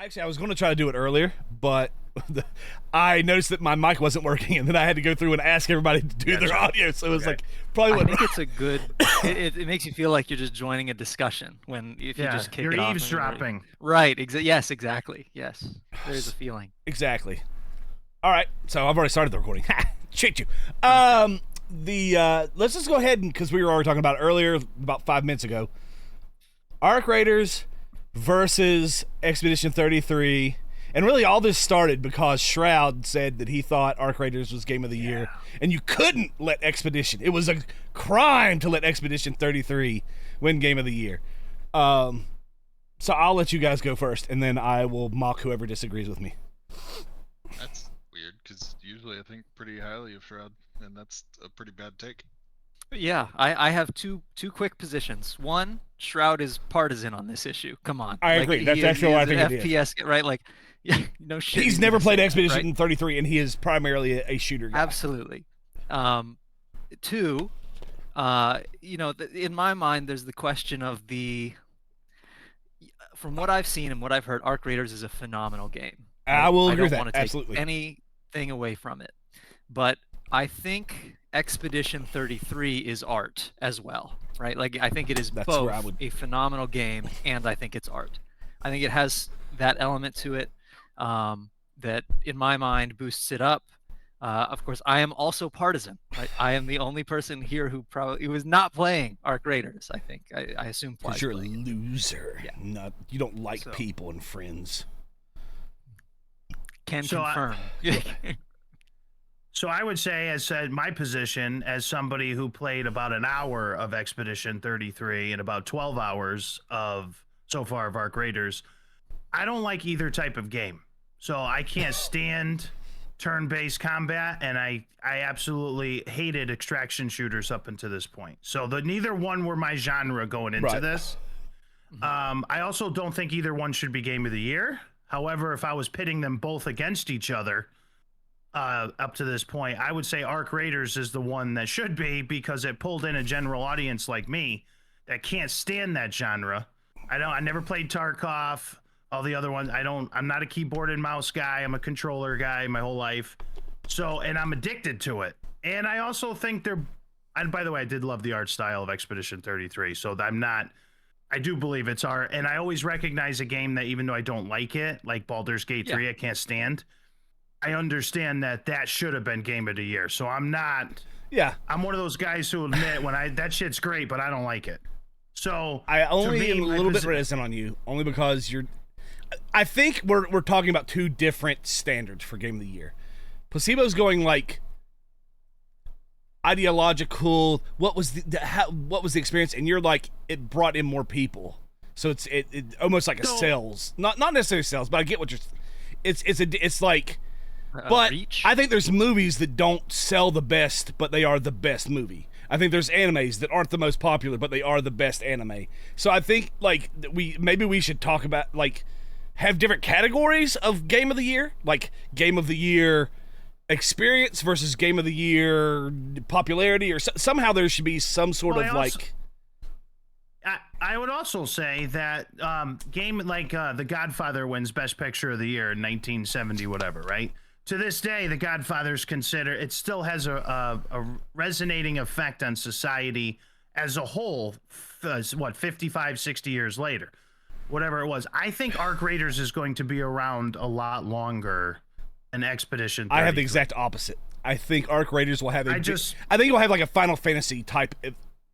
Actually, I was going to try to do it earlier, but I noticed that my mic wasn't working, and then I had to go through and ask everybody to do their audio. So it was like probably. I think it's a good. It makes you feel like you're just joining a discussion if you just kick it off. You're eavesdropping. Right. Yes. Exactly. Yes. There's a feeling. Exactly. All right. So I've already started the recording. Shit you. Let's just go ahead and because we were already talking about it earlier, about 5 minutes ago. Arc Raiders versus Expedition 33. And really all this started because Shroud said that he thought Arc Raiders was Game of the Year. And you couldn't let Expedition. It was a crime to let Expedition 33 win Game of the Year. So I'll let you guys go first, and then I will mock whoever disagrees with me. That's weird, because usually I think pretty highly of Shroud, and that's a pretty bad take. Yeah, I have two quick positions. One, Shroud is partisan on this issue. Come on. I agree. That's actually what I think it is. FPS, right? Like, yeah, no shit. He's never played Expedition 33, and he is primarily a shooter guy. Absolutely. Two, in my mind, there's the question of from what I've seen and what I've heard, Arc Raiders is a phenomenal game. I will agree with that. I don't want to take Absolutely. anything away from it. But I think Expedition 33 is art as well, right? Like, I think it is both a phenomenal game, and I think it's art. I think it has that element to it that, in my mind, boosts it up. Of course, I am also partisan. Right? I am the only person here who was not playing Arc Raiders. I think I assume because you're a loser. Yeah. You don't like people and friends. Can confirm. So I would say, as my position as somebody who played about an hour of Expedition 33 and about 12 hours so far of Arc Raiders, I don't like either type of game. So I can't stand turn-based combat, and I absolutely hated extraction shooters up until this point. So neither one were my genre going into this. I also don't think either one should be Game of the Year. However, if I was pitting them both against each other up to this point, I would say Arc Raiders is the one that should be, because it pulled in a general audience like me that can't stand that genre. I never played Tarkov. All the other ones, I'm not a keyboard and mouse guy. I'm a controller guy my whole life. So, and I'm addicted to it. And I also think and by the way, I did love the art style of Expedition 33. So I do believe it's art. And I always recognize a game that, even though I don't like it, like Baldur's Gate 3, I can't stand. I understand that should have been Game of the Year. So I'm not. Yeah. I'm one of those guys who admit that shit's great, but I don't like it. So I only am a little bit reticent on you, only because I think we're talking about two different standards for Game of the Year. Placebo's going like ideological. What was the experience? And you're like, it brought in more people, so it's almost like a sales, not necessarily sales, but I get what you're. It's like, but reach. I think there's movies that don't sell the best, but they are the best movie. I think there's animes that aren't the most popular, but they are the best anime. So I think like we should talk about like. Have different categories of Game of the Year, like Game of the Year experience versus Game of the Year popularity, or somehow there should be some sort of like. I would also say that game like The Godfather wins Best Picture of the Year in 1970, whatever, right? To this day, The Godfather's considered. It still has a resonating effect on society as a whole. 55, 60 years later. Whatever it was. I think Arc Raiders is going to be around a lot longer than Expedition 33. I have the exact opposite. I think Arc Raiders will have I think it will have like a Final Fantasy type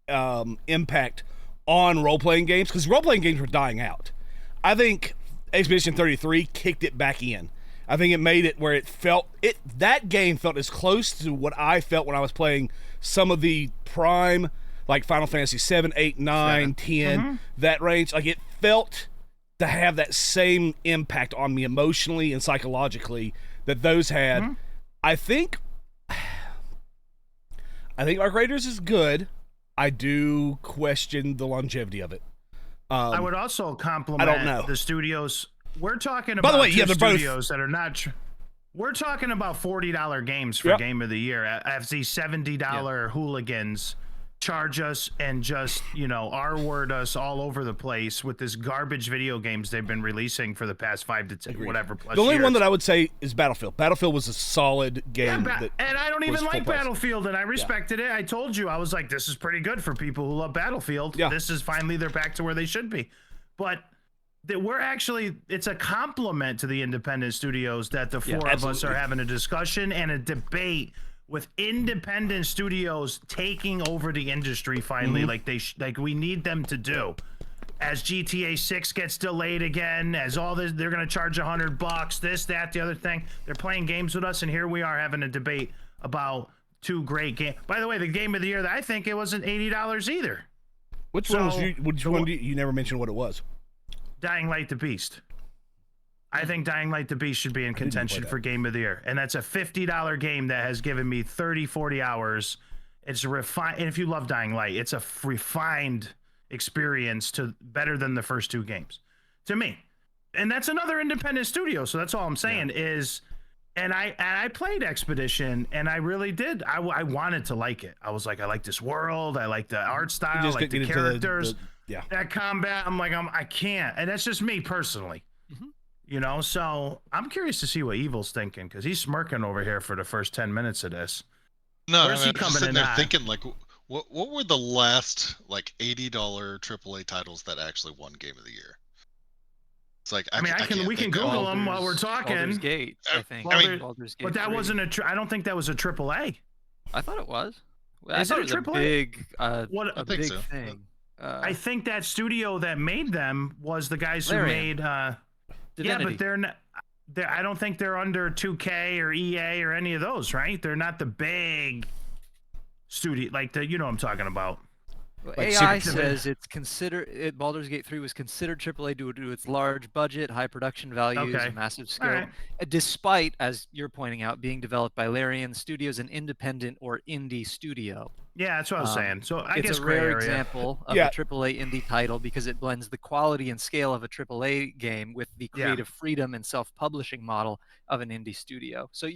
impact on role-playing games, because role-playing games were dying out. I think Expedition 33 kicked it back in. I think it made it where that game felt as close to what I felt when I was playing some of the prime, like Final Fantasy 7, 8, 9, 10, that range. Like, it felt to have that same impact on me emotionally and psychologically that those had. I think Arc Raiders is good. I do question the longevity of it. I would also compliment the studios. We're talking about, by the way, studios that are not. We're talking about $40 games for Game of the Year. As these $70 hooligans charge us and just, R-word us all over the place with this garbage video games they've been releasing for the past 5 to 10, whatever plus The only years. one that I would say is Battlefield. Battlefield was a solid game. And I don't even like Battlefield, and I respected it. I told you, I was like, this is pretty good for people who love Battlefield. Yeah. This is finally, they're back to where they should be. But it's a compliment to the independent studios that the four of us are having a discussion and a debate with independent studios taking over the industry finally, like we need them to do. As GTA 6 gets delayed again, as all this, they're going to charge $100, this, that, the other thing. They're playing games with us, and here we are having a debate about 2 great games. By the way, the game of the year, I think it wasn't $80 either. Which one? You never mentioned what it was. Dying Light the Beast. I think Dying Light the Beast should be in contention for Game of the Year. And that's a $50 game that has given me 30, 40 hours. It's refined. And if you love Dying Light, it's a refined experience to better than the first 2 games to me. And that's another independent studio. So that's all I'm saying is, and I played Expedition, and I really did. I wanted to like it. I was like, I like this world. I like the art style. I like the characters. That combat. I'm like, I can't. And that's just me personally. So I'm curious to see what Evil's thinking, because he's smirking over here for the first 10 minutes of this. No, I'm just sitting there thinking, like, what were the last like $80 AAA titles that actually won Game of the Year? It's like we can Google them while we're talking. Baldur's Gate, I think. Baldur's Gate, but that wasn't I don't think that was a AAA. I thought it was. Is it a AAA? A big thing. I think that studio that made them was the guys who made. Divinity. Yeah, but they're not. I don't think they're under 2K or EA or any of those, right? They're not the big studio, like you know what I'm talking about. Well, AI says Baldur's Gate 3 was considered AAA due to its large budget, high production values, and massive scale, despite, as you're pointing out, being developed by Larian Studios, an independent or indie studio. Yeah, that's what I was saying. So I guess it's a rare example of a AAA indie title because it blends the quality and scale of a AAA game with the creative freedom and self-publishing model of an indie studio. So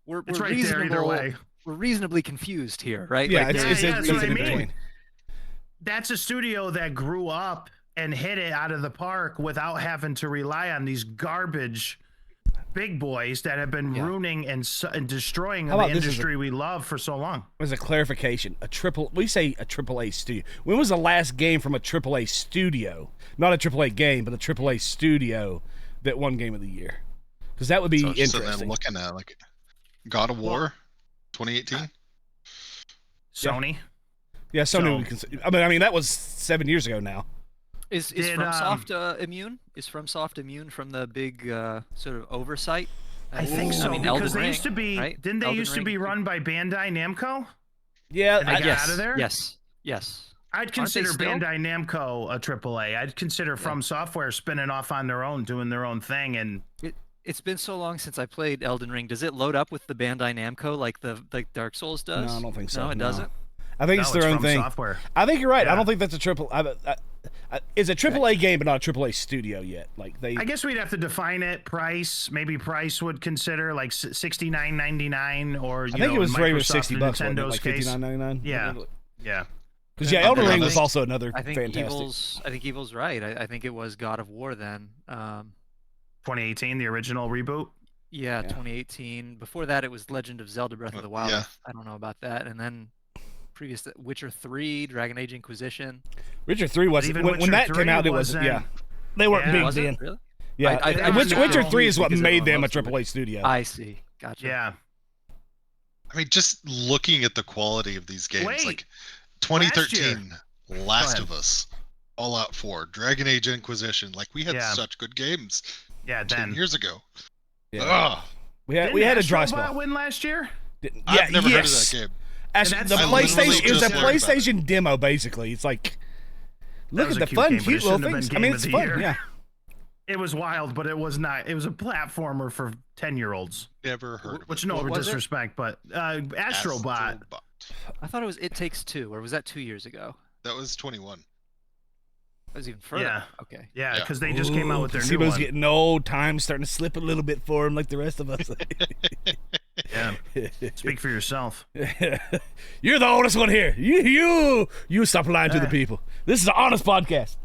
we're right there either way. We're reasonably confused here, right? Yeah, like, it's what I mean. That's a studio that grew up and hit it out of the park without having to rely on these garbage big boys that have been ruining and destroying the industry we love for so long. As a clarification, we say a AAA studio. When was the last game from a AAA studio? Not a AAA game, but a AAA studio that won Game of the Year? Because that would be interesting. I'm looking at like God of War, 2018. Sony. Yeah, Sony. I mean, that was 7 years ago now. Is FromSoft immune? Is FromSoft immune from the big sort of oversight? I think so. Because they used to be. Right? Didn't they used to be run by Bandai Namco? Yeah, and they got out of there. Yes. I'd consider Bandai Namco a AAA. I'd consider From Software spinning off on their own, doing their own thing, and. It's been so long since I played Elden Ring. Does it load up with the Bandai Namco like Dark Souls does? No, I don't think so. No, it doesn't. I think it's their own thing. Software. I think you're right. Yeah. I don't think that's a triple. It's a AAA game, but not a AAA studio yet. I guess we'd have to define it. Price, maybe Price would consider like $69.99, or I think it was regular $60, Nintendo's like $59.99. Yeah. Because Elden Ring was also another fantastic. I think Evil's right. I think it was God of War then. 2018, the original reboot. Yeah, 2018. Before that, it was Legend of Zelda: Breath of the Wild. Yeah. I don't know about that. And then previous to Witcher 3, Dragon Age Inquisition. Witcher 3 wasn't when that came out. It wasn't. Yeah, they weren't big then. Really? Yeah, Witcher 3 is what made them a AAA studio. I see. Gotcha. Yeah. I mean, just looking at the quality of these games, like 2013, Last of Us, All Out 4, Dragon Age Inquisition. Like we had such good games. Yeah, 10 years ago. Yeah. We had a dry spell. Win last year? I've never heard of that game. Actually, the PlayStation, it was a PlayStation demo, basically. It's like, look at the fun, cute little things. I mean, it's fun. Yeah. It was wild, but it was not. It was a platformer for 10-year-olds. Never heard of it. Which, no disrespect, but Astrobot. I thought it was It Takes Two, or was that 2 years ago? That was 21. That was even further. Yeah. Okay. Yeah, because they just came out with their new one. Getting old. Time's starting to slip a little bit for him, like the rest of us. Yeah. man. Speak for yourself. You're the oldest one here. You stop lying to the people. This is an honest podcast.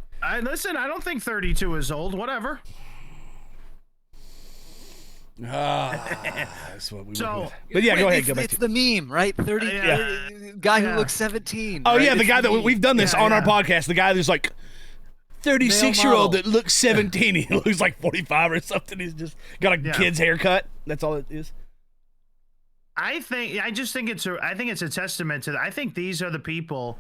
Listen, I don't think 32 is old. Whatever. That's what we but yeah, go ahead. Go back it's the meme, right? 30 guy who looks 17. Oh right? yeah, the guy that we've done this on our podcast. The guy who's like 36-year-old that looks 17. He looks like 45 or something. He's just got a kid's haircut. That's all it is. I think it's a testament to. I think these are the people.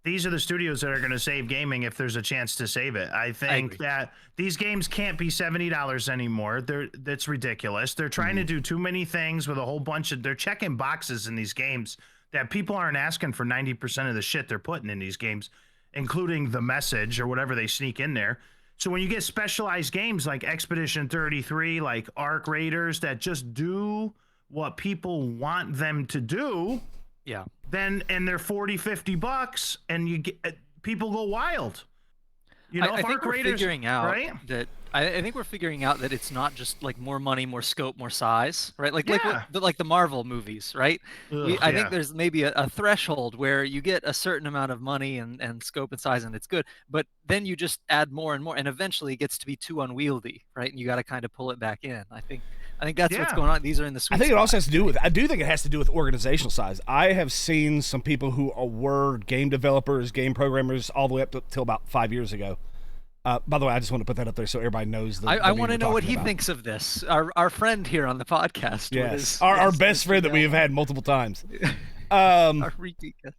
These are the studios that are going to save gaming if there's a chance to save it. I think that these games can't be $70 anymore. That's ridiculous. They're trying to do too many things with a whole bunch of. They're checking boxes in these games that people aren't asking for 90% of the shit they're putting in these games, including the message or whatever they sneak in there. So when you get specialized games like Expedition 33, like Arc Raiders, that just do what people want them to do. Yeah. Then and they're $40-$50 and you get people go wild. You know, I think we're figuring out that I think we're figuring out that it's not just like more money, more scope, more size, right? Like the Marvel movies, right? I think there's maybe a threshold where you get a certain amount of money and scope and size and it's good, but then you just add more and more and eventually it gets to be too unwieldy, right? And you got to kind of pull it back in. I think that's what's going on. These are in the sweet I think spot. it also has to do with. I do think it has to do with organizational size. I have seen some people who were game developers, game programmers, all the way up till about 5 years ago. By the way, I just want to put that up there so everybody knows. I want to know what he thinks of this. Our friend here on the podcast. Yes, our best friend that we have had multiple times. Our repeat guest.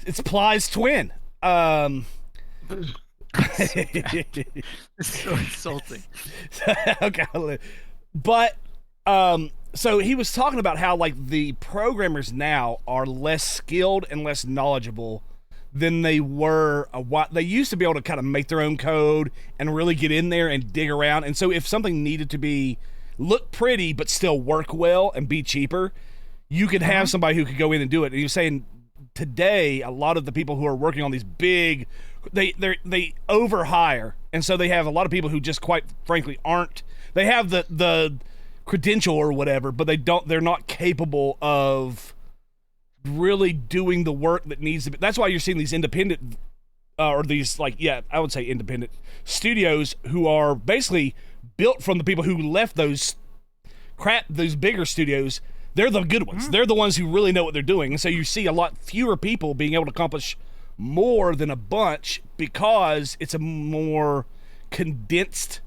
It's Ply's twin. It's so insulting. Okay. But so he was talking about how like the programmers now are less skilled and less knowledgeable than they were they used to be able to kind of make their own code and really get in there and dig around. And so if something needed to look pretty but still work well and be cheaper, you could have somebody who could go in and do it. And he was saying today a lot of the people who are working on these big they overhire, and so they have a lot of people who just quite frankly aren't. They have the credential or whatever, but they're not capable of really doing the work that needs to be. That's why you're seeing these independent or these I would say independent studios who are basically built from the people who left those bigger studios. They're the good ones. They're the ones who really know what they're doing. And so you see a lot fewer people being able to accomplish more than a bunch because it's a more condensed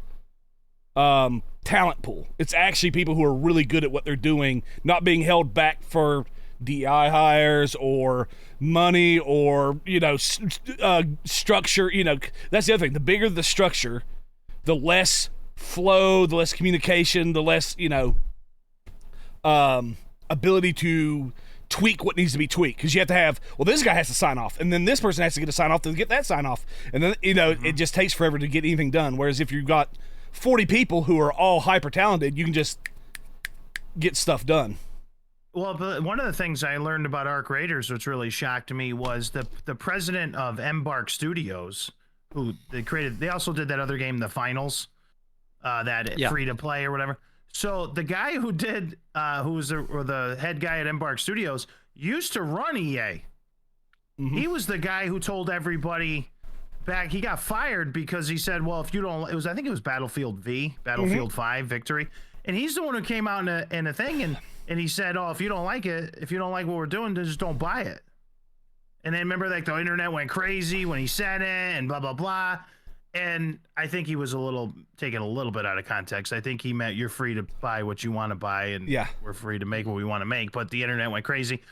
talent pool. It's actually people who are really good at what they're doing, not being held back for DI hires or money or structure. That's the other thing. The bigger the structure, the less flow, the less communication, the less ability to tweak what needs to be tweaked, because you have to have, this guy has to sign off, and then this person has to get a sign off to get that sign off, and then it just takes forever to get anything done. Whereas if you've got 40 people who are all hyper talented, you can just get stuff done. Well, but one of the things I learned about Arc Raiders, which really shocked me, was the president of Embark Studios, who they also did that other game, The Finals, free to play or whatever. So the guy who did, who was the head guy at Embark Studios, used to run EA. He was the guy who told everybody back. He got fired because he said, "Well, if you don't," I think it was Battlefield 5 Victory, and he's the one who came out in a thing and he said, "Oh, if you don't like it, if you don't like what we're doing, then just don't buy it." And then remember, like, the internet went crazy when he said it and blah blah blah. And I think he was taken a little bit out of context. I think he meant you're free to buy what you want to buy, and we're free to make what we want to make. But the internet went crazy.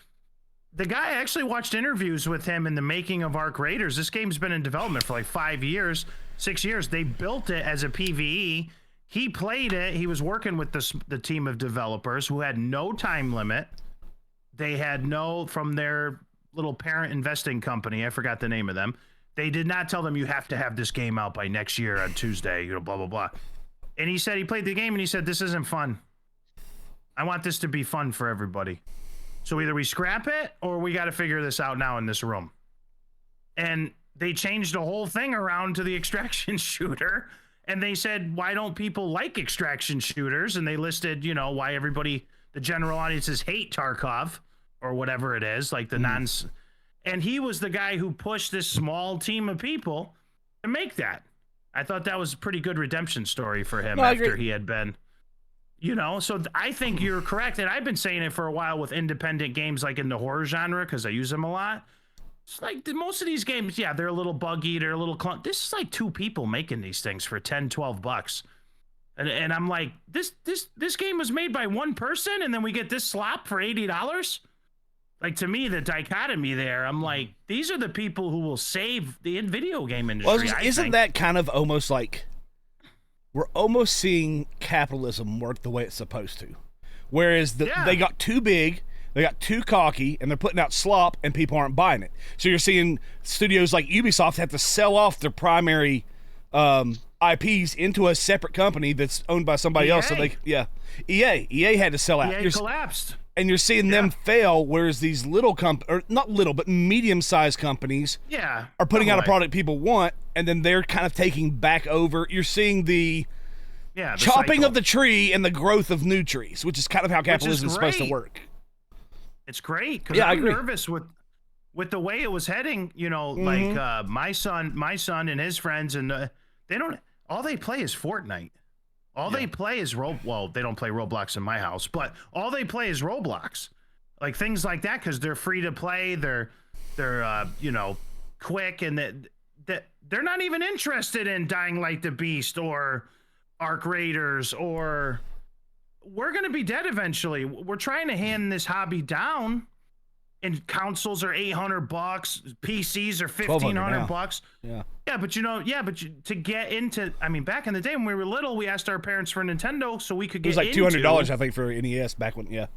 The guy actually watched interviews with him in the making of Arc Raiders. This game's been in development for like 5 years, 6 years. They built it as a PvE. He played it. He was working with the team of developers who had no time limit. They had from their little parent investing company, I forgot the name of them. They did not tell them you have to have this game out by next year on Tuesday, blah, blah, blah. And he said he played the game and he said, "This isn't fun. I want this to be fun for everybody. So either we scrap it or we got to figure this out now in this room." And they changed the whole thing around to the extraction shooter. And they said, "Why don't people like extraction shooters?" And they listed, why the general audiences hate Tarkov or whatever it is, like the and he was the guy who pushed this small team of people to make that. I thought that was a pretty good redemption story for him after he had been, you know. So I think you're correct, and I've been saying it for a while with independent games, like in the horror genre, because I use them a lot. It's like most of these games, yeah, they're a little buggy, they're a little clunky. This is like 2 people making these things for $10-12. And I'm like, this game was made by 1 person, and then we get this slop for $80? Like, to me, the dichotomy there, I'm like, these are the people who will save the video game industry. Well, isn't that kind of almost like we're almost seeing capitalism work the way it's supposed to? Whereas they got too big, they got too cocky, and they're putting out slop, and people aren't buying it. So you're seeing studios like Ubisoft have to sell off their primary IPs into a separate company that's owned by somebody else. So EA had to sell out. EA collapsed. And you're seeing them fail, whereas these little or not little, but medium-sized companies are putting out a product people want, and then they're kind of taking back over. You're seeing the chopping cycle of the tree and the growth of new trees, which is kind of how capitalism is supposed to work. It's great, because I'm nervous with the way it was heading. You know, like my son and his friends, and they don't. All they play is Fortnite. All they play is well, they don't play Roblox in my house, but all they play is Roblox, like things like that, because they're free to play. They're you know, quick, and they're not even interested in Dying Light the Beast or Arc Raiders, or we're gonna be dead eventually. We're trying to hand this hobby down. And consoles are $800, PCs are $1,500. Yeah, but to get into, I mean, back in the day when we were little, we asked our parents for a Nintendo so we could get. It was like $200, I think, for NES back when. Or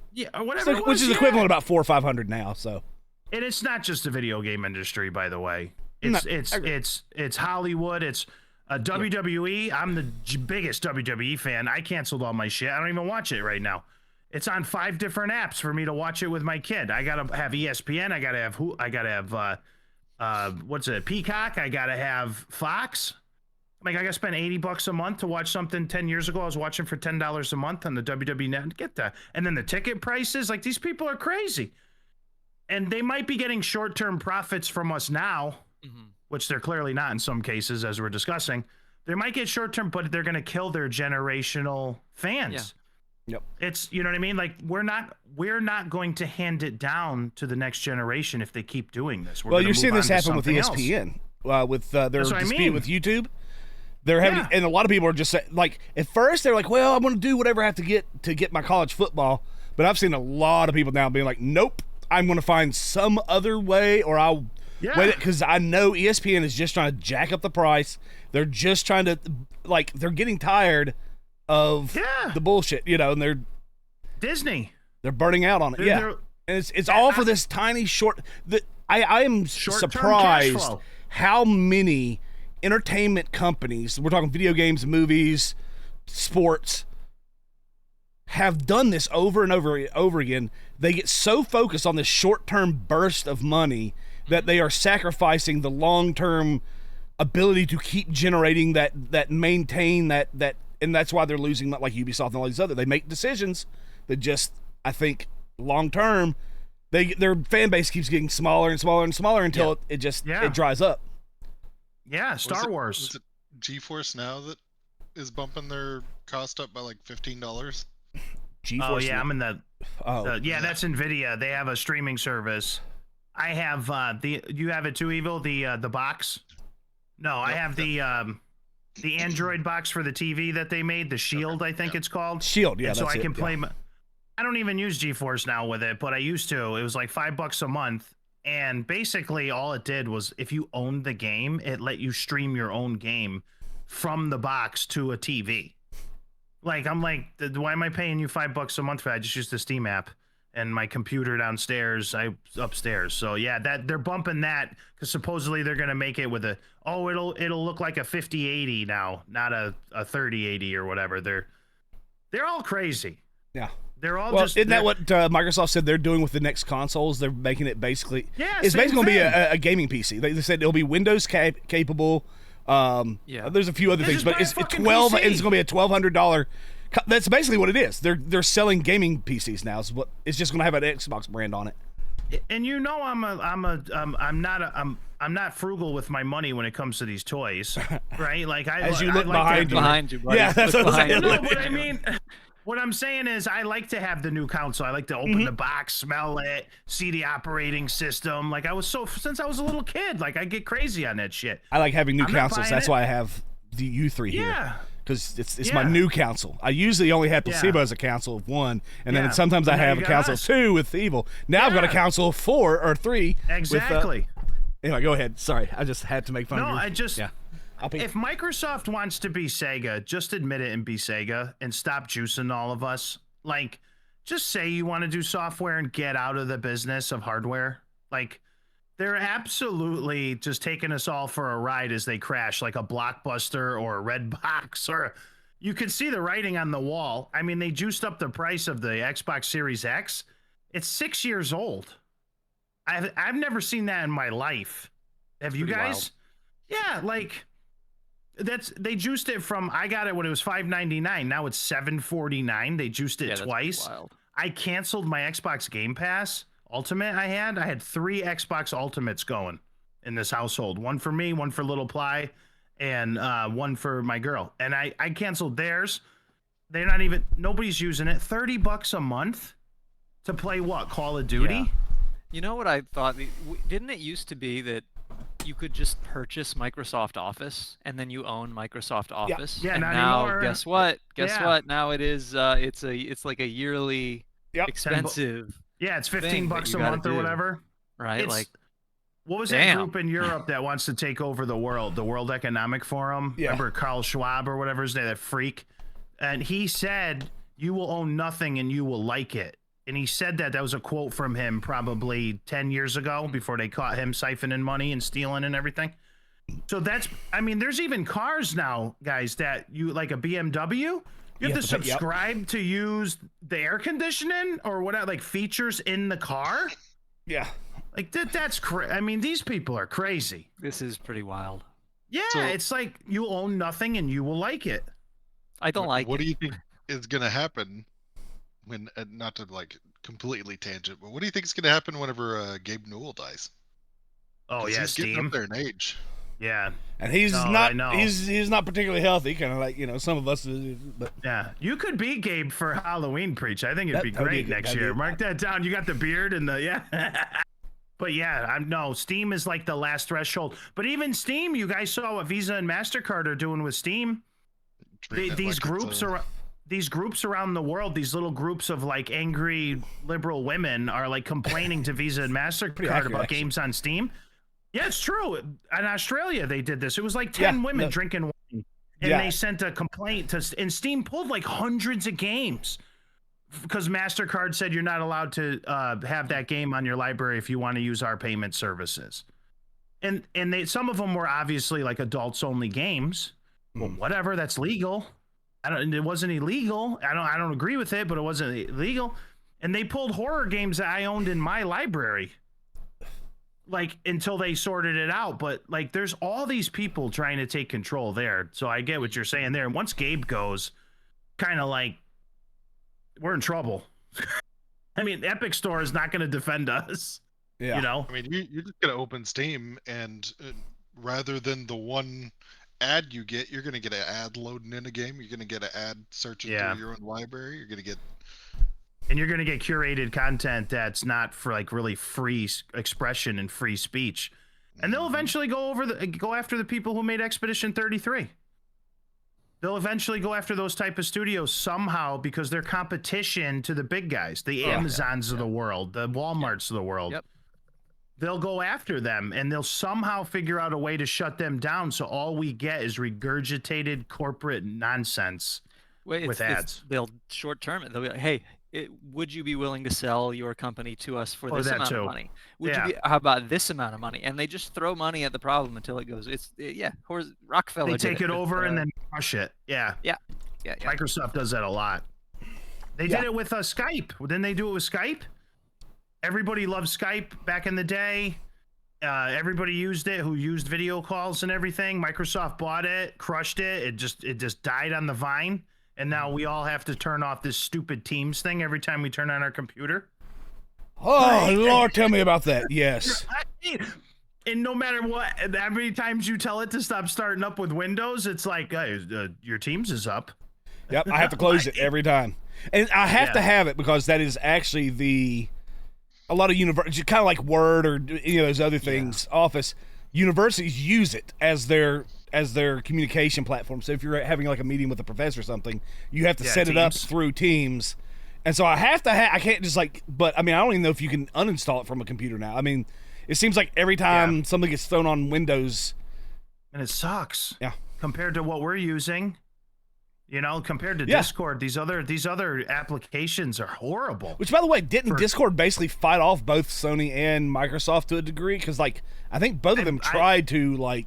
whatever, which is equivalent about $400 or $500 now. So, and it's not just the video game industry, by the way. It's Hollywood. It's WWE. I'm the biggest WWE fan. I canceled all my shit. I don't even watch it right now. It's on 5 different apps for me to watch it with my kid. I gotta have ESPN. I gotta have what's it? Peacock. I gotta have Fox. Like, I gotta spend $80 a month to watch something 10 years ago I was watching for $10 a month on the WWE net. Get that. And then the ticket prices. Like, these people are crazy. And they might be getting short-term profits from us now, which they're clearly not in some cases, as we're discussing. They might get short-term, but they're gonna kill their generational fans. Yeah. Yep. It's, you know what I mean? Like, we're not going to hand it down to the next generation if they keep doing this. Well, you're seeing this happen with ESPN, with their dispute with YouTube. They're having, and a lot of people are just like, at first they're like, well, I'm going to do whatever I have to get my college football. But I've seen a lot of people now being like, nope, I'm going to find some other way, or I'll wait, because I know ESPN is just trying to jack up the price. They're just trying to, like, they're getting tired of the bullshit, you know, and they're Disney. They're burning out on it. And it's all for this tiny short. I am surprised how many entertainment companies, we're talking video games, movies, sports, have done this over and over again. They get so focused on this short-term burst of money that they are sacrificing the long-term ability to keep generating that maintain that, and that's why they're losing, like Ubisoft and all these other. They make decisions that just, I think, long-term, their fan base keeps getting smaller and smaller and smaller until it dries up. Yeah, Star Wars. Was it GeForce Now that is bumping their cost up by like $15? GeForce. Oh yeah, I'm in the. That's Nvidia. They have a streaming service. I have you have it too, Evil. The box. No, I have the Android box for the TV that they made, the Shield, I think it's called. Shield, yeah. And so I can play. I don't even use GeForce Now with it, but I used to. It was like $5 a month, and basically all it did was, if you owned the game, it let you stream your own game from the box to a TV. Like, I'm like, why am I paying you $5 a month for that? I just use the Steam app and my computer downstairs, upstairs. So yeah, that they're bumping that because supposedly they're gonna make it with it'll look like a 5080 now, not a 3080 or whatever. They're all crazy. Yeah. They're all isn't that what Microsoft said they're doing with the next consoles? They're making it basically. Yeah, it's basically going to be a gaming PC. They said it'll be Windows capable. There's a few other things, but it's 12. And it's going to be a $1,200 That's basically what it is. They're selling gaming PCs now. It's just gonna have an Xbox brand on it. And you know, I'm not frugal with my money when it comes to these toys, right? Like as you look behind you, buddy. yeah, that's what I'm saying. No, but I mean, what I'm saying is, I like to have the new console. I like to open the box, smell it, see the operating system. Like since I was a little kid, like I get crazy on that shit. I like having new consoles. That's why I have the U3 here. Yeah. Because it's my new console. I usually only had Placebo as a console of 1, and then sometimes I have a console of 2 with Evil. Now I've got a console of 4 or 3. Exactly. Anyway, go ahead. Sorry, I just had to make fun of you. No, if Microsoft wants to be Sega, just admit it and be Sega and stop juicing all of us. Like, just say you want to do software and get out of the business of hardware. Like, they're absolutely just taking us all for a ride as they crash, like a Blockbuster or a Redbox, or you can see the writing on the wall. I mean, they juiced up the price of the Xbox Series X. It's 6 years old. I've never seen that in my life. Have you guys? Wild. Yeah, like they juiced it from, I got it when it was $5.99. Now it's $7.49. They juiced it twice. I canceled my Xbox Game Pass Ultimate. I had 3 Xbox Ultimates going in this household. One for me, one for Little Ply, and one for my girl. And I canceled theirs. They're not even, nobody's using it. $30 a month to play what? Call of Duty? Yeah. You know what I thought? Didn't it used to be that you could just purchase Microsoft Office and then you own Microsoft Office? Yeah, and not now anymore. Guess what? Now it is. It's like a yearly expensive. Yeah, it's $15 a month or whatever. Right? Like, what was that group in Europe that wants to take over the World Economic Forum? Yeah. Remember Carl Schwab or whatever his name, that freak? And he said, "You will own nothing and you will like it." And he said that was a quote from him probably 10 years ago, before they caught him siphoning money and stealing and everything. So there's even cars now, guys, that you, like a BMW, you have to subscribe to use the air conditioning or whatever, like features in the car. Yeah. Like that's crazy. I mean, these people are crazy. This is pretty wild. Yeah, it's like you own nothing and you will like it. I don't like it. What do you think is going to happen when, not to like completely tangent, but what do you think is going to happen whenever Gabe Newell dies? Oh yeah, he's getting up there in age. Yeah, and he's not particularly healthy, kind of like, you know, some of us. But yeah, you could be Gabe for Halloween, Preach. I think it'd be great next year. Mark that down. You got the beard and the But yeah, Steam is like the last threshold. But even Steam, you guys saw what Visa and MasterCard are doing with Steam. These groups around the world, these little groups of like angry liberal women are like complaining to Visa and MasterCard about games on Steam. Yeah, it's true. In Australia, they did this. It was like 10 women drinking wine, and they sent a complaint and Steam pulled like hundreds of games because MasterCard said you're not allowed to have that game on your library if you want to use our payment services. And some of them were obviously like adults only games. Well, whatever, that's legal. It wasn't illegal. I don't agree with it, but it wasn't illegal. And they pulled horror games that I owned in my library, like, until they sorted it out. But like, there's all these people trying to take control there. So I get what you're saying there. And once Gabe goes, kind of like, we're in trouble. I mean, Epic Store is not going to defend us. Yeah. You know, I mean, you're just going to open Steam, and rather than the one ad you get, you're going to get an ad loading in a game. You're going to get an ad searching through your own library. You're going to get curated content that's not for like really free expression and free speech. And they'll eventually go after the people who made Expedition 33. They'll eventually go after those type of studios somehow, because they're competition to the big guys, the Amazons of the world, the Walmarts of the world. Yep. They'll go after them, and they'll somehow figure out a way to shut them down. So all we get is regurgitated corporate nonsense with ads. They'll short term it. They'll be like, hey, would you be willing to sell your company to us for this amount of money? How about this amount of money? And they just throw money at the problem until it goes. Rockefeller. They take it over and then crush it. Yeah. Microsoft does that a lot. They did it with Skype. Didn't they do it with Skype? Everybody loved Skype back in the day. Everybody used it who used video calls and everything. Microsoft bought it, crushed it. It just died on the vine. and now we all have to turn off this stupid Teams thing every time we turn on our computer. Oh, Lord, tell me about that. Yes. And no matter what, how many times you tell it to stop starting up with Windows, it's like, your Teams is up. Yep, I have to close it every time. And I have to have it because that is actually a lot of universities, kind of like Word or those other things, Office, universities use it as their communication platform. So if you're having like a meeting with a professor or something, you have to set it up through Teams. And so I have to I can't just but I mean, I don't even know if you can uninstall it from a computer now. I mean, it seems like every time something gets thrown on Windows. And it sucks. Yeah. Compared to what we're using, compared to Discord, these other applications are horrible. Which, by the way, didn't Discord basically fight off both Sony and Microsoft to a degree? Because, I think both of them tried to,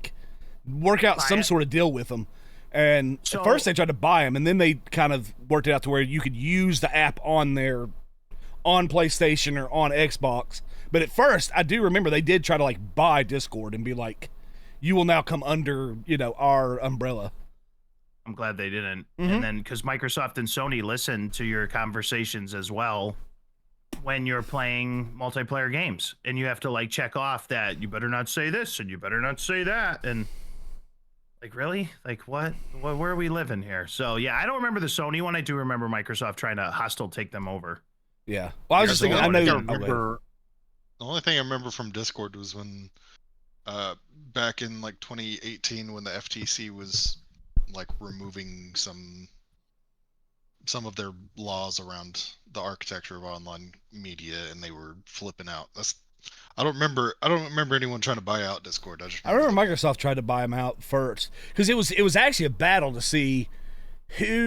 work out some sort of deal with them. And at first they tried to buy them, and then they kind of worked it out to where you could use the app on PlayStation or on Xbox. But at first, I do remember they did try to buy Discord and be like, you will now come under, our umbrella. I'm glad they didn't. And then because Microsoft and Sony listen to your conversations as well when you're playing multiplayer games, and you have to check off that you better not say this and you better not say that. And really? What? Where are we living here? So yeah, I don't remember the Sony one. I do remember Microsoft trying to hostile take them over. Yeah. Well, I was just thinking, I know. The only thing I remember from Discord was when, back in 2018, when the FTC was removing some of their laws around the architecture of online media, and they were flipping out. I don't remember anyone trying to buy out Discord. I remember Microsoft tried to buy them out first because it was actually a battle to see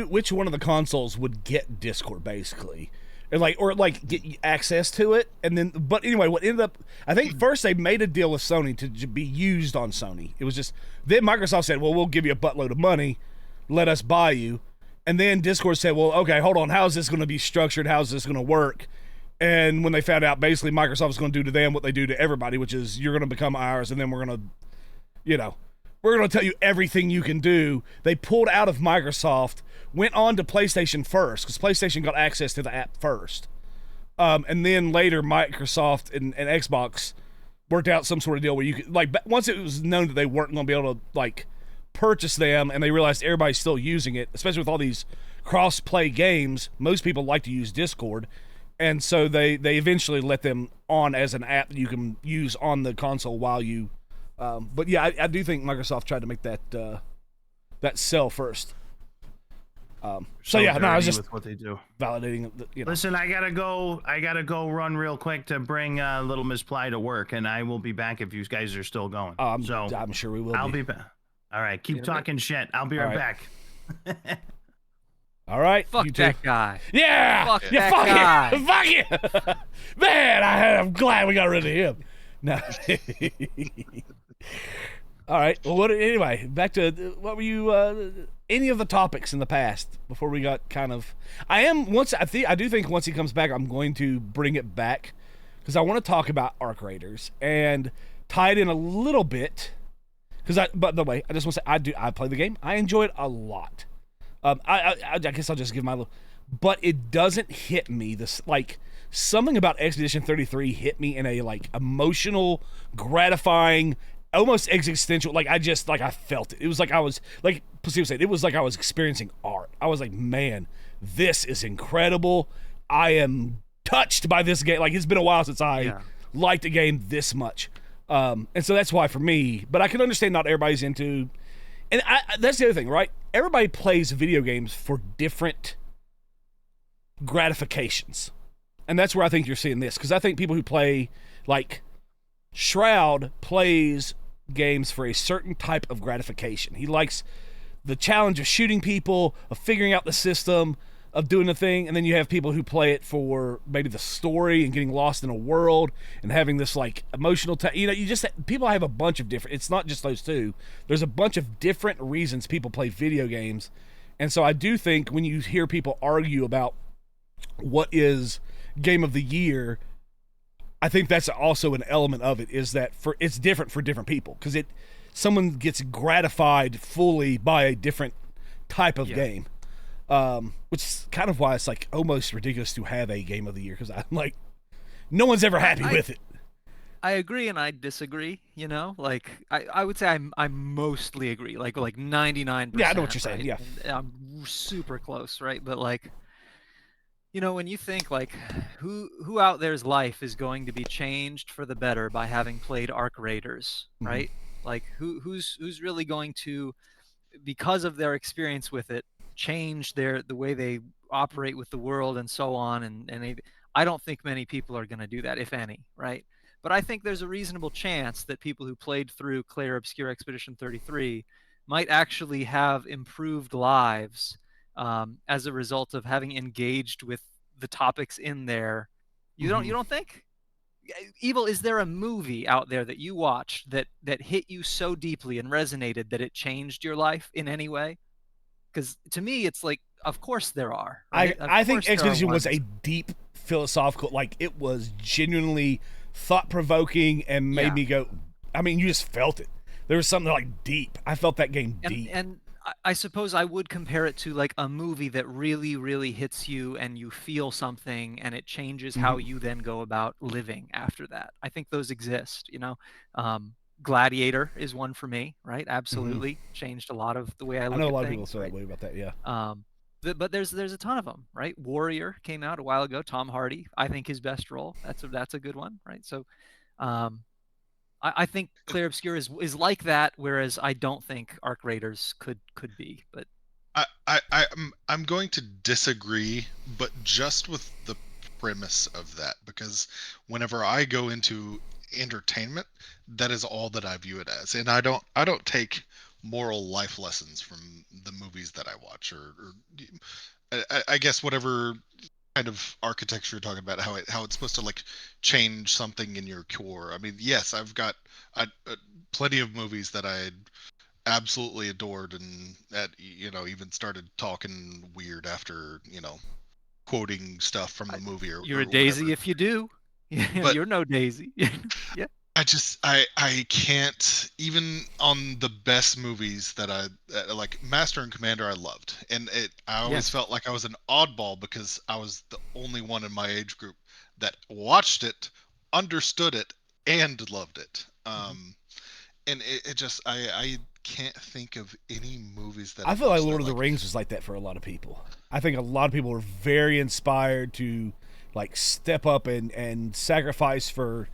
which one of the consoles would get Discord basically. Or get access to it, and then. But anyway, what ended up, I think first they made a deal with Sony to be used on Sony. It was just then Microsoft said, "Well, we'll give you a buttload of money, let us buy you," and then Discord said, "Well, okay, hold on, how is this going to be structured? How is this going to work?" And when they found out, basically Microsoft was going to do to them what they do to everybody, which is you're going to become ours, and then we're going to, we're going to tell you everything you can do. They pulled out of Microsoft. Went on to PlayStation first because PlayStation got access to the app first, and then later Microsoft and Xbox worked out some sort of deal where you could once it was known that they weren't going to be able to purchase them, and they realized everybody's still using it, especially with all these cross-play games. Most people like to use Discord, and so they eventually let them on as an app that you can use on the console while you. But yeah, I do think Microsoft tried to make that sell first. So yeah, no, I was just with what they do. Validating. Listen, I gotta go run real quick to bring Little Miss Ply to work, and I will be back if you guys are still going. I'm sure we will. I'll be back. All right, keep talking shit. I'll be right back. All right, fuck that guy. Yeah, fuck that guy. Fuck you, man. I'm glad we got rid of him. No. All right. Well, anyway, back to what were you? Any of the topics in the past before we got kind of? I do think once he comes back, I'm going to bring it back because I want to talk about Arc Raiders and tie it in a little bit. By the way, I just want to say I play the game. I enjoy it a lot. I guess I'll just give my little, but it doesn't hit me something about Expedition 33 hit me in a emotional, gratifying, almost existential. I felt it. It was I was Placebo said. It was I was experiencing art. I was man, this is incredible. I am touched by this game. It's been a while since I liked a game this much, and so that's why for me. But I can understand not everybody's into, and that's the other thing, right? Everybody plays video games for different gratifications, and that's where I think you're seeing this because I think people who play Shroud plays games for a certain type of gratification. He likes the challenge of shooting people, of figuring out the system, of doing the thing, and then you have people who play it for maybe the story and getting lost in a world and having this emotional people have a bunch of different, it's not just those two. There's a bunch of different reasons people play video games. And so I do think when you hear people argue about what is game of the year, I think that's also an element of it, is that it's different for different people because someone gets gratified fully by a different type of game. Which is kind of why it's like almost ridiculous to have a game of the year, because I'm like, no one's ever happy with it. I agree and I disagree. You know, like I would say I mostly agree, like 99%. Yeah, I know what you're saying. Right? Yeah, And I'm super close, right? But like, you know, when you think like who out there's life is going to be changed for the better by having played Arc Raiders, right? Like who's really going to, because of their experience with it, change the way they operate with the world and so on, and I don't think many people are going to do that, if any, right? But I think there's a reasonable chance that people who played through Clair Obscur Expedition 33 might actually have improved lives as a result of having engaged with the topics in there. You don't think? Evil, is there a movie out there that you watched that hit you so deeply and resonated that it changed your life in any way? Because to me, it's like, of course there are. Right? I think Expedition was a deep philosophical, like it was genuinely thought-provoking and made me go, I mean, you just felt it. There was something like deep. I felt that game deep. And I suppose I would compare it to like a movie that really, really hits you and you feel something and it changes how you then go about living after that. I think those exist, you know. Gladiator is one for me, right? Absolutely changed a lot of the way I look at things. I know a lot of people feel that way about that, yeah. But there's a ton of them, right? Warrior came out a while ago. Tom Hardy, I think his best role. That's a good one, right? So, I think Clair Obscur is like that, whereas I don't think Arc Raiders could be. But I'm going to disagree, but just with the premise of that, because whenever I go into entertainment, that is all that I view it as, and I don't take moral life lessons from the movies that I watch, or I guess whatever kind of architecture you're talking about, how it's supposed to like change something in your core. I mean, yes, I've got plenty of movies that I absolutely adored, and that, you know, even started talking weird after, you know, quoting stuff from the movie, or you're or a daisy whatever. if you do. But you're no daisy. Yeah. I can't, even on the best movies that I like, Master and Commander I loved, and I always felt like I was an oddball because I was the only one in my age group that watched it, understood it, and loved it. And it just, I can't think of any movies that I feel like Lord of the Rings was like that for a lot of people. I think a lot of people were very inspired to like step up and sacrifice for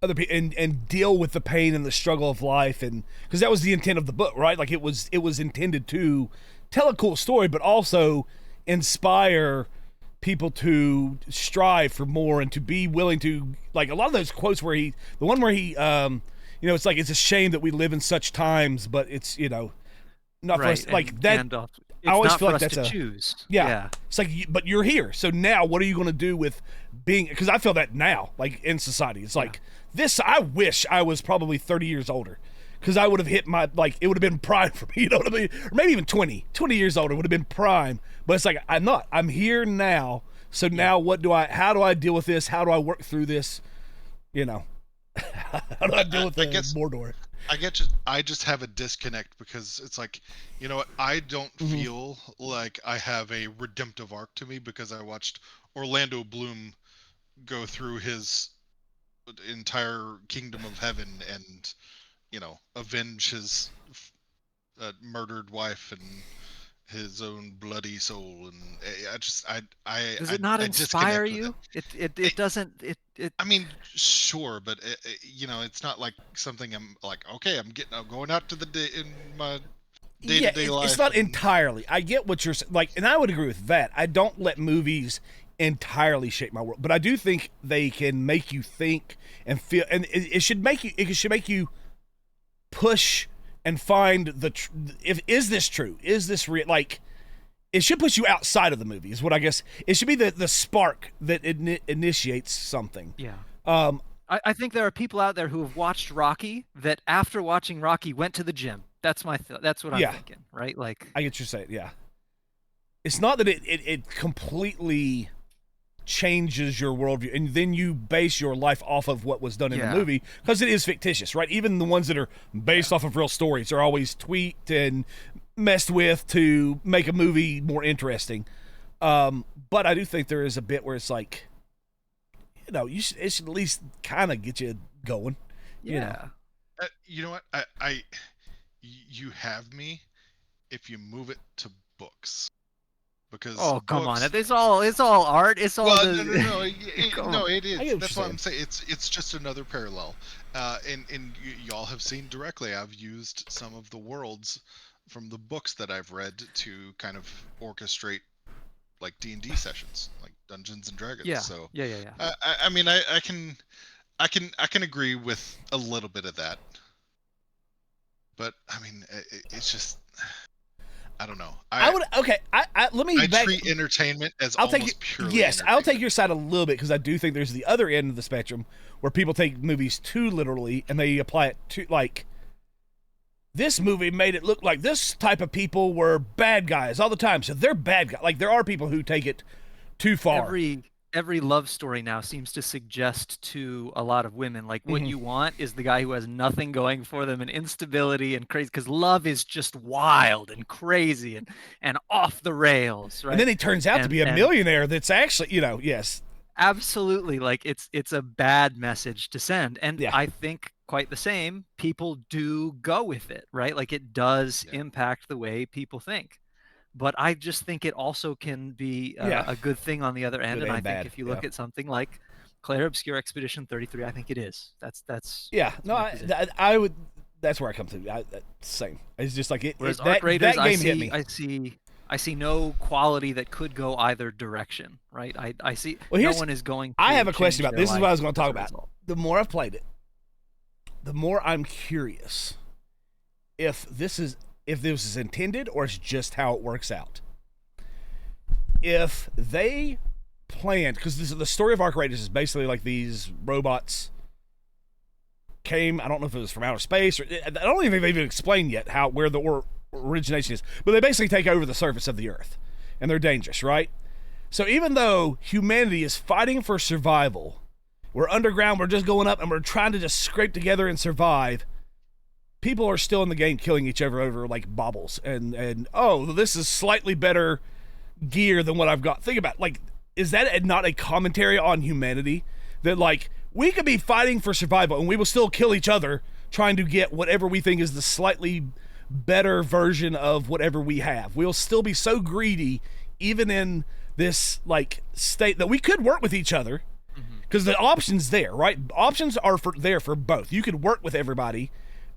other people and deal with the pain and the struggle of life, and because that was the intent of the book, right? Like it was intended to tell a cool story, but also inspire people to strive for more and to be willing to, like, a lot of those quotes where the one where he you know, it's like, it's a shame that we live in such times, but it's, you know, not for us, like that. I always feel like that's a choose. Yeah. It's like, but you're here, so now what are you going to do with being? Because I feel that now, like in society, it's like this. I wish I was probably 30 years older, because I would have hit my, like, it would have been prime for me. You know what I mean? Or maybe even 20 years older would have been prime. But it's like, I'm not. I'm here now. So now how do I deal with this? How do I work through this? You know, how do I deal with Mordor? I just have a disconnect, because it's like, you know what, I don't feel like I have a redemptive arc to me, because I watched Orlando Bloom go through his entire kingdom of heaven and, you know, avenge his murdered wife and his own bloody soul. And does it not inspire you? It doesn't. I mean, sure, but you know, it's not like something I'm like, okay, I'm going out to the day in my day-to-day life. It's not entirely. I get what you're like, and I would agree with that. I don't let movies entirely shape my world, but I do think they can make you think and feel, and it should make you push and find is this true? Is this real? Like, it should push you outside of the movie, is what I guess. It should be the spark that initiates something. Yeah. I think there are people out there who have watched Rocky that after watching Rocky went to the gym. That's that's what I'm thinking, right? Like, I get what you're saying, yeah. It's not that it completely changes your worldview, and then you base your life off of what was done in the movie, because it is fictitious, right? Even the ones that are based off of real stories are always tweaked and messed with to make a movie more interesting. But I do think there is a bit where it's like, it should at least kind of get you going. Yeah. You know what? You have me if you move it to books. Because come on! It's all art. It's all. Well, no, it is. That's what I'm saying. It's just another parallel. And y'all have seen directly. I've used some of the worlds from the books that I've read to kind of orchestrate like D&D sessions, like Dungeons and Dragons. Yeah. So yeah. I mean, I can agree with a little bit of that, but I mean, it's just. I don't know. Let me. I treat entertainment as almost purely. Yes, I'll take your side a little bit because I do think there's the other end of the spectrum where people take movies too literally and they apply it to like. This movie made it look like this type of people were bad guys all the time, so they're bad guys. Like there are people who take it too far. Every love story now seems to suggest to a lot of women like what you want is the guy who has nothing going for them and instability and crazy, because love is just wild and crazy and off the rails, right? And then he turns out to be a millionaire that's actually, yes. Absolutely. Like it's a bad message to send. And yeah. I think quite the same, people do go with it, right? Like it does impact the way people think. But I just think it also can be a good thing on the other end. And I think if you look at something like Claire Obscure Expedition 33, I think it is. That's I would. That's where I come to. Same. It's just like it. Whereas that game hit me. I see no quality that could go either direction, right? I see no one is going to. I have a question about this. Is what I was going to talk about. The more I've played it, the more I'm curious if this is intended or it's just how it works out. If they planned, because the story of Arc Raiders is basically like these robots came, I don't know if it was from outer space, or I don't even even explain yet where the origination is, but they basically take over the surface of the Earth, and they're dangerous, right? So even though humanity is fighting for survival, we're underground, we're just going up, and we're trying to just scrape together and survive, people are still in the game killing each other over like baubles and this is slightly better gear than what I've got. Think about, like, is that not a commentary on humanity that like we could be fighting for survival and we will still kill each other trying to get whatever we think is the slightly better version of whatever we have. We'll still be so greedy even in this like state that we could work with each other because the option's there, right? Options are there for both. You could work with everybody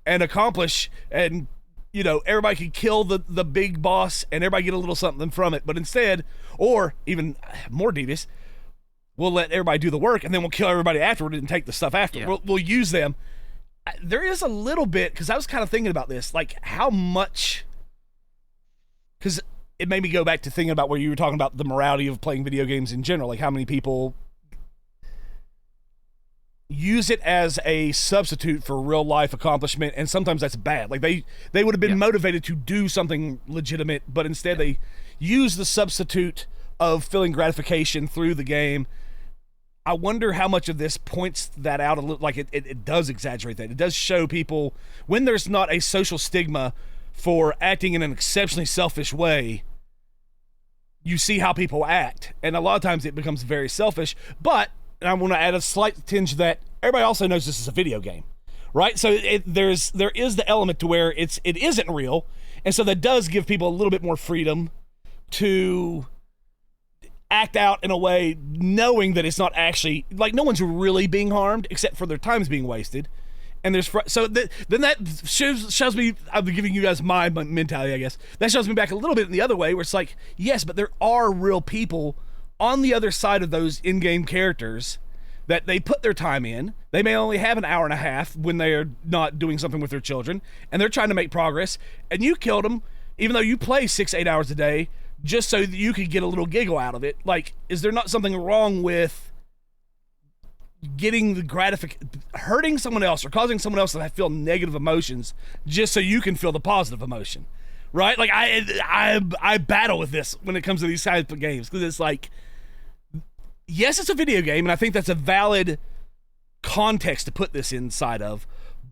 and accomplish, and everybody can kill the big boss and everybody get a little something from it. But instead, or even more devious, we'll let everybody do the work and then we'll kill everybody afterward and take the stuff after. Yeah. We'll use them. There is a little bit, because I was kind of thinking about this, like how much, because it made me go back to thinking about where you were talking about the morality of playing video games in general, like how many people use it as a substitute for real life accomplishment, and sometimes that's bad. Like they would have been motivated to do something legitimate, but instead they use the substitute of feeling gratification through the game. I wonder how much of this points that out a little. Like it does exaggerate that. It does show people when there's not a social stigma for acting in an exceptionally selfish way. You see how people act, and a lot of times it becomes very selfish. But and I want to add a slight tinge that everybody also knows this is a video game, right? So there is the element to where it isn't real, and so that does give people a little bit more freedom to act out in a way knowing that it's not actually, like, no one's really being harmed except for their time's being wasted. And there's then that shows me, I'm giving you guys my mentality, I guess. That shows me back a little bit in the other way where it's like, yes, but there are real people on the other side of those in-game characters that they put their time in. They may only have an hour and a half when they're not doing something with their children, and they're trying to make progress, and you killed them, even though you play 6-8 hours a day, just so that you could get a little giggle out of it. Like, is there not something wrong with getting the hurting someone else or causing someone else to feel negative emotions just so you can feel the positive emotion? Right? Like, I battle with this when it comes to these types of games, because it's like, yes, it's a video game, and I think that's a valid context to put this inside of,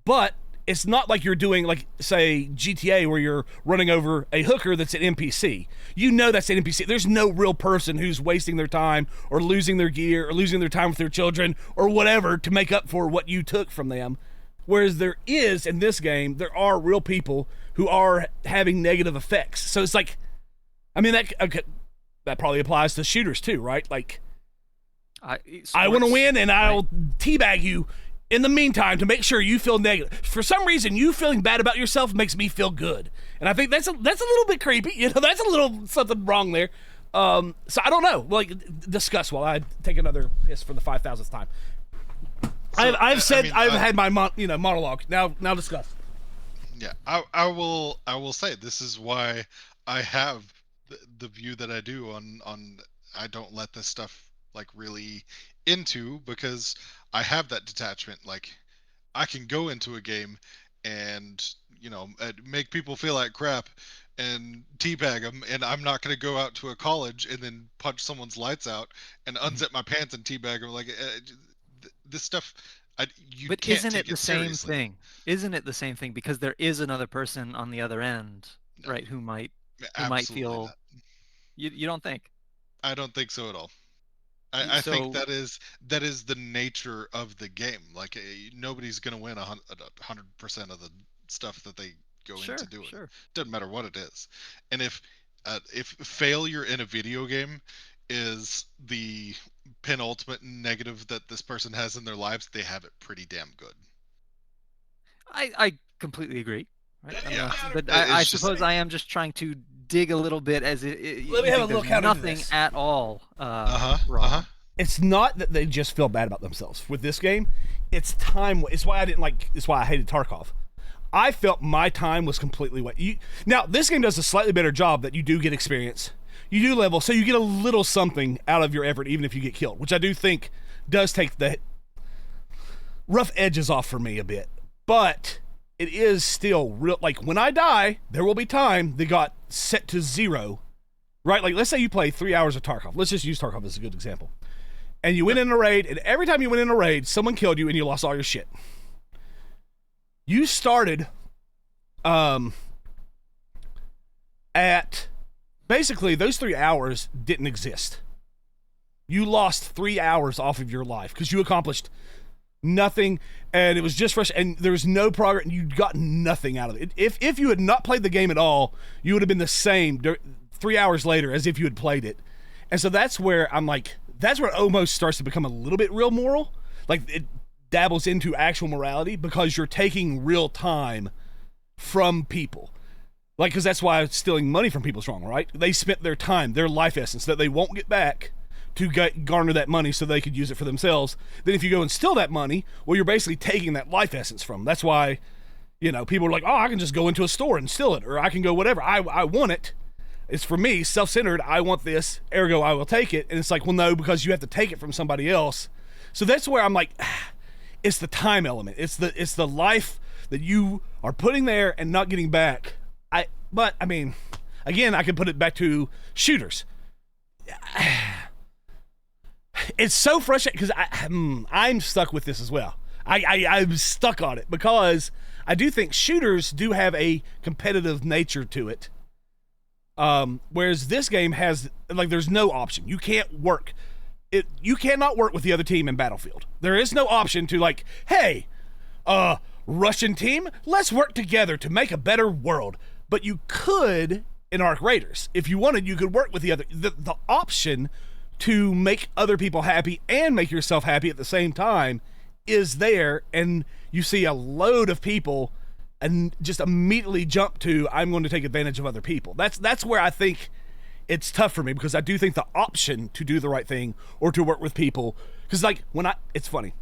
but it's not like you're doing, like, say, GTA, where you're running over a hooker that's an NPC. You know that's an NPC. There's no real person who's wasting their time or losing their gear or losing their time with their children or whatever to make up for what you took from them. Whereas there is, in this game, there are real people who are having negative effects. So it's like, I mean, that probably applies to shooters too, right? Like, I want to win, and I'll teabag you in the meantime to make sure you feel negative. For some reason, you feeling bad about yourself makes me feel good, and I think that's a little bit creepy. You know, that's a little something wrong there. So I don't know. Like, discuss while I take another piss for the 5,000th time. So, I've had my monologue. Now discuss. Yeah, I will say this is why I have the view that I do on I don't let this stuff like really into, because I have that detachment. Like, I can go into a game and make people feel like crap and teabag them, and I'm not going to go out to a college and then punch someone's lights out and unzip my pants and teabag them. Like, this stuff, you but can't isn't take it the same thing? Isn't it the same thing? Because there is another person on the other end, right? Who might feel. Not. You don't think? I don't think so at all. I think that is the nature of the game. Like, nobody's gonna win 100% of the stuff that they go into doing. Sure. Doesn't matter what it is. And if failure in a video game is the penultimate negative that this person has in their lives, they have it pretty damn good. I completely agree. Right? Yeah, but I suppose I am just trying to dig a little bit, as it let me have a look at nothing at all wrong. It's not that they just feel bad about themselves with this game. It's time. It's why I hated Tarkov. I felt my time was completely wasted. Now, this game does a slightly better job that you do get experience. You do level, so you get a little something out of your effort, even if you get killed, which I do think does take the rough edges off for me a bit. But it is still real. Like, when I die, there will be time that got set to 0, right? Like, let's say you play 3 hours of Tarkov. Let's just use Tarkov as a good example. And you went in a raid, and every time you went in a raid, someone killed you and you lost all your shit. You started at basically those 3 hours didn't exist. You lost 3 hours off of your life because you accomplished nothing, and it was just fresh, and there was no progress, and you got nothing out of it. If you had not played the game at all, you would have been the same 3 hours later as if you had played it. And so that's where I'm like, that's where it almost starts to become a little bit real moral. Like, it dabbles into actual morality because you're taking real time from people. Like, because that's why stealing money from people is wrong, right? They spent their time, their life essence that they won't get back to garner that money so they could use it for themselves. Then if you go and steal that money, well, you're basically taking that life essence from them. That's why, people are like, oh, I can just go into a store and steal it, or I can go whatever. I want it. It's for me, self-centered. I want this, ergo I will take it. And it's like, well, no, because you have to take it from somebody else. So that's where I'm like, it's the time element. It's the life that you are putting there and not getting back. But I mean, again, I can put it back to shooters. It's so frustrating because I'm stuck with this as well. I'm stuck on it because I do think shooters do have a competitive nature to it. Whereas this game has, like, there's no option. You can't work. You cannot work with the other team in Battlefield. There is no option to, like, hey, Russian team, let's work together to make a better world. But you could in Arc Raiders. If you wanted, you could work with the option to make other people happy and make yourself happy at the same time is there, and you see a load of people and just immediately jump to, I'm going to take advantage of other people. That's where I think it's tough for me, because I do think the option to do the right thing or to work with people, because like it's funny.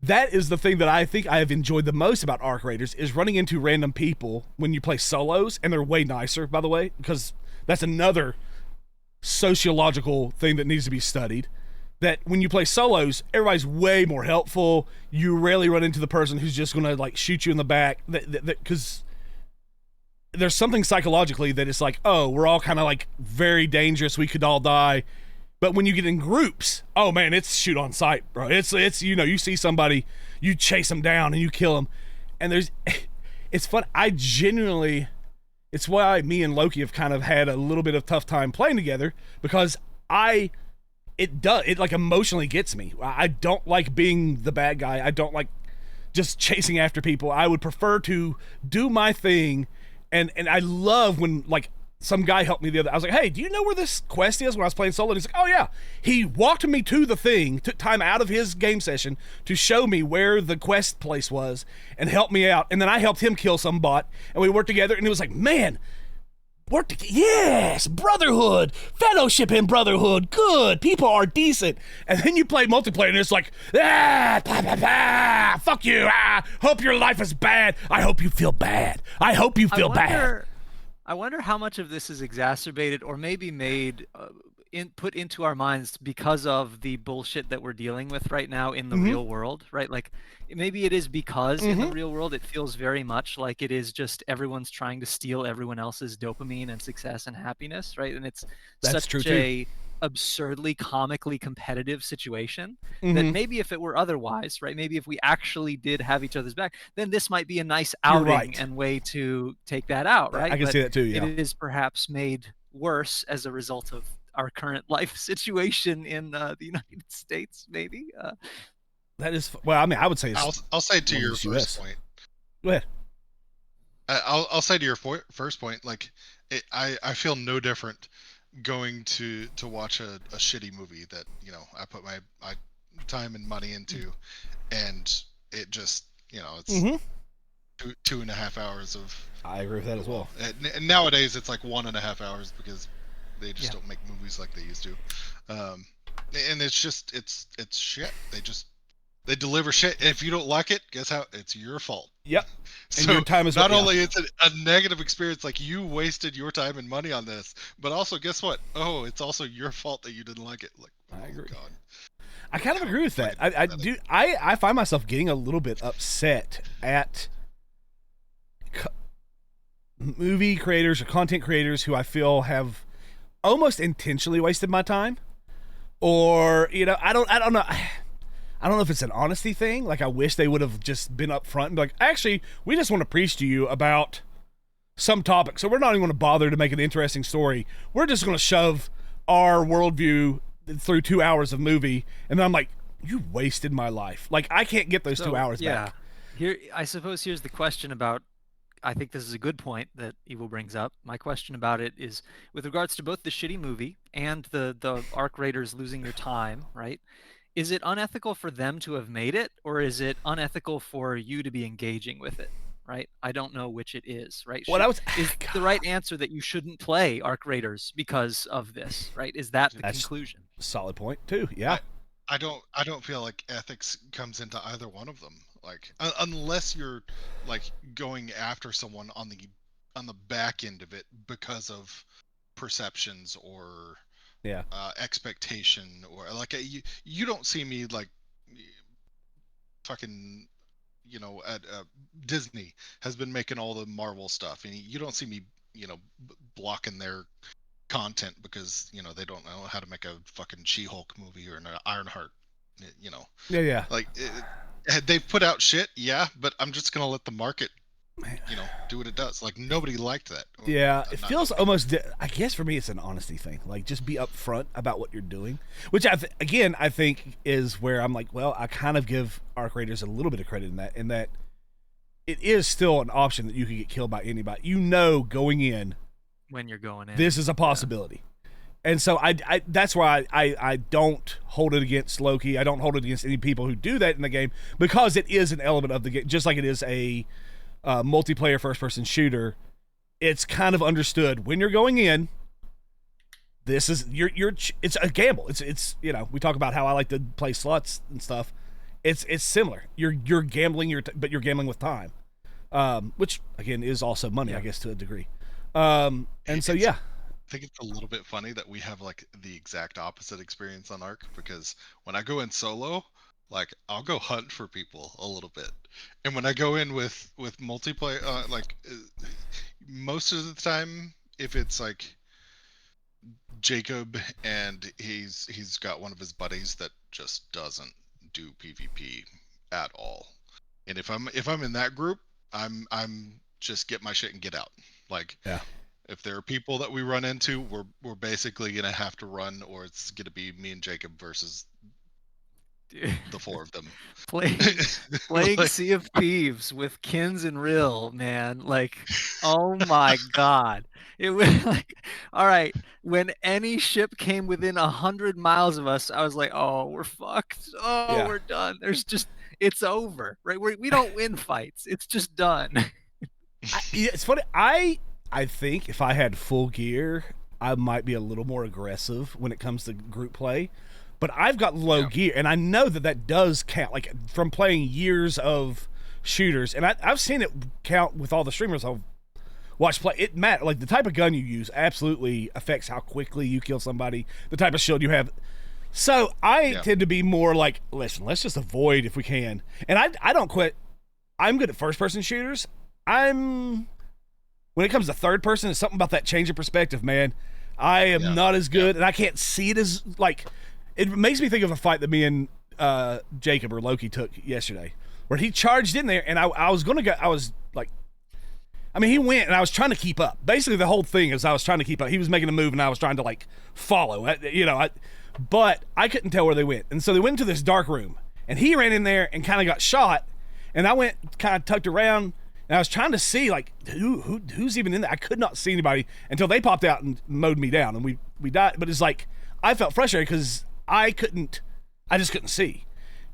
That is the thing that I think I have enjoyed the most about Arc Raiders, is running into random people when you play solos, and they're way nicer, by the way, because that's another sociological thing that needs to be studied. That when you play solos, everybody's way more helpful. You rarely run into the person who's just going to like shoot you in the back, because there's something psychologically that it's like, oh, we're all kind of like very dangerous, we could all die. But when you get in groups, oh man, it's shoot on sight, bro. It's you see somebody, you chase them down and you kill them. And it's fun. I genuinely, it's why me and Loki have kind of had a little bit of tough time playing together, because it like emotionally gets me. I don't like being the bad guy. I don't like just chasing after people. I would prefer to do my thing, and I love when like some guy helped me the other. I was like, hey, do you know where this quest is? When I was playing solo, and he's like, oh yeah. He walked me to the thing, took time out of his game session to show me where the quest place was and help me out. And then I helped him kill some bot, and we worked together. And it was like, man, yes, brotherhood, fellowship in brotherhood, good, people are decent. And then you play multiplayer and it's like, fuck you, hope your life is bad, I hope you feel bad, I hope you feel bad. I wonder how much of this is exacerbated or maybe made put into our minds because of the bullshit that we're dealing with right now in the real world, right? Like maybe it is because in the real world it feels very much like it is just everyone's trying to steal everyone else's dopamine and success and happiness, right? And it's such a absurdly comically competitive situation that maybe if it were otherwise, right, maybe if we actually did have each other's back, then this might be a nice outing and way to take that out, right? I can see that too. Yeah, it is perhaps made worse as a result of our current life situation in the United States, maybe. That is, well, I mean, I would say I'll say to your first point. Go ahead. I'll say to your first point, like I feel no different going to watch a shitty movie that, you know, I put my time and money into, and it just, you know, it's 2.5 hours of. I agree with that as well. And nowadays it's like 1.5 hours because they just don't make movies like they used to, and it's just it's shit. They deliver shit. If you don't like it, guess how? It's your fault. Yep. So and your time is not only it's a negative experience, like you wasted your time and money on this, but also guess what? Oh, it's also your fault that you didn't like it. Like, I agree. God. I kind of agree with that. I do. I find myself getting a little bit upset at movie creators or content creators who I feel have almost intentionally wasted my time, or you know, I don't know. I don't know if it's an honesty thing. Like, I wish they would have just been up front and be like, actually, we just want to preach to you about some topic, so we're not even going to bother to make an interesting story. We're just going to shove our worldview through 2 hours of movie, and then I'm like, you wasted my life. Like, I can't get those 2 hours back. Here, I suppose here's the question about, I think this is a good point that Evil brings up. My question about it is, with regards to both the shitty movie and the Arc Raiders losing your time, right? Is it unethical for them to have made it, or is it unethical for you to be engaging with it, right? I don't know which it is, right? Is the right answer that you shouldn't play Arc Raiders because of this, right? Is that the conclusion? Solid point too. Yeah. I don't feel like ethics comes into either one of them. Like unless you're like going after someone on the back end of it because of perceptions or expectation, or like you don't see me like fucking, you know, at Disney has been making all the Marvel stuff, and you don't see me, you know, blocking their content because, you know, they don't know how to make a fucking She-Hulk movie or an Ironheart, you know. Yeah. Like they put out shit, but I'm just gonna let the market, you know, do what it does. Like, nobody liked that. Yeah, it feels almost, I guess for me it's an honesty thing. Like, just be upfront about what you're doing, which I think is where I'm like, well, I kind of give Arc Raiders a little bit of credit in that it is still an option that you can get killed by anybody. You know, going in, when you're going in, this is a possibility. And so I that's why I don't hold it against Loki. I don't hold it against any people who do that in the game, because it is an element of the game, just like it is a multiplayer first-person shooter. It's kind of understood when you're going in. This is it's a gamble. It's you know, we talk about how I like to play sluts and stuff. It's similar. You're gambling but you're gambling with time, which again is also money, I guess, to a degree. And so I think it's a little bit funny that we have like the exact opposite experience on Arc, because when I go in solo, like I'll go hunt for people a little bit, and when I go in with multiplayer, most of the time, if it's like Jacob and he's got one of his buddies that just doesn't do PvP at all. And if I'm in that group, I'm just get my shit and get out. Like, yeah. If there are people that we run into, we're basically gonna have to run, or it's gonna be me and Jacob versus the four of them. Playing Like, Sea of Thieves with Kins and Rill, man. Like, oh my god. It was like, all right, when any ship came within 100 miles of us, I was like, oh, we're fucked. Oh, Yeah. we're done. It's over, right? We don't win fights. It's just done. It's funny. I think if I had full gear, I might be a little more aggressive when it comes to group play. But I've got low gear, and I know that does count. Like, from playing years of shooters, and I've seen it count with all the streamers I've watched play. It matters. Like, the type of gun you use absolutely affects how quickly you kill somebody, the type of shield you have. So I tend to be more like, listen, let's just avoid if we can. And I don't quit. I'm good at first-person shooters. When it comes to third person, it's something about that change of perspective, man. I am not as good, and I can't see it as, like, it makes me think of a fight that me and Jacob or Loki took yesterday, where he charged in there, and I was going to go, I was like, I mean, he went, and I was trying to keep up. Basically, the whole thing is I was trying to keep up. He was making a move, and I was trying to, like, follow, but I couldn't tell where they went. And so they went into this dark room, and he ran in there and kind of got shot, and I went kind of tucked around, and I was trying to see, like, who's even in there. I could not see anybody until they popped out and mowed me down, and we died. But it's like, I felt frustrated because I just couldn't see.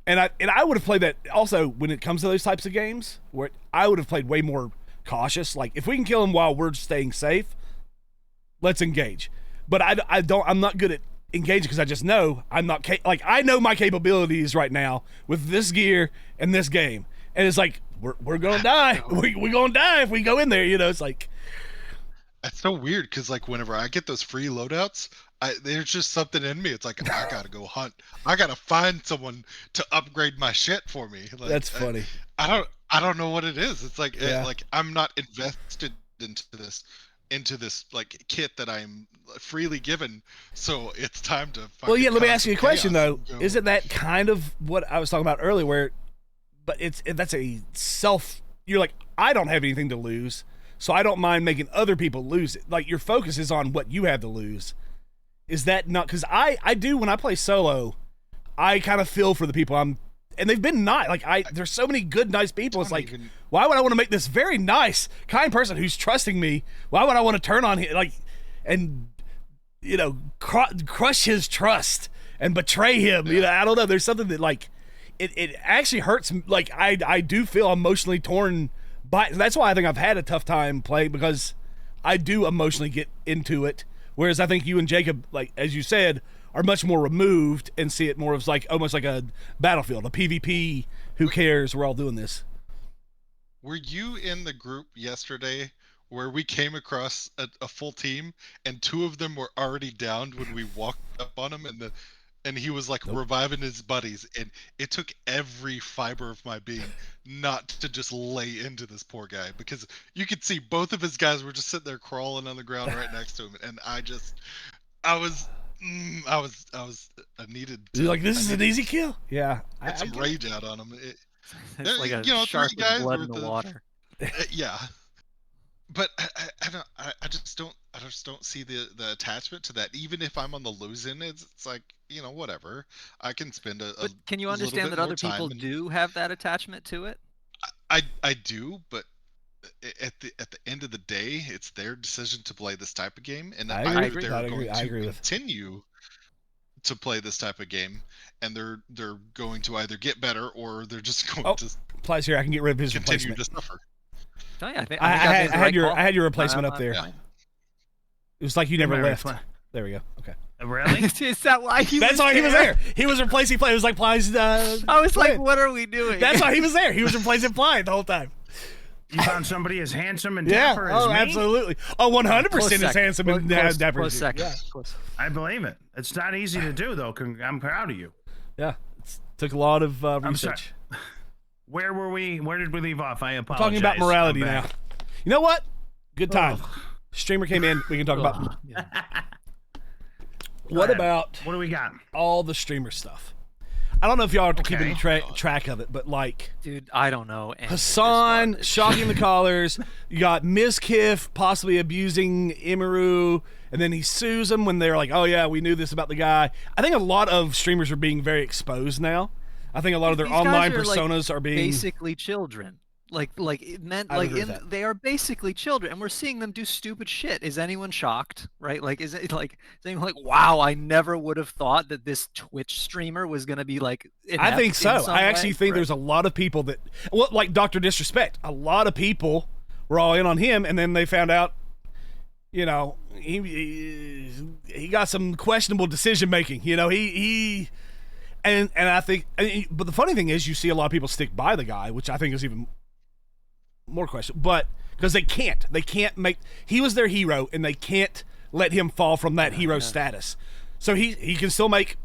And I would have played that also when it comes to those types of games, where I would have played way more cautious. Like, if we can kill them while we're staying safe, let's engage. But I'm not good at engaging because I just know I'm not, I know my capabilities right now with this gear and this game. And it's like, we're gonna die. We're gonna die if we go in there. It's like, that's so weird because, like, whenever I get those free loadouts, there's just something in me. It's like, I gotta go hunt. I gotta find someone to upgrade my shit for me. Like, that's funny. I don't know what it is. It's like, like, I'm not invested into this like kit that I'm freely given. So it's time to. Well, yeah. Let me ask you a question though. Isn't that kind of what I was talking about earlier? Where, but that's a self. You're like, I don't have anything to lose, so I don't mind making other people lose it. Like, your focus is on what you have to lose. Is that not? Because I do when I play solo, I kind of feel for the people and they've been nice. Like, there's so many good, nice people. It's like, why would I want to make this very nice, kind person who's trusting me? Why would I want to turn on him, like, and crush his trust and betray him? I don't know. There's something that, like, it actually hurts. Like, I do feel emotionally torn by. That's why I think I've had a tough time playing, because I do emotionally get into it. Whereas I think you and Jacob, like, as you said, are much more removed and see it more as, like, almost like a battlefield, a PvP. Who cares? We're all doing this. Were you in the group yesterday where we came across a full team and two of them were already downed when we walked up on him, and he was like reviving his buddies, and it took every fiber of my being not to just lay into this poor guy, because you could see both of his guys were just sitting there crawling on the ground right next to him, and I needed to, like, this is an easy kill. Yeah, I some rage out on him. It's like a shark with blood in the water. Yeah. But I just don't see the attachment to that. Even if I'm on the lose end, it's like, whatever. I can spend But can you understand that other people do have that attachment to it? I do, but at the end of the day, it's their decision to play this type of game, and I agree. They're going to continue to play this type of game, and they're going to either get better or they're just going to. Plies here. I can get rid of his continue replacement. to suffer. I had your replacement up there. It was like you never left. There we go. Okay. Really? Is that why he? That's why he was there. He was replacing Play. It was like Ply's. I was like, what are we doing? That's why he was there. He was replacing Ply the whole time. You found somebody as handsome and dapper as me? Absolutely. 100% as handsome and dapper as you. Yeah. I believe it. It's not easy to do, though. I'm proud of you. Yeah. It took a lot of research. Where were we? Where did we leave off? I apologize. We're talking about morality now. You know what? Good time. Streamer came in. We can talk about. What about? What do we got? All the streamer stuff. I don't know if y'all are keeping track of it, but like, dude, I don't know. Hassan shocking the callers. You got Mizkif possibly abusing Emiru, and then he sues him when they're like, "Oh yeah, we knew this about the guy." I think a lot of streamers are being very exposed now. I think a lot of their online personas are being basically children. They are basically children, and we're seeing them do stupid shit. Is anyone shocked? Right? Like, is it like saying like, "Wow, I never would have thought that this Twitch streamer was gonna be like." I think so. I actually think there's a lot of people that, well, like Dr. Disrespect. A lot of people were all in on him, and then they found out, you know, he got some questionable decision making. You know, and I think, but the funny thing is, you see a lot of people stick by the guy, which I think is even more question, but because they can't make, he was their hero, and they can't let him fall from that hero status. So he can still make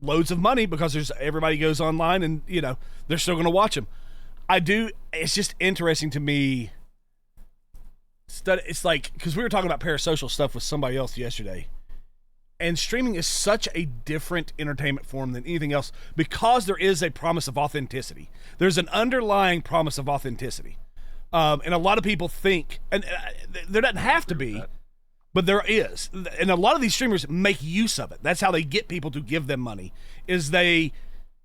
loads of money because everybody goes online, and you know they're still going to watch him. It's just interesting to me. It's like, because we were talking about parasocial stuff with somebody else yesterday, and streaming is such a different entertainment form than anything else because there is a promise of authenticity. There's an underlying promise of authenticity. And a lot of people think, and there doesn't have to be, but there is. And a lot of these streamers make use of it. That's how they get people to give them money, is they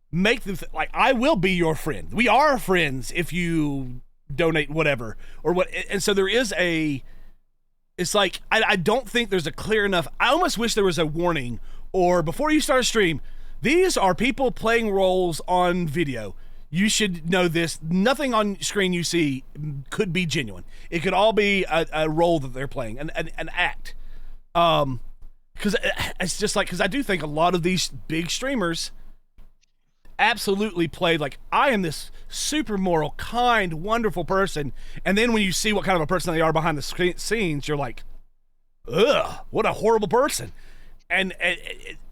make them like, I will be your friend. We are friends if you donate whatever or what. And so there is it's like, I don't think there's a clear enough, I almost wish there was a warning, or before you start a stream, these are people playing roles on video. You should know this. Nothing on screen you see could be genuine. It could all be a role that they're playing, an act. Because it's just like, because I do think a lot of these big streamers absolutely played like, I am this super moral, kind, wonderful person. And then when you see what kind of a person they are behind the scenes, you're like, ugh, what a horrible person. And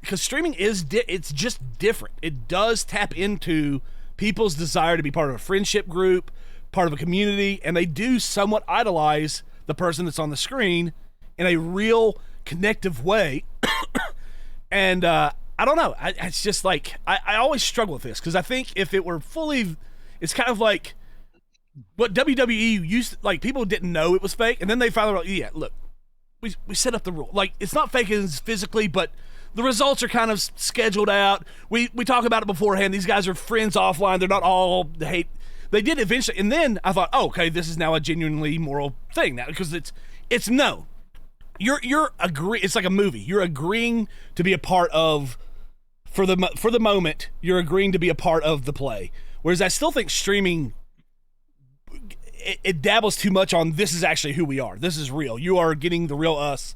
because streaming it's just different. It does tap into people's desire to be part of a friendship group, part of a community, and they do somewhat idolize the person that's on the screen in a real connective way. And I don't know. It's just like, I always struggle with this, because I think if it were fully, it's kind of like what WWE used, like people didn't know it was fake, and then they finally were like, yeah, look, we set up the rule. Like, it's not fake as physically, but the results are kind of scheduled out. We talk about it beforehand. These guys are friends offline. They're not all hate. They did eventually, and then I thought, oh, okay, this is now a genuinely moral thing now, because it's known. You're agree. It's like a movie. You're agreeing to be a part of, for the moment. You're agreeing to be a part of the play. Whereas I still think streaming, it dabbles too much on, this is actually who we are. This is real. You are getting the real us.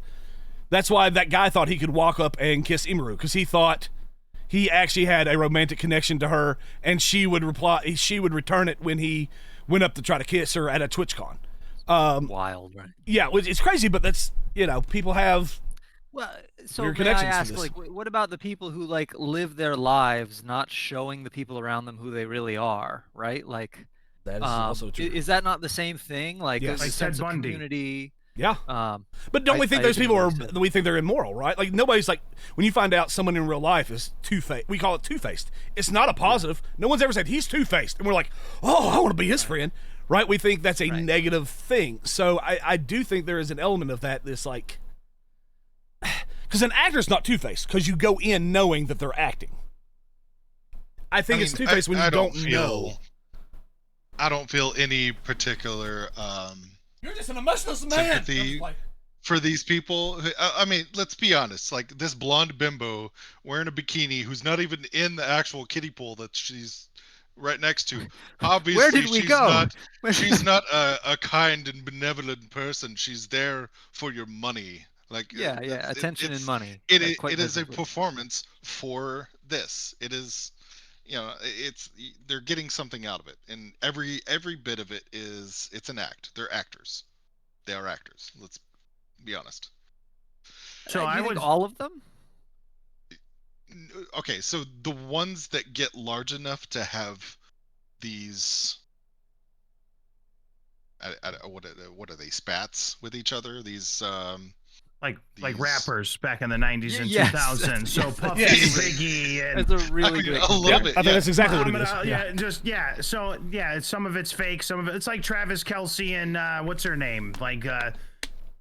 That's why that guy thought he could walk up and kiss Emiru, because he thought he actually had a romantic connection to her, and she would return it when he went up to try to kiss her at a Twitchcon. Wild, right? Yeah, it's crazy, but that's, you know, people have weird connections. May I ask, like, what about the people who like live their lives not showing the people around them who they really are, right? Like, that is also true. Is that not the same thing? Like, yes. a sense of community. Yeah. But don't we think those people we think they're immoral, right? Like, nobody's like, when you find out someone in real life is two-faced, we call it two-faced. It's not a positive. Yeah. No one's ever said he's two-faced. And we're like, oh, I want to be his friend, right? We think that's a negative thing. So I do think there is an element of that, this like, because an actor's not two-faced, because you go in knowing that they're acting. I think it's two-faced when you don't know. I don't feel any particular you're just an emotional man. Sympathy for these people. I mean, let's be honest. Like, this blonde bimbo wearing a bikini who's not even in the actual kiddie pool that she's right next to. Obviously, where did we go? She's not a kind and benevolent person. She's there for your money. Like, attention and money. It is a performance for this. It is. You know, they're getting something out of it, and every bit of it's an act. They're actors. They are actors. Let's be honest. So I would all of them. Okay, so the ones that get large enough to have these, what are they, spats with each other? These like rappers back in the 90s and Yes. 2000s. So Puffy, Yes. Biggie, and That's a really good. I love it. I think that's exactly what it is. So some of it's fake, some of it's like Travis Kelce and what's her name? Like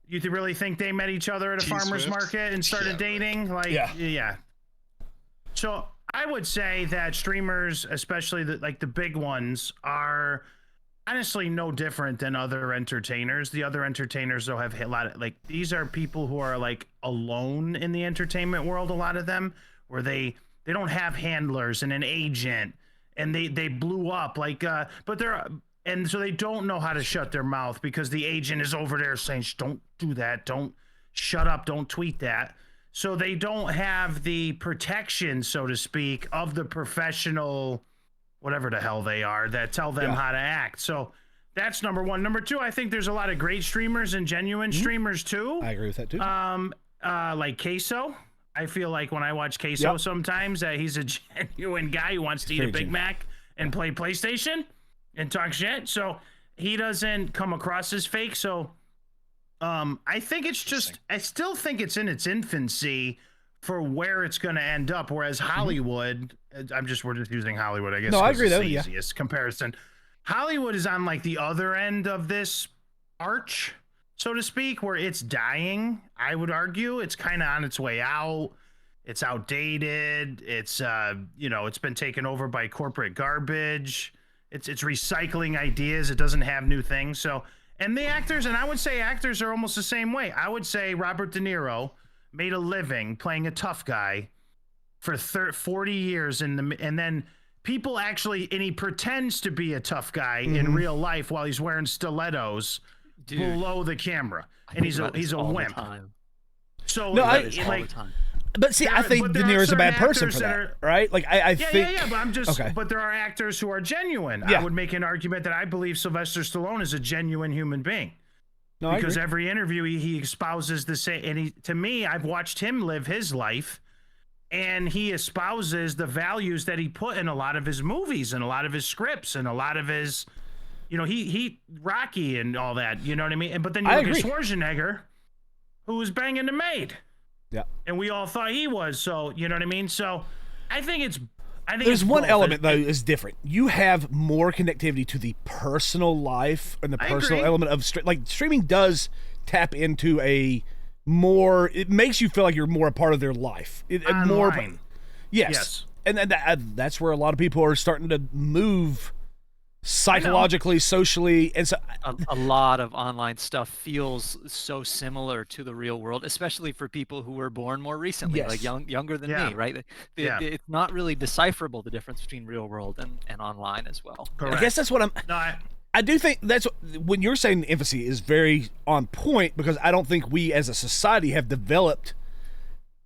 you really think they met each other at a farmer's Swift? market and started dating? Like yeah. So I would say that streamers, especially the big ones, are honestly no different than other entertainers. The other entertainers, though, have a lot of these are people who are alone in the entertainment world. A lot of them, where they don't have handlers and an agent, and they blew up but they're. And so they don't know how to shut their mouth because the agent is over there saying, don't do that. Don't shut up. Don't tweet that. So they don't have the protection, so to speak, of the professional, whatever the hell they are, that tell them how to act. So that's number one. Number two, I think there's a lot of great streamers and genuine streamers too. I agree with that too. Like Queso. I feel like when I watch Queso sometimes, he's a genuine guy who wants to eat a Big Mac and play PlayStation and talk shit. So he doesn't come across as fake. So I think it's just, I still think it's in its infancy for where it's going to end up. Whereas Hollywood, we're just using Hollywood, I guess. No, I agree it's though. the easiest comparison. Hollywood is on the other end of this arch, so to speak, where it's dying. I would argue it's kind of on its way out. It's outdated. It's it's been taken over by corporate garbage. It's recycling ideas. It doesn't have new things. So, and the actors, and I would say actors are almost the same way. I would say Robert De Niro made a living playing a tough guy for 40 years, and then people actually, and he pretends to be a tough guy in real life while he's wearing stilettos below the camera, and he's a wimp. So no, all the time. But see, I think De Niro's a bad person for that, right? I think. Yeah, but I'm just. Okay. But there are actors who are genuine. I would make an argument that I believe Sylvester Stallone is a genuine human being. No, because every interview he espouses the same, and to me, I've watched him live his life, and he espouses the values that he put in a lot of his movies and a lot of his scripts and a lot of his, he Rocky and all that. You know what I mean? But then you look at Schwarzenegger, who was banging the maid. Yeah. And we all thought he was, so you know what I mean? So I think there's one element though is different. You have more connectivity to the personal life and the personal element of streaming does tap into it makes you feel like you're more a part of their life. Online. Yes. And that's where a lot of people are starting to move psychologically, socially, and so a lot of online stuff feels so similar to the real world, especially for people who were born more recently, like younger than me, right? It's not really decipherable, the difference between real world and online as well. Correct. I guess that's what I do think that's when you're saying the infancy is very on point, because I don't think we as a society have developed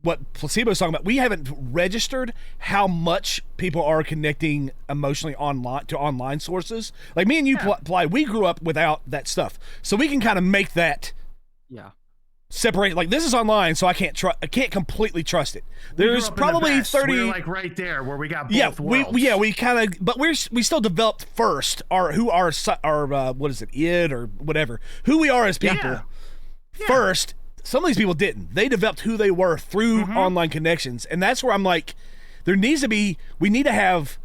what Placebo's talking about. We haven't registered how much people are connecting emotionally online sources. Like me and you, Ply, we grew up without that stuff, so we can kind of make that separate. Like, this is online, so I can't completely trust it. There's probably 30. We're right there where we got both worlds. We kind of, but we still developed first our what is it, id or whatever, who we are as people first. Some of these people didn't. They developed who they were through online connections. And that's where I'm like, we need to have,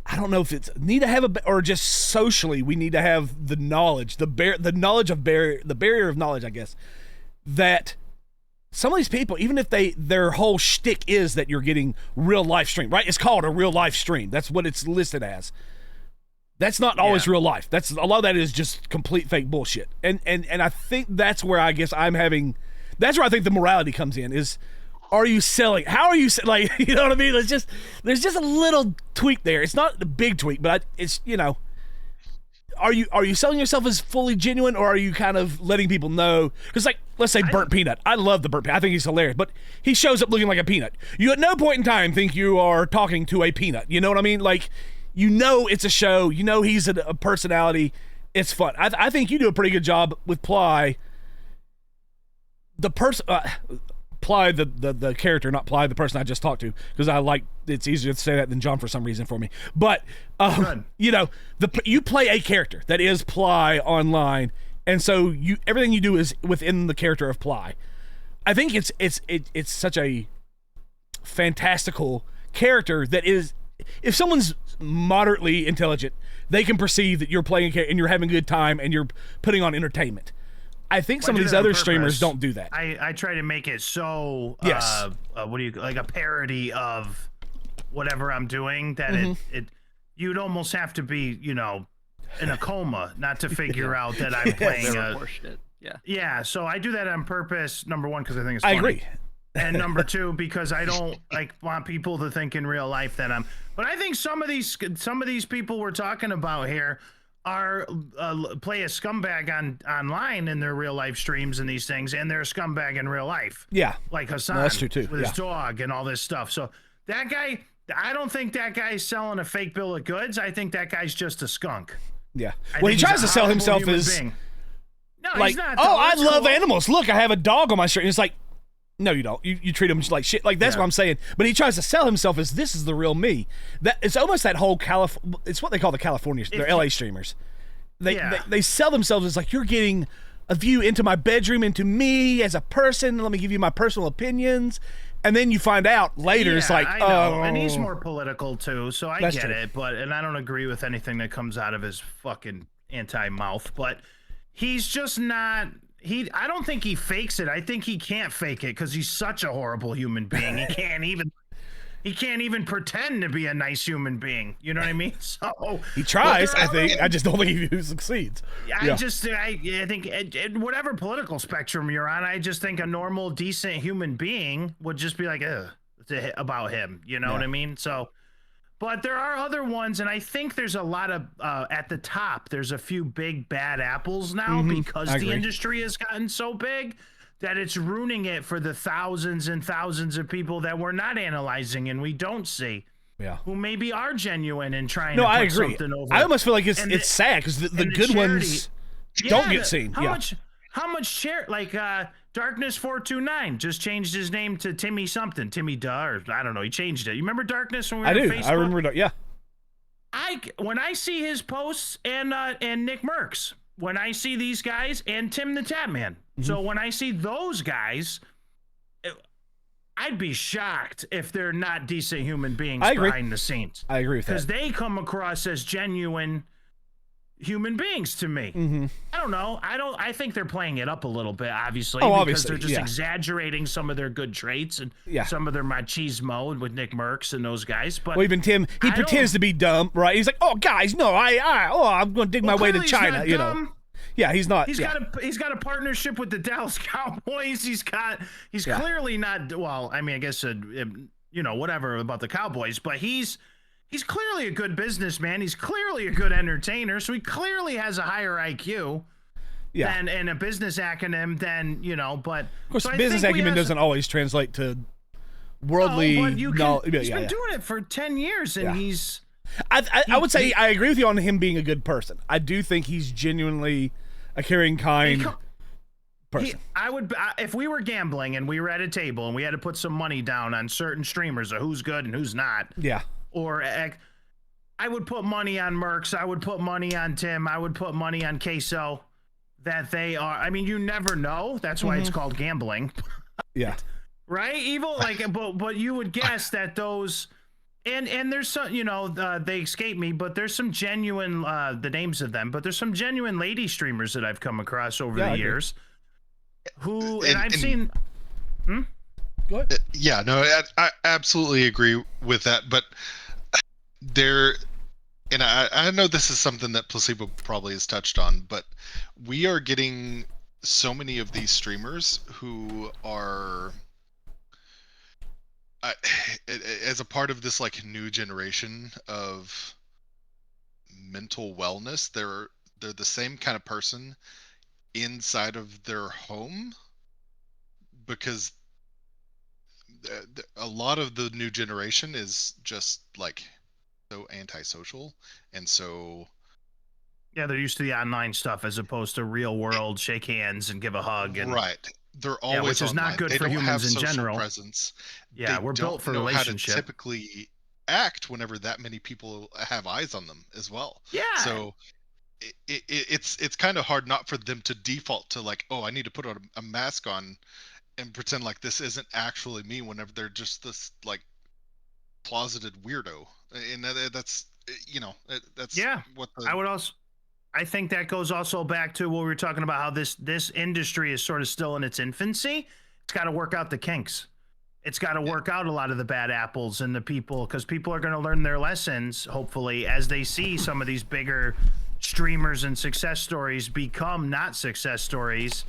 I don't know if it's or just socially, we need to have the knowledge, the barrier of knowledge, I guess, that some of these people, even if their whole shtick is that you're getting real life stream, right? It's called a real life stream. That's what it's listed as. That's not always real life. A lot of that is just complete fake bullshit. And I think that's where I guess that's where I think the morality comes in is, are you selling? How are you you know what I mean? There's just a little tweak there. It's not a big tweak, but it's, are you selling yourself as fully genuine, or are you kind of letting people know? Because let's say Burnt Peanut. I love the Burnt Peanut. I think he's hilarious, but he shows up looking like a peanut. You at no point in time think you are talking to a peanut. You know what I mean? It's a show. He's a personality. It's fun. I think you do a pretty good job with Ply. The person, Ply, the character, not Ply, the person I just talked to, because it's easier to say that than John for some reason for me. But you play a character that is Ply online, and so everything you do is within the character of Ply. I think it's such a fantastical character that is, if someone's moderately intelligent, they can perceive that you're playing a character and you're having a good time and you're putting on entertainment. I think some of these other streamers don't do that. I try to make it so like a parody of whatever I'm doing that it you'd almost have to be, you know, in a coma not to figure out that I'm playing yeah, so I do that on purpose, number one, because I think it's funny. I agree. And number two, because I don't want people to think in real life that I'm. But I think some of these people we're talking about here are play a scumbag online in their real life streams and these things, and they're a scumbag in real life. Yeah, like Hassan, that's true too. With his dog and all this stuff. So that guy, I don't think that guy's selling a fake bill of goods. I think that guy's just a skunk. Yeah. Well, he tries to sell himself as no, like, he's not, oh, I love animals. Look, I have a dog on my stream. It's like, no, you don't. You treat him like shit. Like, that's what I'm saying. But he tries to sell himself as this is the real me. That it's almost that whole it's what they call the California, they're LA streamers. They sell themselves as like, you're getting a view into my bedroom, into me as a person. Let me give you my personal opinions. And then you find out later, it's like, oh. And he's more political too, so I get it. And I don't agree with anything that comes out of his fucking anti-mouth. But he's just not. I don't think he fakes it. I think he can't fake it because he's such a horrible human being. He can't even pretend to be a nice human being. You know what I mean? So he tries. I think. I just don't think he succeeds. I think whatever political spectrum you're on, I just think a normal, decent human being would just be like, about him. You know what I mean? So. But there are other ones, and I think there's a lot of, at the top, there's a few big bad apples now because the industry has gotten so big that it's ruining it for the thousands and thousands of people that we're not analyzing and we don't see. Yeah. Who maybe are genuine and trying to put something over. I almost feel like it's sad because the good ones don't get seen. How much Darkness 429 just changed his name to Timmy something, Timmy Duh, or I don't know. He changed it. You remember Darkness when we were on Facebook? I remember. Yeah. When I see his posts and Nick Merckx, when I see these guys and Tim the Tapman, so when I see those guys, I'd be shocked if they're not decent human beings behind the scenes. I agree with that because they come across as genuine human beings to me. I don't know. I think they're playing it up a little bit, obviously, because they're just exaggerating some of their good traits and some of their machismo with Nick Merckx and those guys. But even Tim, he pretends to be dumb, right? He's like, "Oh, guys, no, I'm going to dig my way to China," you know. Yeah, he's not. He's got a partnership with the Dallas Cowboys. He's clearly not. Well, I mean, I guess whatever about the Cowboys, but he's clearly a good businessman. He's clearly a good entertainer. So he clearly has a higher IQ and a business acumen than, but... Of course, business acumen doesn't always translate to worldly knowledge. He's been doing it for 10 years, and he's... I would say I agree with you on him being a good person. I do think he's genuinely a caring, kind person. If we were gambling and we were at a table and we had to put some money down on certain streamers of who's good and who's not... Yeah. Or I would put money on Merckx. I would put money on Tim. I would put money on Queso. That they are. I mean, you never know. That's why it's called gambling. Yeah. Right? Evil. But you would guess that those. And there's some. They escape me. But there's some genuine. The names of them. But there's some genuine lady streamers that I've come across over the years. Who and I've seen. Go ahead. Yeah. No. I absolutely agree with that. But. And I know this is something that Placebo probably has touched on, but we are getting so many of these streamers who are, as a part of this like new generation of mental wellness, they're the same kind of person inside of their home, because a lot of the new generation is just like so antisocial, and so they're used to the online stuff as opposed to real world shake hands and give a hug and they're always which is online. Not good they for humans in general. Presence. We're built for relationship. How to typically act whenever that many people have eyes on them as well. So it's kind of hard not for them to default to like, oh, I need to put a mask on and pretend like this isn't actually me whenever they're just this like closeted weirdo, and that's that's what the... I think that goes also back to what we were talking about, how this industry is sort of still in its infancy. It's got to work out the kinks. It's got to work out a lot of the bad apples and the people, because people are going to learn their lessons, hopefully, as they see some of these bigger streamers and success stories become not success stories.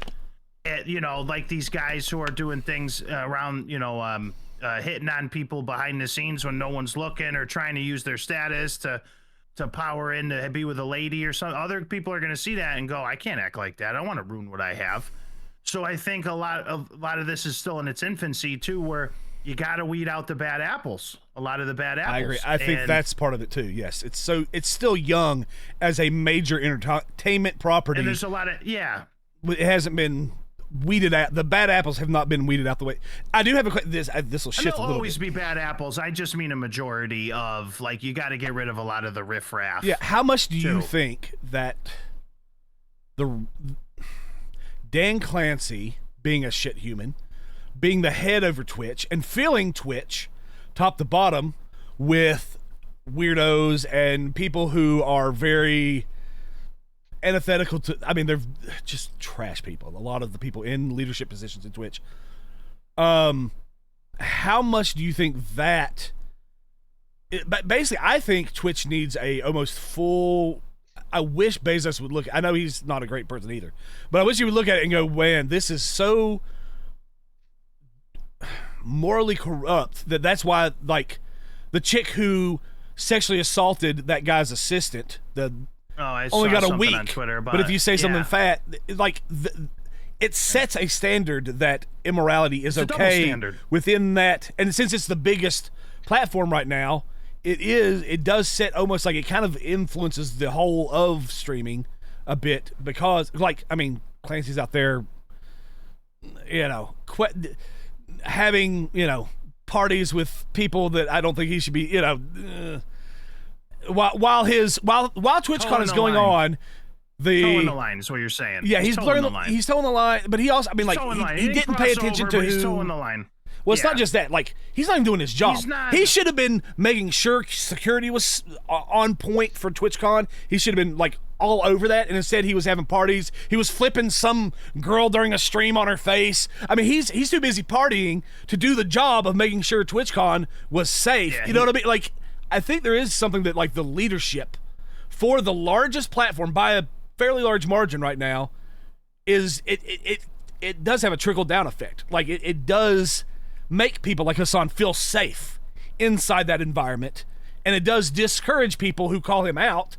Like these guys who are doing things around, hitting on people behind the scenes when no one's looking, or trying to use their status to power in to be with a lady or something. Other people are going to see that and go, I can't act like that. I don't want to ruin what I have. So I think a lot of this is still in its infancy too, where you got to weed out the bad apples. A lot of the bad apples. I agree. I think that's part of it too. Yes, it's still young as a major entertainment property. And there's a lot of It hasn't been weeded out. The bad apples have not been weeded out the way. I do have a question. This will shift a little bit. There'll always be bad apples. I just mean a majority of, like, you got to get rid of a lot of the riffraff. Yeah. How much do you think that Dan Clancy, being a shit human, being the head over Twitch and filling Twitch top to bottom with weirdos and people who are very antithetical to, they're just trash people, a lot of the people in leadership positions in Twitch, how much do you think that basically, I think Twitch needs a almost full... I wish Bezos would look... I know he's not a great person either, but I wish he would look at it and go, man, this is so morally corrupt that's why, like, the chick who sexually assaulted that guy's assistant, I only got a week on Twitter about but if you say something fat, like, it sets a standard that immorality is okay within that. And since it's the biggest platform right now, it does set almost like it kind of influences the whole of streaming a bit, because, like, Clancy's out there, having, parties with people that I don't think he should be, while TwitchCon is going on, towing the line is what you're saying. Yeah, he's towing the line. He's towing the line, but he also, he didn't pay attention to he's towing the line. Well, it's not just that. Like, he's not even doing his job. He should have been making sure security was on point for TwitchCon. He should have been, like, all over that, and instead he was having parties. He was flipping some girl during a stream on her face. He's too busy partying to do the job of making sure TwitchCon was safe. Yeah, you know what I mean? Like, I think there is something that, like, the leadership for the largest platform by a fairly large margin right now is it does have a trickle-down effect. Like, it does make people like Hassan feel safe inside that environment, and it does discourage people who call him out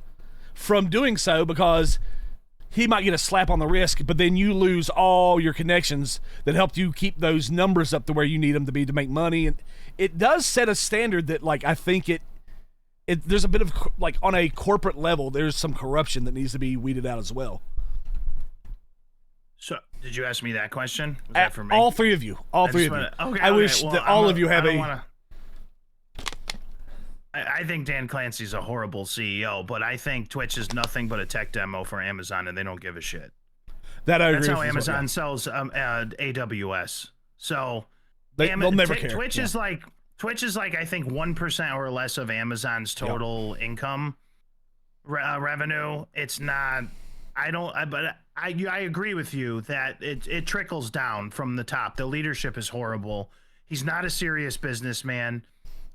from doing so, because he might get a slap on the wrist, but then you lose all your connections that helped you keep those numbers up to where you need them to be to make money. And it does set a standard that, like, I think there's a bit of, like, on a corporate level, there's some corruption that needs to be weeded out as well. So, did you ask me that question? Was that for me? All three of you. Okay, I wish that all of you have I think Dan Clancy's a horrible CEO, but I think Twitch is nothing but a tech demo for Amazon, and they don't give a shit. That's how Amazon sells AWS. So they'll never care. Twitch is like I think 1% or less of Amazon's total income revenue. It's not. I agree with you that it trickles down from the top. The leadership is horrible. He's not a serious businessman.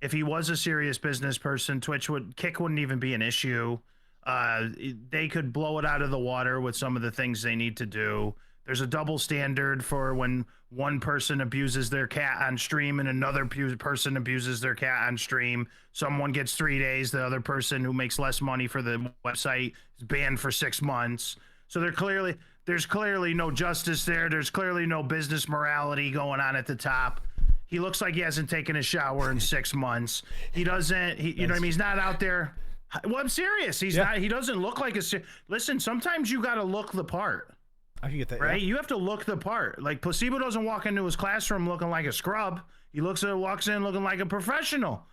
If he was a serious business person, Kick wouldn't even be an issue. They could blow it out of the water with some of the things they need to do. There's a double standard for when one person abuses their cat on stream and another person abuses their cat on stream. Someone gets 3 days. The other person who makes less money for the website is banned for 6 months. So there's clearly no justice there. There's clearly no business morality going on at the top. He looks like he hasn't taken a shower in 6 months. He doesn't. You know what I mean? He's not out there. Well, I'm serious. He's not. He doesn't look like a. Listen, sometimes you got to look the part. I can get that. Right? Yeah. You have to look the part. Like, Placebo doesn't walk into his classroom looking like a scrub. He walks in looking like a professional.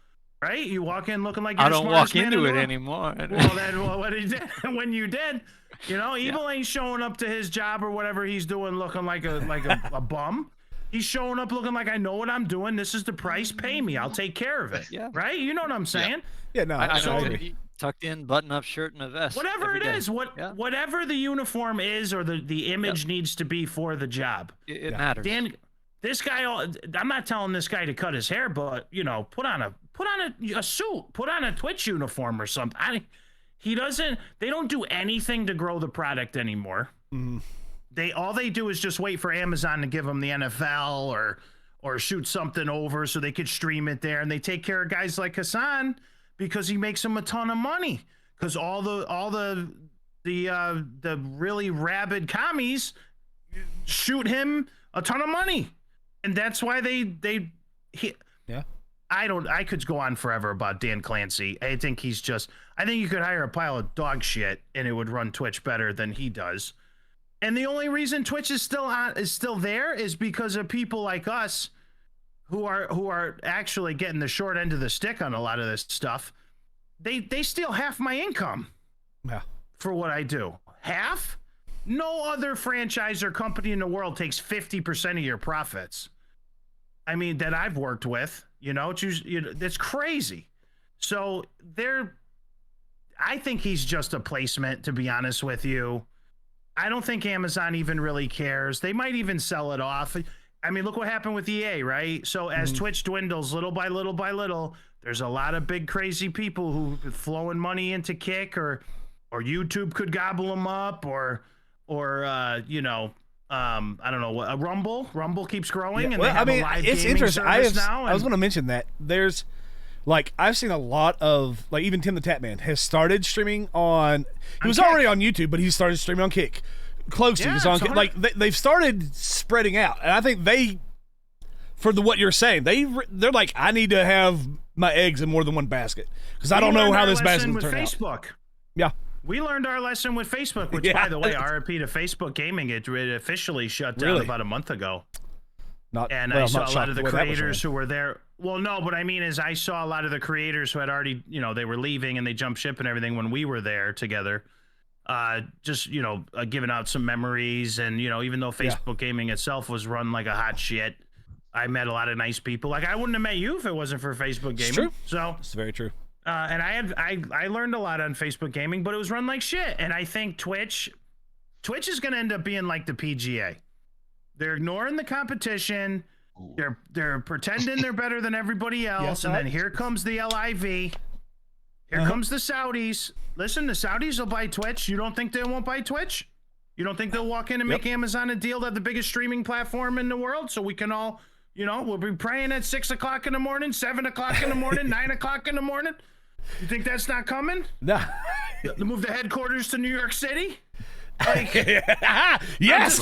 Right? You walk in looking like you're I don't walk into it anymore. Well, then what he did when you did, Evil ain't showing up to his job or whatever he's doing looking like a bum. He's showing up looking like I know what I'm doing. This is the price. Pay me. I'll take care of it. Yeah. Right? You know what I'm saying? Yeah, no, I so, know. Tucked in, button-up shirt and a vest. Whatever it is, whatever the uniform is or the image needs to be for the job. It matters. Dan, this guy, I'm not telling this guy to cut his hair, but you know, put on a suit, put on a Twitch uniform or something. They don't do anything to grow the product anymore. Mm-hmm. All they do is just wait for Amazon to give them the NFL or shoot something over so they could stream it there, and they take care of guys like Hassan because he makes them a ton of money. Because all the really rabid commies shoot him a ton of money, and that's why I could go on forever about Dan Clancy. I think you could hire a pile of dog shit and it would run Twitch better than he does. And the only reason Twitch is still there is because of people like us who are actually getting the short end of the stick on a lot of this stuff. They steal half my income. Yeah. For what I do. Half? No other franchise or company in the world takes 50% of your profits. I mean, that I've worked with, it's crazy. So I think he's just a placement, to be honest with you. I don't think Amazon even really cares. They might even sell it off. I mean, look what happened with EA, right? So as Twitch dwindles little by little by little, there's a lot of big crazy people who flowing money into Kick or YouTube could gobble them up or I don't know what, Rumble keeps growing. Yeah, and they have a live it's gaming interesting. I was going to mention that there's I've seen a lot of even Tim the Tatman has started streaming on. He was already on YouTube, but he started streaming on Kick. Clancy is on Kick. They've started spreading out, and I think what you're saying, they're like, I need to have my eggs in more than one basket because I don't know how this basket will turn out. Yeah. We learned our lesson with Facebook, which, by the way, RIP to Facebook Gaming, it officially shut down about a month ago. I saw a lot of the creators who were there. Well, no, what I mean is I saw a lot of the creators who had already, they were leaving and they jumped ship and everything when we were there together. Giving out some memories. And, even though Facebook Gaming itself was run like a hot shit, I met a lot of nice people. Like, I wouldn't have met you if it wasn't for Facebook Gaming. It's true. So it's very true. And I learned a lot on Facebook Gaming, but it was run like shit. And I think Twitch is going to end up being like the PGA. They're ignoring the competition. They're pretending they're better than everybody else. And then here comes the LIV. Here comes the Saudis. Listen, the Saudis will buy Twitch. You don't think they won't buy Twitch? You don't think they'll walk in and make Amazon a deal to have the biggest streaming platform in the world so we can all, we'll be praying at 6 o'clock in the morning, 7 o'clock in the morning, 9 o'clock in the morning? You think that's not coming? No. To move the headquarters to New York City? Like, yes,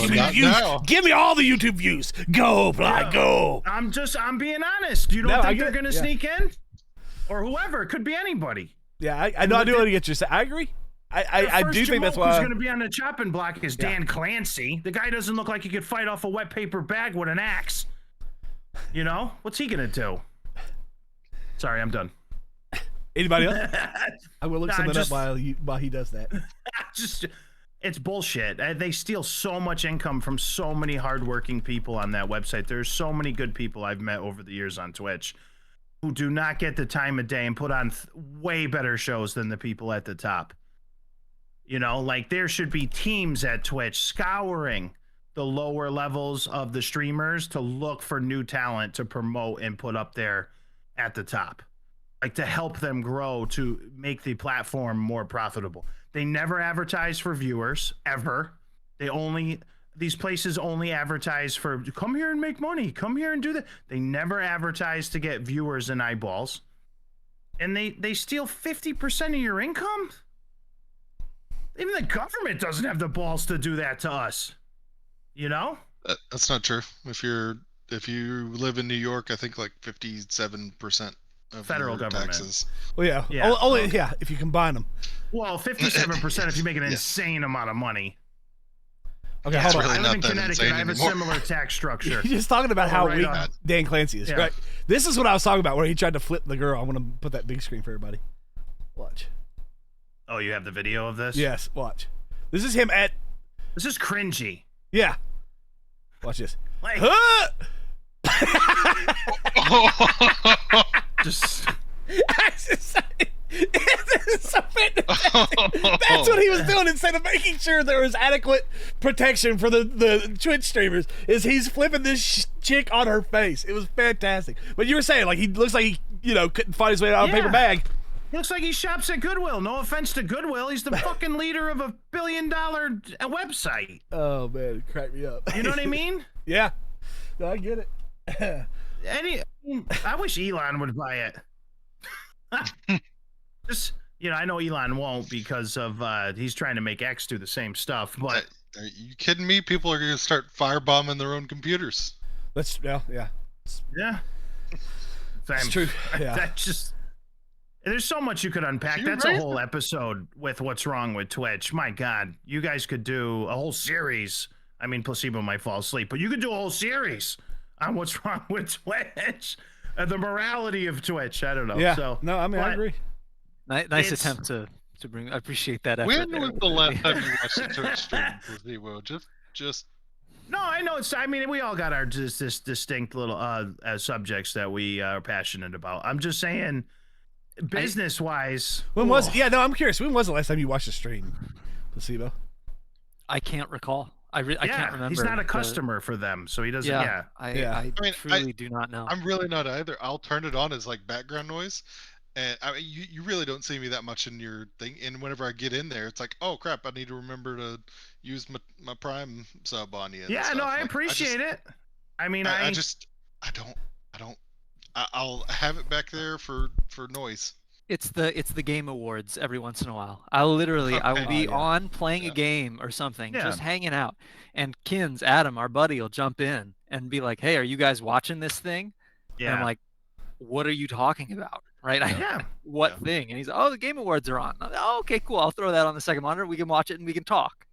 give me all the YouTube views. Go, Fly, go. I'm being honest. You don't think they're going to sneak in? Or whoever. It could be anybody. Yeah, I know. I do want to get you. I agree. I do think that's why. Who's going to be on the chopping block is Dan Clancy. The guy doesn't look like he could fight off a wet paper bag with an axe. What's he going to do? Sorry, I'm done. Anybody else? I will look something up while he does that. It's bullshit. They steal so much income from so many hardworking people on that website. There's so many good people I've met over the years on Twitch who do not get the time of day and put on way better shows than the people at the top. There should be teams at Twitch scouring the lower levels of the streamers to look for new talent to promote and put up there at the top. To help them grow, to make the platform more profitable. They never advertise for viewers, ever. These places only advertise for, come here and make money, come here and do that. They never advertise to get viewers and eyeballs. And they steal 50% of your income? Even the government doesn't have the balls to do that to us. That's not true. If you live in New York, I think like 57% of federal government taxes. Well, yeah. If you combine them. Well, 57% if you make an insane amount of money. Okay, hold on. I live in Connecticut. I have a similar tax structure. You're just talking about how weak Dan Clancy is, right? This is what I was talking about, where he tried to flip the girl. I'm going to put that big screen for everybody. Watch. Oh, you have the video of this? Yes, watch. This is him at... This is cringy. Yeah. Watch this. Like, just. It's so that's what he was doing instead of making sure there was adequate protection for the Twitch streamers. Is he's flipping this chick on her face? It was fantastic. But you were saying like he looks like he couldn't find his way out of a paper bag. He looks like he shops at Goodwill. No offense to Goodwill, he's the fucking leader of $1 billion website. Oh man, it cracked me up. You know what I mean? Yeah, no, I get it. I wish Elon would buy it. Just, I know Elon won't because of he's trying to make X do the same stuff. But are you kidding me? People are going to start firebombing their own computers. Yeah. It's true. Yeah. That's just. There's so much you could unpack. That's a whole episode with what's wrong with Twitch. My God, you guys could do a whole series. I mean, Placebo might fall asleep, but you could do a whole series on what's wrong with Twitch. The morality of Twitch. I don't know. Yeah. So, no, I mean, I agree. Nice attempt to bring. I appreciate that effort. When was the last time you watched a Twitch stream? Placebo? Just. No, I know it's. I mean, we all got our this distinct little subjects that we are passionate about. I'm just saying, business wise. When was? Yeah, no, I'm curious. When was the last time you watched a stream, Placebo? I can't recall. I can't remember. He's not a customer for them, so he doesn't. Yeah, I truly do not know. I'm really not either. I'll turn it on as like background noise, and I mean, you really don't see me that much in your thing. And whenever I get in there, it's like, oh crap, I need to remember to use my Prime sub on you. Yeah, no, I appreciate it. I mean, I don't. I'll have it back there for noise. It's the Game Awards every once in a while. I will be on playing a game or something, just hanging out, and Adam, our buddy, will jump in and be like, "Hey, are you guys watching this thing?" Yeah. And I'm like, "What are you talking about?" Right? What thing? And he's like, "Oh, the Game Awards are on." I'm like, "Oh, okay, cool. I'll throw that on the second monitor. We can watch it and we can talk."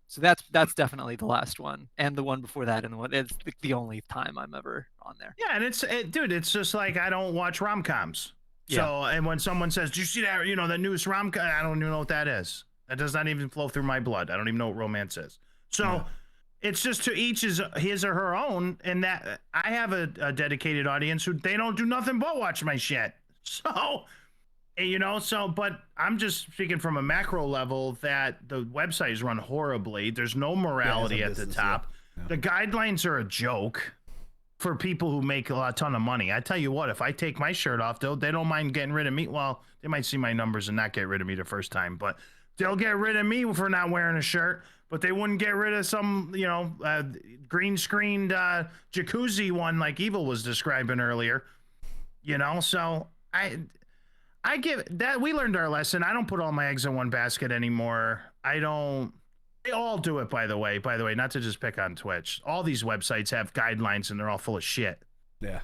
So that's definitely the last one, and the one before that, and it's the only time I'm ever on there. Yeah, and dude, it's just like I don't watch rom-coms. So, and when someone says, "Do you see that? That newest rom-com?" I don't even know what that is. That does not even flow through my blood. I don't even know what romance is. So, it's just to each his or her own. And that I have a dedicated audience who they don't do nothing but watch my shit. So, but I'm just speaking from a macro level that the website is run horribly. There's no morality at the top. Yeah. The guidelines are a joke. For people who make a ton of money. I tell you what, if I take my shirt off, they don't mind getting rid of me. Well, they might see my numbers and not get rid of me the first time, but they'll get rid of me for not wearing a shirt, but they wouldn't get rid of some, green screened jacuzzi one like Evil was describing earlier. So I give that, we learned our lesson. I don't put all my eggs in one basket anymore. They all do it, by the way, not to just pick on Twitch. All these websites have guidelines and they're all full of shit. Yeah.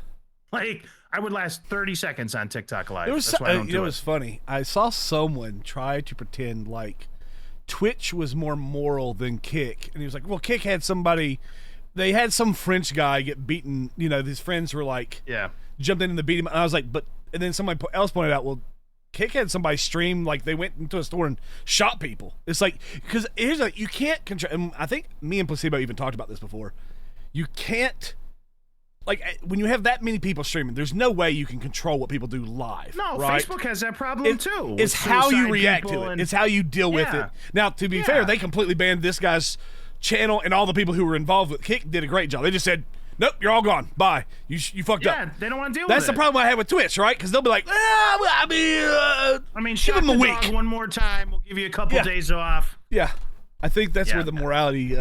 Like, I would last 30 seconds on TikTok Live. That's why I don't do it. It was funny. I saw someone try to pretend like Twitch was more moral than Kick. And he was like, well, Kick had they had some French guy get beaten. His friends were like, jumped in and beat him. And I was like, and then somebody else pointed out, well, Kick had somebody stream like they went into a store and shot people. It's like, because you can't control. And I think me and Placebo even talked about this before. You can't, like, when you have that many people streaming, there's no way you can control what people do live. No, right? Facebook has that problem too. It's how you react to it. It's how you deal with it. Now, to be fair, they completely banned this guy's channel, and all the people who were involved with Kick did a great job. They just said, nope, you're all gone. Bye. You fucked up. Yeah, they don't want to deal That's with it. That's the problem I have with Twitch, right? Because they'll be like, give them a week. One more time. We'll give you a couple days off. Yeah. I think that's where the morality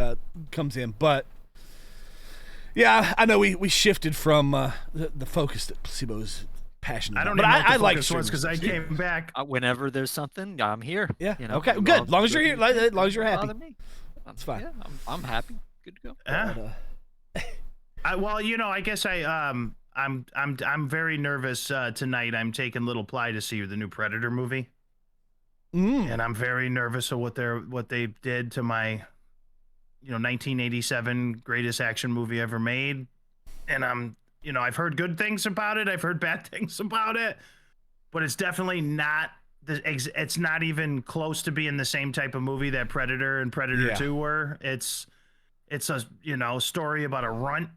comes in. But, yeah, I know we shifted from the focus that Placebo is passionate about. I don't even know what the focus was because I came back. Whenever there's something, I'm here. Yeah. Okay, good. As long as you're here, as long as you're happy. That's fine. Yeah, I'm happy. Good to go. I guess I'm very nervous tonight. I'm taking Little Ply to see the new Predator movie, and I'm very nervous of what they did to my, 1987 greatest action movie ever made, and I've heard good things about it. I've heard bad things about it, but it's definitely not. It's not even close to being the same type of movie that Predator and Predator 2 were. it's a story about a runt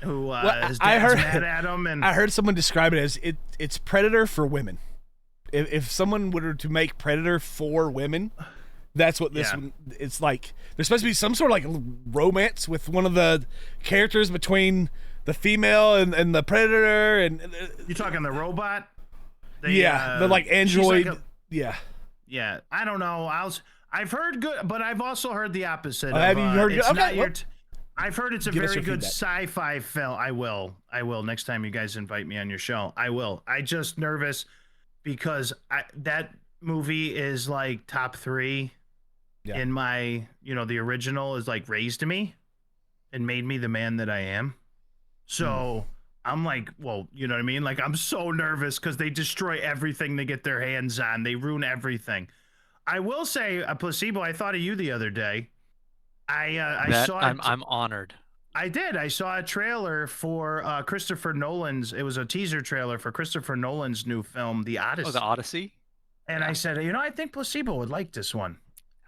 who his I dad's heard mad at him, and I heard someone describe it as it's Predator for women. If someone were to make Predator for women, that's what this one. It's like there's supposed to be some sort of like romance with one of the characters between the female and the Predator, and you talking the robot? The like android. Yeah. I don't know. I've heard good, but I've also heard the opposite. Have you heard? I've heard it's a Give us very your good feedback. sci-fi film. I will. Next time you guys invite me on your show, I will. I just nervous because that movie is like top 3 in my, the original is like raised me and made me the man that I am. So I'm like, well, you know what I mean? Like, I'm so nervous because they destroy everything they get their hands on. They ruin everything. I will say, a Placebo, I thought of you the other day. I saw. I'm honored. I did. I saw a trailer for Christopher Nolan's. It was a teaser trailer for Christopher Nolan's new film, The Odyssey. Oh, The Odyssey. And I said, I think Placebo would like this one.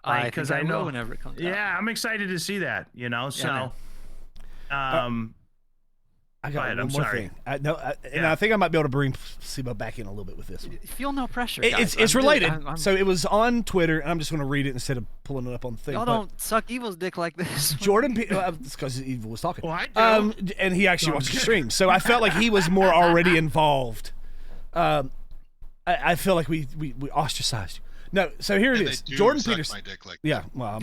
Because I know whenever it comes out. Yeah, I'm excited to see that. So. I got one more thing. I think I might be able to bring Placebo back in a little bit with this one. Feel no pressure, guys. It's related. So it was on Twitter, and I'm just going to read it instead of pulling it up on the thing. Y'all don't suck Evil's dick like this. Jordan, it's because Evil was talking. Well, I do. And he actually watched the stream, so I felt like he was more already involved. I feel like we ostracized you. No, so here it is. Jordan Peterson. My dick like yeah, well,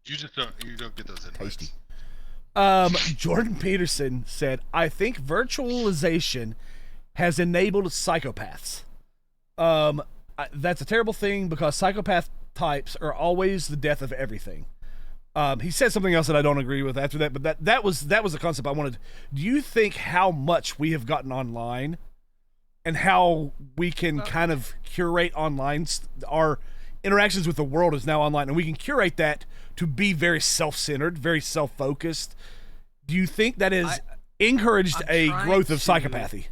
you don't get those invites. Tasty. Jordan Peterson said, I think virtualization has enabled psychopaths. That's a terrible thing because psychopath types are always the death of everything. He said something else that I don't agree with after that, but that was a concept I wanted. Do you think how much we have gotten online and how we can kind of curate online, our interactions with the world is now online, and we can curate that to be very self-centered, very self-focused? Do you think that has encouraged a growth of psychopathy?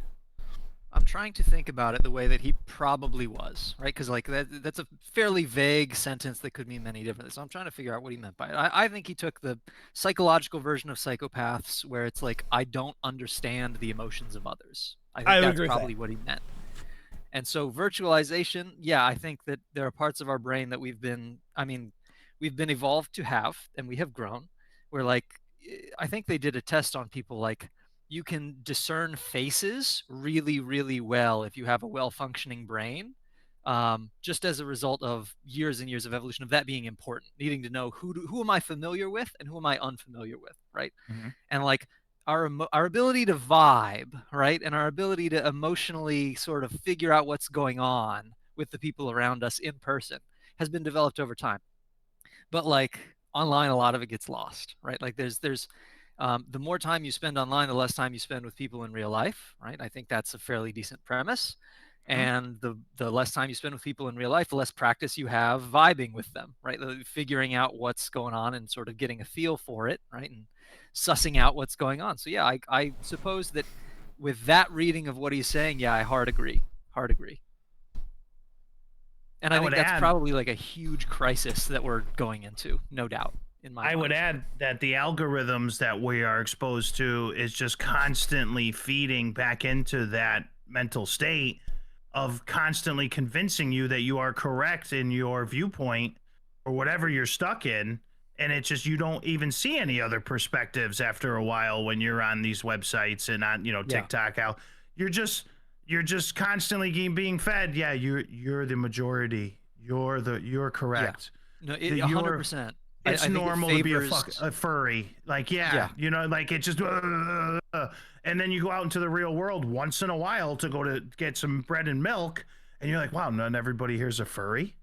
I'm trying to think about it the way that he probably was, right? Because like that's a fairly vague sentence that could mean many different things. So I'm trying to figure out what he meant by it. I think he took the psychological version of psychopaths, where it's like, I don't understand the emotions of others. I think that's probably what he meant. And so virtualization, I think that there are parts of our brain that we've been evolved to have, and we have grown, where like, I think they did a test on people, like you can discern faces really, really well if you have a well-functioning brain, just as a result of years and years of evolution of that being important, needing to know who am I familiar with and who am I unfamiliar with, right? Mm-hmm. And like our ability to vibe, right, and our ability to emotionally sort of figure out what's going on with the people around us in person has been developed over time. But like online, a lot of it gets lost, right? Like there's the more time you spend online, the less time you spend with people in real life, right? I think that's a fairly decent premise. And the less time you spend with people in real life, the less practice you have vibing with them, right? Figuring out what's going on and sort of getting a feel for it, right? And sussing out what's going on. So yeah, I suppose that with that reading of what he's saying, I hard agree. And I think that's probably like a huge crisis that we're going into, no doubt. I would add that the algorithms that we are exposed to is just constantly feeding back into that mental state of constantly convincing you that you are correct in your viewpoint or whatever you're stuck in. And it's just, you don't even see any other perspectives after a while when you're on these websites and on, TikTok. How you're just constantly being fed. Yeah, you're the majority. You're correct. Yeah. No, 100%. It's normal to be a furry. Like, like it just, and then you go out into the real world once in a while to go to get some bread and milk, and you're like, wow, not everybody here's a furry.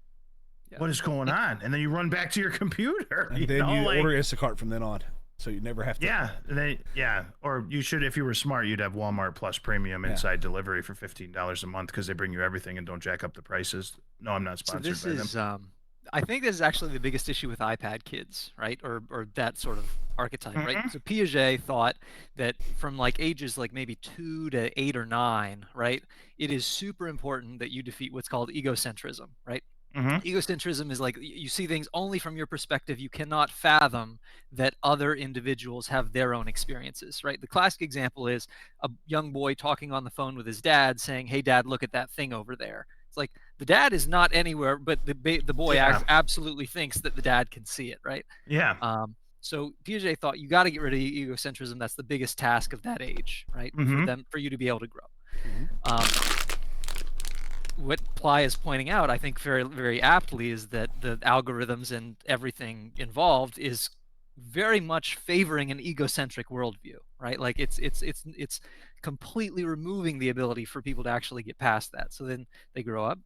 Yeah. What is going on? And then you run back to your computer. And then you order Instacart from then on, so you never have to. Or you should, if you were smart, you'd have Walmart Plus Premium inside delivery for $15 a month because they bring you everything and don't jack up the prices. No, I'm not sponsored by them. I think this is actually the biggest issue with iPad kids, right? Or that sort of archetype, right? So Piaget thought that from like ages like maybe 2 to 8 or 9, right? It is super important that you defeat what's called egocentrism, right? Egocentrism is like you see things only from your perspective. You cannot fathom that other individuals have their own experiences, right? The classic example is a young boy talking on the phone with his dad saying, "Hey dad, look at that thing over there." It's like the dad is not anywhere, but the boy absolutely thinks that the dad can see it, right? Yeah. So Piaget thought you got to get rid of egocentrism. That's the biggest task of that age, right? For you to be able to grow. What Ply is pointing out, I think very, very aptly, is that the algorithms and everything involved is very much favoring an egocentric worldview, right? Like it's completely removing the ability for people to actually get past that. So then they grow up,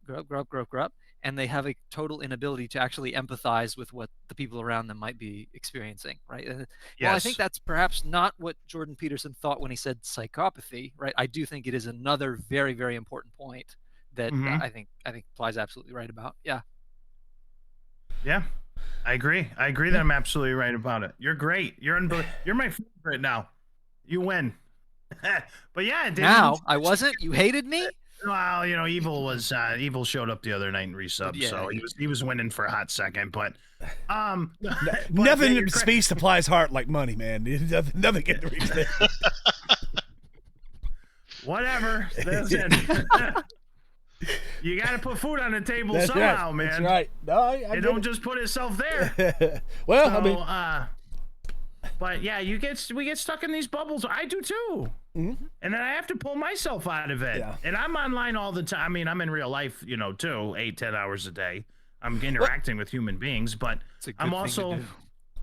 and they have a total inability to actually empathize with what the people around them might be experiencing, right? And well, I think that's perhaps not what Jordan Peterson thought when he said psychopathy, right? I do think it is another very, very important point that I think Ply's absolutely right about. Yeah, I agree that I'm absolutely right about it. You're great. You're my favorite now. You win. But yeah, now I wasn't. You hated me. Well, you know, Evil showed up the other night and resubbed, so he was winning for a hot second. But nothing speaks to Ply's heart like money, man. Nothing can reach that. Whatever. You got to put food on the table somehow, man. That's right. No, I don't just put itself there. Well, so, I mean, but yeah, we get stuck in these bubbles. I do too. And then I have to pull myself out of it. Yeah. And I'm online all the time. I mean, I'm in real life, you know, too, 8-10 hours a day. I'm interacting with human beings, but I'm also.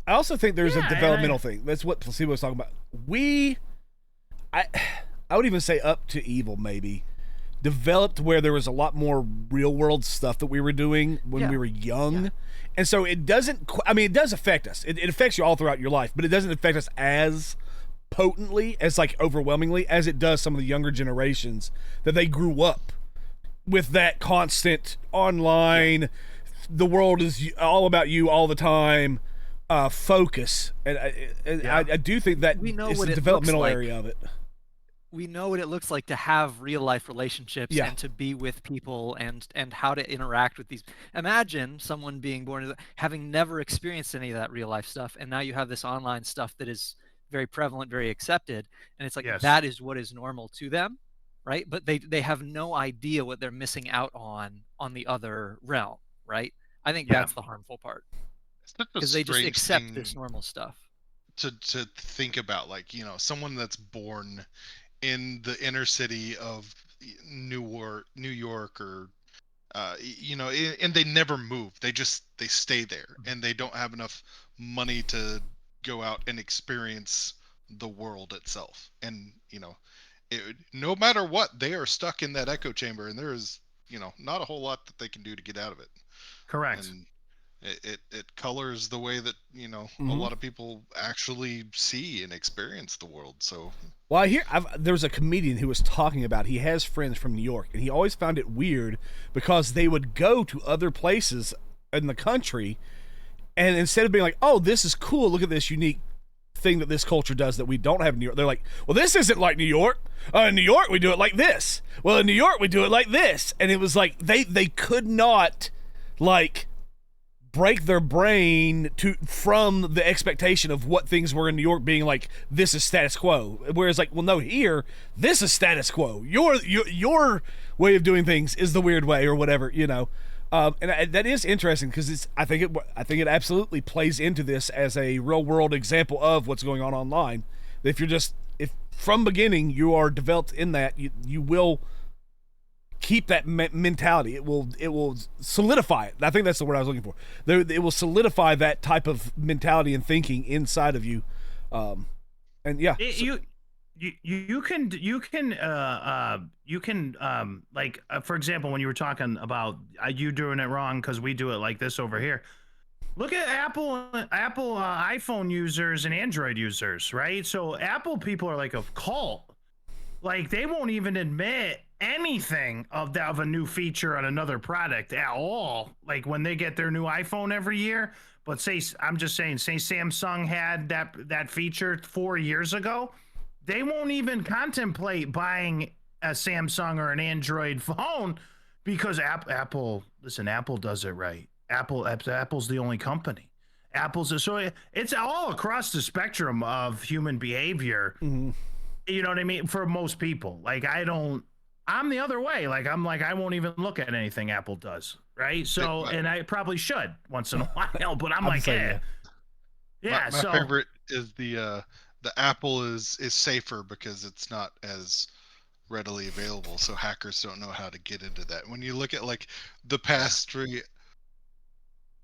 I also think there's a developmental thing. That's what Placebo was talking about. I would even say up to Evil maybe. Developed where there was a lot more real world stuff that we were doing when we were young. And so it doesn't, I mean, it does affect us. It affects you all throughout your life, but it doesn't affect us as potently, as like overwhelmingly as it does some of the younger generations that they grew up with that constant online, the world is all about you all the time, focus. And I do think that is the developmental area of it. We know what it looks like to have real life relationships and to be with people and how to interact with these. Imagine someone being born having never experienced any of that real life stuff, and now you have this online stuff that is very prevalent, very accepted, and it's like that is what is normal to them, right? But they have no idea what they're missing out on the other realm, right? I think that's the harmful part, because they just accept this normal stuff. To think about, like, you know, someone that's born in the inner city of New York, or you know, and they never move. They stay there, and they don't have enough money to go out and experience the world itself. And you know, no matter what, they are stuck in that echo chamber, and there is, you know, not a whole lot that they can do to get out of it. Correct. And it colors the way that, you know, a lot of people actually see and experience the world. So, well, there was a comedian who was talking about, he has friends from New York, and he always found it weird because they would go to other places in the country, and instead of being like, oh, this is cool, look at this unique thing that this culture does that we don't have in New York, they're like, well, this isn't like New York. In New York we do it like this. Well, in New York we do it like this. And it was like they could not, like, break their brain from the expectation of what things were in New York being like, this is status quo. Whereas, like, well, no, here, this is status quo. Your way of doing things is the weird way, or whatever, you know. And that is interesting, because I think it absolutely plays into this as a real world example of what's going on online. If from beginning you are developed in that, you will keep that mentality. It will solidify it. I think that's the word I was looking for. It will solidify that type of mentality and thinking inside of you. And yeah, you can like, for example, when you were talking about you doing it wrong because we do it like this over here. Look at Apple iPhone users and Android users, right? So Apple people are like a cult. Like, they won't even admit anything of a new feature on another product at all. Like, when they get their new iPhone every year, but say Samsung had that feature 4 years ago, they won't even contemplate buying a Samsung or an Android phone, Because Apple, listen, Apple does it right. Apple's the only company. So it's all across the spectrum of human behavior. Mm-hmm. You know what I mean? For most people, like I'm the other way. Like I won't even look at anything Apple does. Right. So, and I probably should once in a while, but I'm like, yeah. My favorite is the Apple is safer because it's not as readily available, so hackers don't know how to get into that. When you look at like the past three,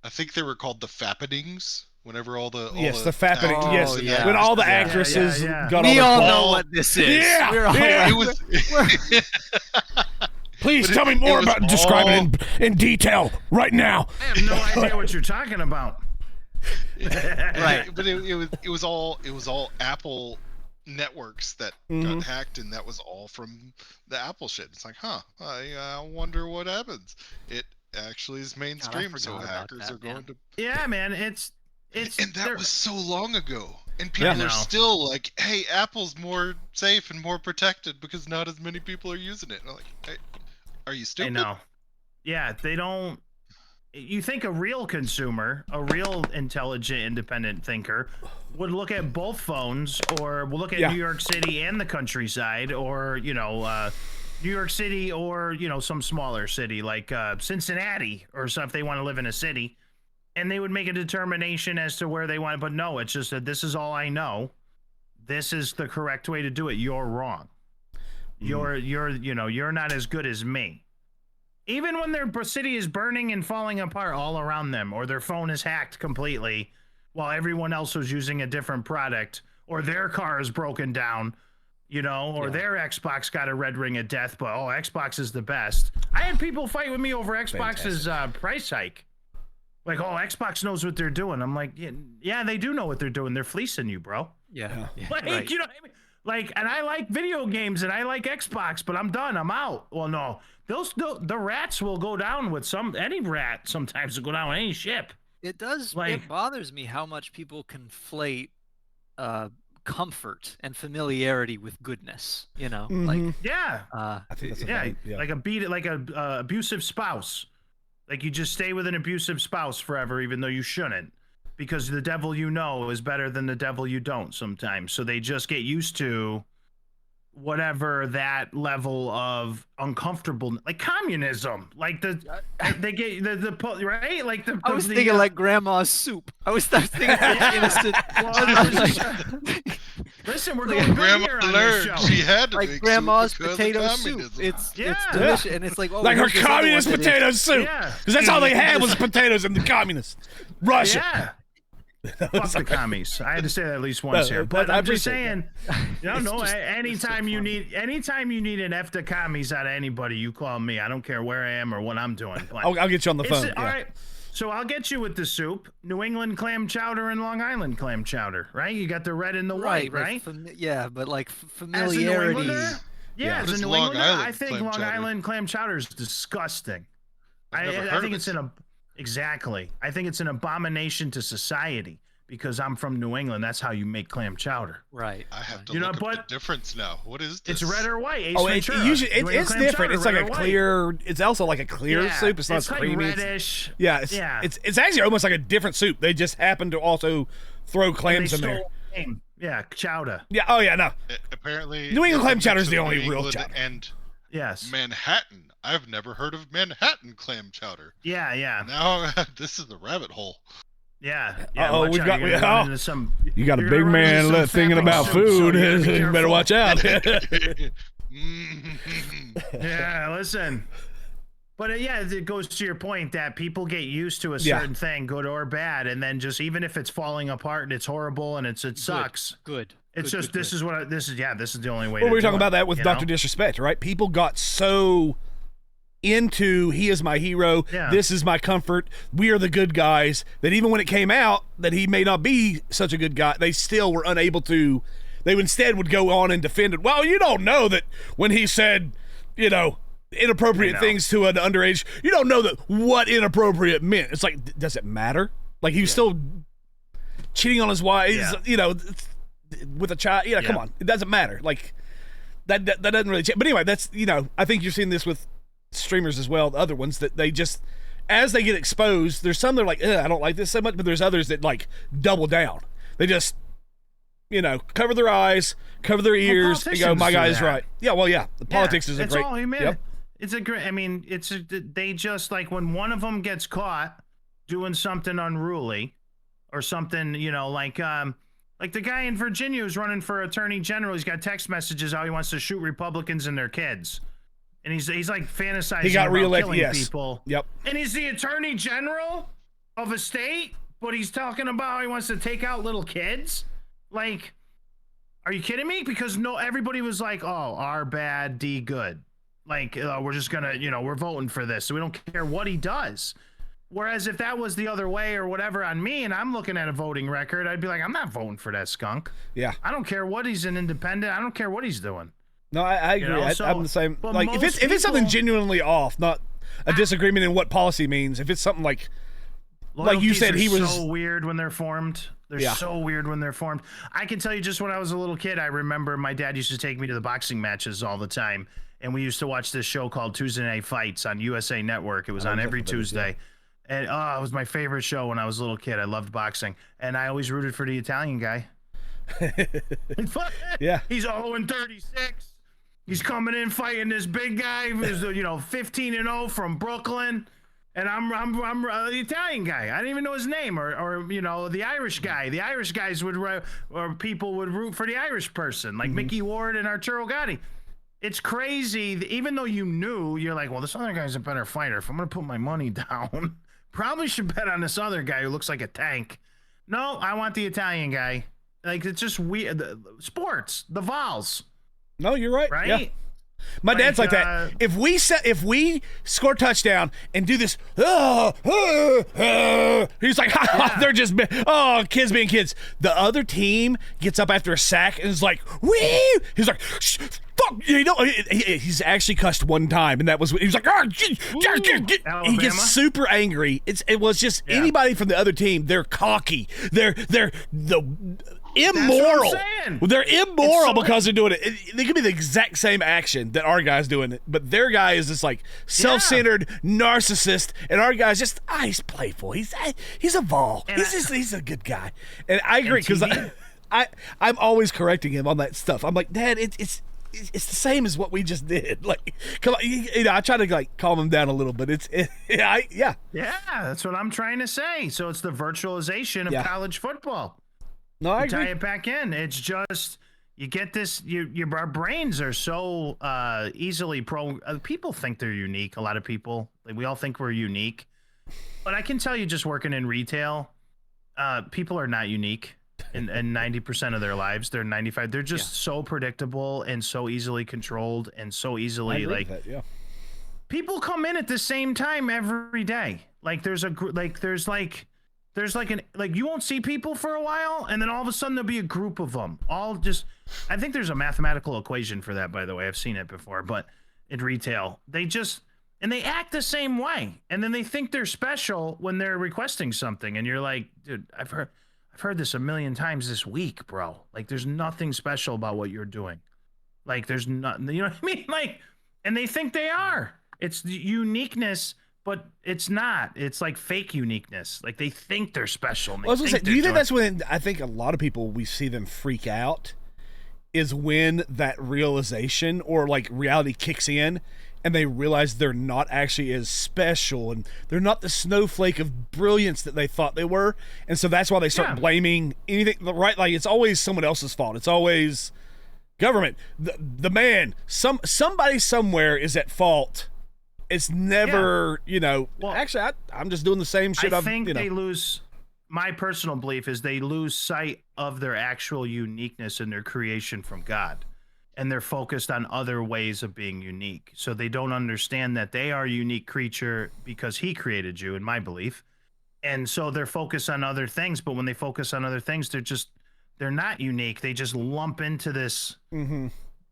I think they were called the fappenings. Whenever the fappening, yes, yeah. when all the actresses got we all know what this is. Yeah, it was. Please tell me more about describing it in detail right now. I have no idea what you're talking about. Right, but it was all Apple networks that got hacked, and that was all from the Apple shit. It's like, I wonder what happens. It actually is mainstream, so hackers are going to. Yeah, man, it's and that was so long ago, and people are still like, hey, Apple's more safe and more protected because not as many people are using it. And I'm like, hey, are you stupid? I know. Yeah, they don't. You think a real consumer, a real intelligent, independent thinker would look at both phones, or will look at New York City and the countryside, or New York City, or some smaller city like Cincinnati or something if they want to live in a city, and they would make a determination as to where they want. But no, it's just that this is all I know. This is the correct way to do it. You're wrong. You're not as good as me. Even when their city is burning and falling apart all around them, or their phone is hacked completely while everyone else was using a different product, or their car is broken down, or their Xbox got a red ring of death, but Xbox is the best. I had people fight with me over Xbox's price hike. Like, Xbox knows what they're doing. I'm like, yeah, they do know what they're doing. They're fleecing you, bro. Yeah. Like, right. you know what I mean? Like, and I like video games and I like Xbox, but I'm done. I'm out. Well, no, the rats will go down with any rat sometimes will go down with any ship. It does. It bothers me how much people conflate comfort and familiarity with goodness. Like I think that's like a abusive spouse. Like you just stay with an abusive spouse forever, even though you shouldn't. Because the devil is better than the devil you don't sometimes. So they just get used to whatever that level of uncomfortable, like communism, like they get the right, like the. I was thinking like grandma's soup. I was thinking innocent. Listen, we're going grandma on this show. She had to like make grandma's soup potato soup. It's delicious, and it's like her communist potato soup. Because that's all they had was potatoes and the communists. Russia. Yeah. Fuck the commies. I had to say that at least once here. But I'm just saying, anytime you need an F the commies out of anybody, you call me. I don't care where I am or what I'm doing. I'll get you on the phone. All right. So I'll get you with the soup. New England clam chowder and Long Island clam chowder, right? You got the red and the white, right? But like familiarity. As a New Englander, I think Long Island clam chowder is disgusting. I think it's Exactly. I think it's an abomination to society because I'm from New England. That's how you make clam chowder. Right. I have to look up the difference now. What is this? It's red or white. It's different. It's like a clear. It's also like a clear soup. It's not creamy. Like reddish. It's actually almost like a different soup. They just happen to also throw clams in there. Yeah, chowder. Yeah. Oh yeah. No. Apparently, New England clam chowder is the only real chowder. And yes, Manhattan. I've never heard of Manhattan clam chowder. Yeah. Now this is the rabbit hole. Yeah. You got a big man thinking about food. You better watch out. Yeah, listen. But it goes to your point that people get used to a certain thing, good or bad, and then just even if it's falling apart and it's horrible and it sucks. Good. It's just this is the only way. Well, we were talking about that with Dr. Disrespect, right? People got so into he is my hero, this is my comfort, we are the good guys, that even when it came out that he may not be such a good guy, they still were unable to. They instead would go on and defend it. Well, you don't know that when he said, inappropriate things to an underage, you don't know that what inappropriate meant. It's like, does it matter? Like he was still cheating on his wife, with a child. Come on, it doesn't matter. Like that doesn't really change. But anyway, that's I think you're seeing this with streamers as well, the other ones, that they just, as they get exposed, there's some that are like, I don't like this so much, but there's others that like double down. They just, cover their eyes, cover their ears, and go, my guy's right. Yeah, well, yeah. The politics is a great. All, yep. It's a great, they just, like, when one of them gets caught doing something unruly or something, like the guy in Virginia who's running for attorney general, he's got text messages how he wants to shoot Republicans and their kids. And he's like fantasizing about killing people. Yep. And he's the attorney general of a state, but he's talking about how he wants to take out little kids. Like, are you kidding me? Because everybody was like, oh, R bad, D good. Like, we're just gonna, we're voting for this, so we don't care what he does. Whereas if that was the other way or whatever on me, and I'm looking at a voting record, I'd be like, I'm not voting for that skunk. Yeah. I don't care what he's an independent. I don't care what he's doing. No, I agree. I'm the same. Like, if it's something genuinely off, not a disagreement in what policy means. If it's something like you said, he was so weird when they're formed. They're so weird when they're formed. I can tell you, just when I was a little kid, I remember my dad used to take me to the boxing matches all the time, and we used to watch this show called Tuesday Night Fights on USA Network. It was on every Tuesday. And it was my favorite show when I was a little kid. I loved boxing, and I always rooted for the Italian guy. Yeah, he's 0-36. He's coming in fighting this big guy who's 15-0 from Brooklyn, and I'm the Italian guy. I didn't even know his name, or the Irish guy. The Irish guys or people would root for the Irish person, like Mickey Ward and Arturo Gatti. It's crazy. Even though you knew, you're like, well, this other guy's a better fighter. If I'm gonna put my money down, probably should bet on this other guy who looks like a tank. No, I want the Italian guy. Like, it's just weird. Sports, the Vols. No, you're right. Right? Yeah. My dad's like that. If we score a touchdown and do this, he's like, they're just, kids being kids. The other team gets up after a sack and is like, wee! He's like, fuck, he's actually cussed one time, and that was, he was like, he gets super angry. It was just anybody from the other team. They're cocky. They're immoral. They're immoral because they're doing it. They could be the exact same action that our guy's doing it, but their guy is just like self-centered narcissist, and our guy's just he's playful. He's a Vol. He's a good guy, and I agree because I'm always correcting him on that stuff. I'm like, Dad, it's the same as what we just did. Like, come on, I try to like calm him down a little, but yeah, that's what I'm trying to say. So it's the virtualization of college football. No, I agree. Tie it back in. It's just, you get this. Our brains are so easily people think they're unique. A lot of people, we all think we're unique, but I can tell you, just working in retail, people are not unique. And 90% of their lives, they're 95. They're just so predictable and so easily controlled and so easily people come in at the same time every day. Like there's you won't see people for a while, and then all of a sudden there'll be a group of them all just. I think there's a mathematical equation for that, by the way. I've seen it before, but in retail, they act the same way, and then they think they're special when they're requesting something, and you're like, dude, I've heard this a million times this week, bro. Like, there's nothing special about what you're doing. Like, there's nothing, you know what I mean? Like, and they think they are. It's the uniqueness. But it's not. It's like fake uniqueness. Like, they think they're special. I was gonna say, do you think that's when I think a lot of people, we see them freak out, is when that realization or like reality kicks in and they realize they're not actually as special and they're not the snowflake of brilliance that they thought they were, and so that's why they start blaming anything. Right? Like, it's always someone else's fault. It's always government, the man, somebody somewhere is at fault. It's never, well, actually, I'm just doing the same shit. I think they lose, my personal belief is they lose sight of their actual uniqueness and their creation from God. And they're focused on other ways of being unique. So they don't understand that they are a unique creature because he created you, in my belief. And so they're focused on other things. But when they focus on other things, they're not unique. They just lump into this. Mm-hmm.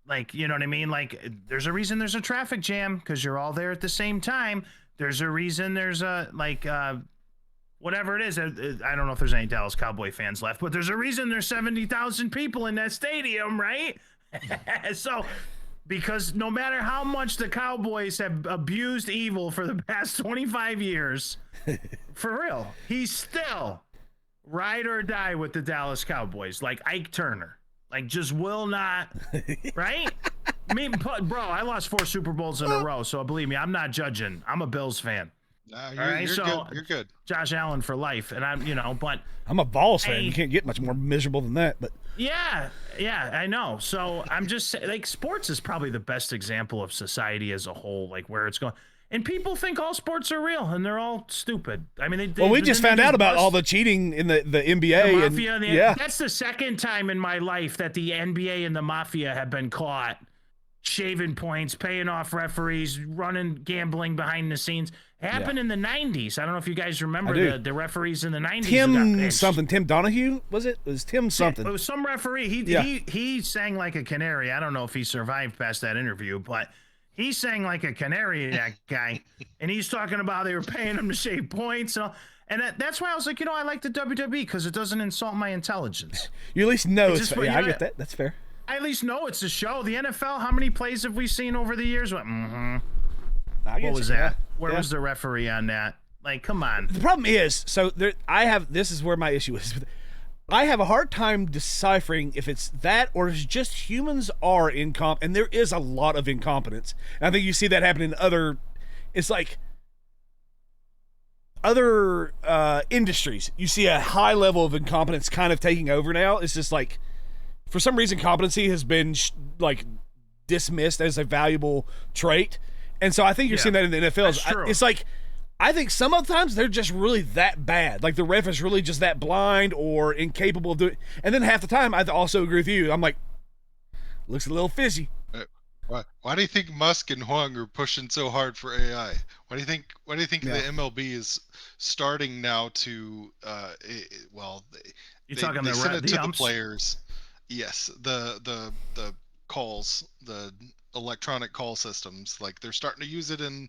Like, you know what I mean? Like, there's a reason there's a traffic jam because you're all there at the same time. There's a reason there's whatever it is. I don't know if there's any Dallas Cowboy fans left, but there's a reason there's 70,000 people in that stadium, right? So Because no matter how much the Cowboys have abused evil for the past 25 years, for real, he's still ride or die with the Dallas Cowboys, like Ike Turner. Like, just will not, right? I mean, bro, I lost 4 Super Bowls in a row, so believe me, I'm not judging. I'm a Bills fan. Nah, you're good. You're good. Josh Allen for life, and I'm, but I'm a Vols fan. You can't get much more miserable than that. But yeah, I know. So I'm just saying, like, sports is probably the best example of society as a whole, like where it's going. And people think all sports are real, and they're all stupid. I mean, we just found out about all the cheating in the NBA. The MAFIA, yeah, that's the second time in my life that the NBA and the MAFIA have been caught shaving points, paying off referees, running gambling behind the scenes. Happened in the 90s. I don't know if you guys remember the referees in the 90s. Tim Donahue, was it? It was Tim something. It was some referee. He sang like a canary. I don't know if he survived past that interview, but he sang like a canary, that guy. And he's talking about they were paying him to shave points. And that's why I was like, I like the WWE because it doesn't insult my intelligence. You at least know it's fair. Yeah, I get that. That's fair. I at least know it's a show. The NFL, how many plays have we seen over the years? What was that? Where was the referee on that? Like, come on. The problem is, this is where my issue is. I have a hard time deciphering if it's that or if it's just humans are incompetent, and there is a lot of incompetence. And I think you see that happen in other industries. You see a high level of incompetence kind of taking over now. It's just like, for some reason, competency has been dismissed as a valuable trait. And so I think you're seeing that in the NFL. It's like, I think some of the times they're just really that bad. Like the ref is really just that blind or incapable of doing. And then half the time, I also agree with you. I'm like, looks a little fishy. Why do you think Musk and Huang are pushing so hard for AI? Why do you think the MLB is starting now to you're talking they send it to umps? The players. Yes, the calls, the electronic call systems, like they're starting to use it in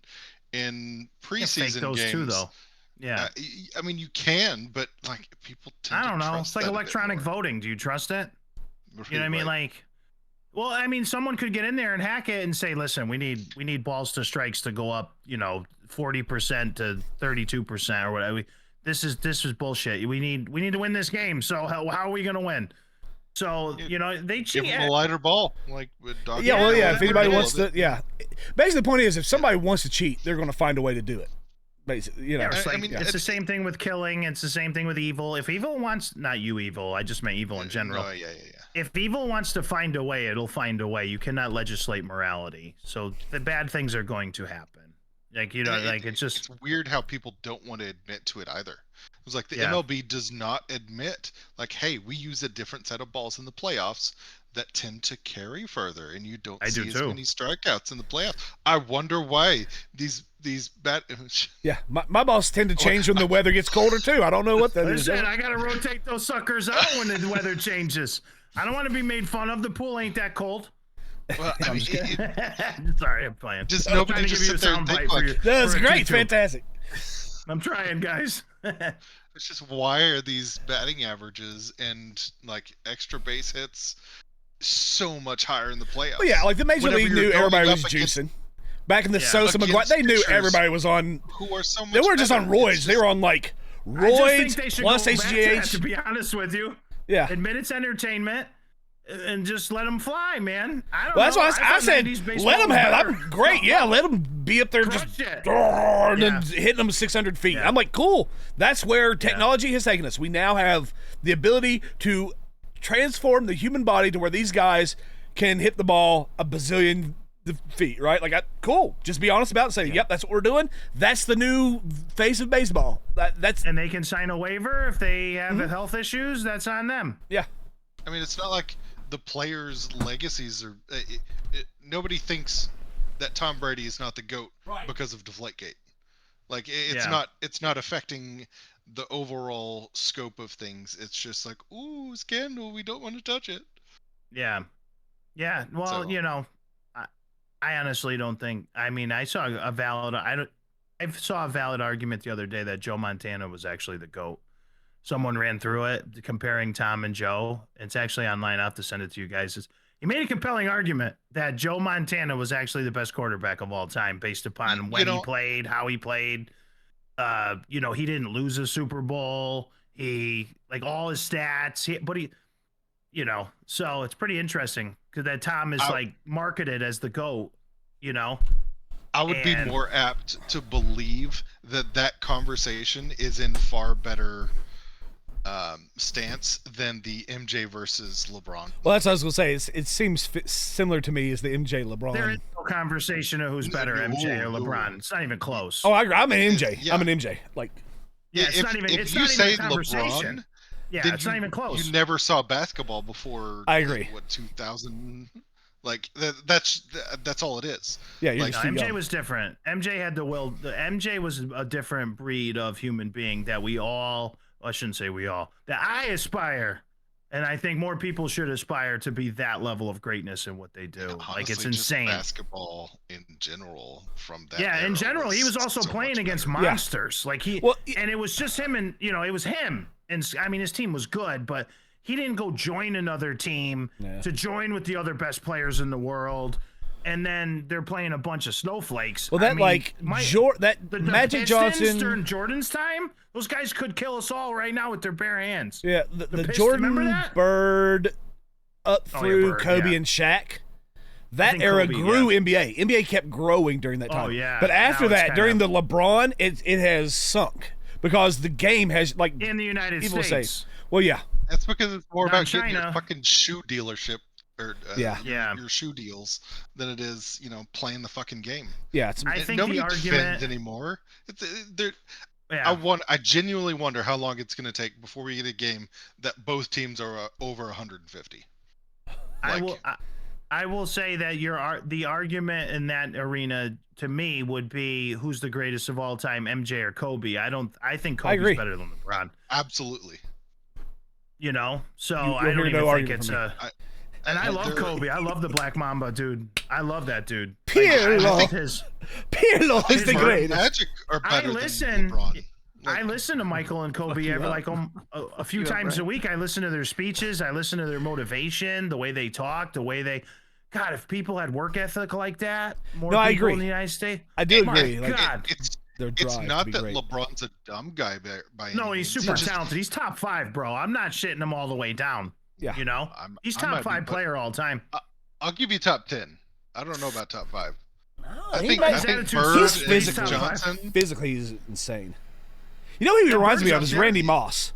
preseason those games too, though. Yeah, I mean you can, but like people tend I don't to know. trust It's like electronic voting. Do you trust it? You know what I mean? Like, well, I mean, someone could get in there and hack it and say, "Listen, we need balls to strikes to go up, 40% to 32% or whatever. This is bullshit. We need to win this game. So how are we gonna win?" So, they cheat. Give them a lighter ball, like with Dr. If anybody wants to, Basically, the point is, if somebody wants to cheat, they're going to find a way to do it. Basically, it's the same thing with killing. It's the same thing with evil. If evil wants, not you evil, I just meant evil in general. Yeah. If evil wants to find a way, it'll find a way. You cannot legislate morality. So the bad things are going to happen. Like, it's weird how people don't want to admit to it either. It was like the MLB does not admit, like, hey, we use a different set of balls in the playoffs that tend to carry further, and you don't see as many strikeouts in the playoffs. I wonder why these bad. My balls tend to change when the weather gets colder too. I don't know what that is. I gotta rotate those suckers out when the weather changes. I don't want to be made fun of. The pool ain't that cold. Well, I mean, sorry, I'm playing. Just nobody just sit there and think like, that's great, it's fantastic. I'm trying, guys. It's just, why are these batting averages and like extra base hits so much higher in the playoffs? Well, yeah, like the Major League knew everybody was juicing. Back in the Sosa McGuire, they knew everybody was on. Who are so much? They weren't just on roids; they were on like roids plus HGH. To be honest with you, admit it's entertainment. And just let them fly, man. I don't know. That's why I said, let them have. I'm great. Yeah, let them be up there and then hitting them 600 feet. I'm like, cool. That's where technology has taken us. We now have the ability to transform the human body to where these guys can hit the ball a bazillion feet, right? Like, cool. Just be honest about it and say, yep, that's what we're doing. That's the new face of baseball. And they can sign a waiver if they have health issues. That's on them. Yeah. I mean, it's not like the players' legacies are. Nobody thinks that Tom Brady is not the GOAT because of Deflategate. Like, it's not affecting the overall scope of things. It's just like, ooh, scandal. We don't want to touch it. Yeah. Well, I honestly don't think. I mean, I saw a valid. I saw a valid argument the other day that Joe Montana was actually the GOAT. Someone ran through it comparing Tom and Joe. It's actually online. I'll have to send it to you guys. He made a compelling argument that Joe Montana was actually the best quarterback of all time based upon when he played, how he played. He didn't lose a Super Bowl. He like all his stats, so it's pretty interesting because that Tom is like marketed as the GOAT, I would be more apt to believe that conversation is in far better stance than the MJ versus LeBron. Well, that's what I was gonna say. It seems similar to me as the MJ LeBron. There is no conversation of who's better, MJ or LeBron. It's not even close. Oh, I'm an MJ. Yeah. I'm an MJ. Like, yeah, it's not even. It's not even a conversation. LeBron, yeah, it's not even close. You never saw basketball before. I agree. What 2000? Like that's all it is. Yeah, MJ was different. MJ had the will. MJ was a different breed of human being that we all. I shouldn't say we all. That I aspire, and I think more people should aspire to be that level of greatness in what they do. Honestly, like it's insane. Just basketball in general from that. Yeah, in general, he was also playing against monsters. Like and it was just him, and it was him. And I mean, his team was good, but he didn't go join another team to join with the other best players in the world. And then they're playing a bunch of snowflakes. Well, the Magic Johnson during Jordan's time, those guys could kill us all right now with their bare hands. Yeah, the Jordan, Bird, up through Kobe and Shaq. That era grew NBA. NBA kept growing during that time. Oh yeah. But after that, during the LeBron, it has sunk because the game has like in the United States. Well, yeah. That's because it's more about getting your fucking shoe dealership. Or, your shoe deals than it is, playing the fucking game. Yeah, I think nobody the argument defends anymore. I genuinely wonder how long it's going to take before we get a game that both teams are over 150. I will say that the argument in that arena to me would be who's the greatest of all time, MJ or Kobe. I think Kobe's better than LeBron. Absolutely. So I don't even think it's a. And I love Kobe. I love the Black Mamba, dude. I love that dude. Pirlo is the greatest. Magic are better than LeBron. I listen to Michael and Kobe a few times a week. I listen to their speeches. I listen to their motivation, the way they talk, the way they. God, if people had work ethic like that, I people agree. in the United States. I do agree. God. It's not that LeBron's a dumb guy by any No, he's super talented. He's top 5, bro. I'm not shitting him all the way down. Yeah, he's top 5 player all time. I'll give you top 10. I don't know about top 5. No, I think Bird he's and Johnson. Physically, he's insane. You know who he reminds me of is Randy Moss.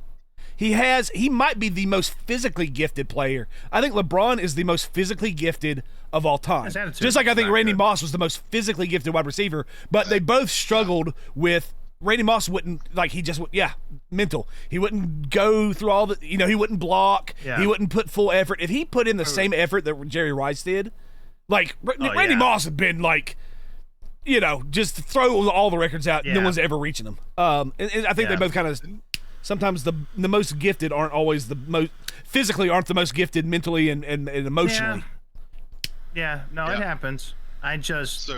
He might be the most physically gifted player. I think LeBron is the most physically gifted of all time. Just like I think Randy Moss was the most physically gifted wide receiver, but they both struggled with. Randy Moss wouldn't mental. He wouldn't go through all the, he wouldn't block. Yeah. He wouldn't put full effort. If he put in the same effort that Jerry Rice did, Randy Moss had been just throw all the records out. Yeah. No one's ever reaching them. And I think they both kind of. Sometimes the most gifted aren't always the most physically aren't the most gifted mentally and emotionally. Yeah. No, it happens. I just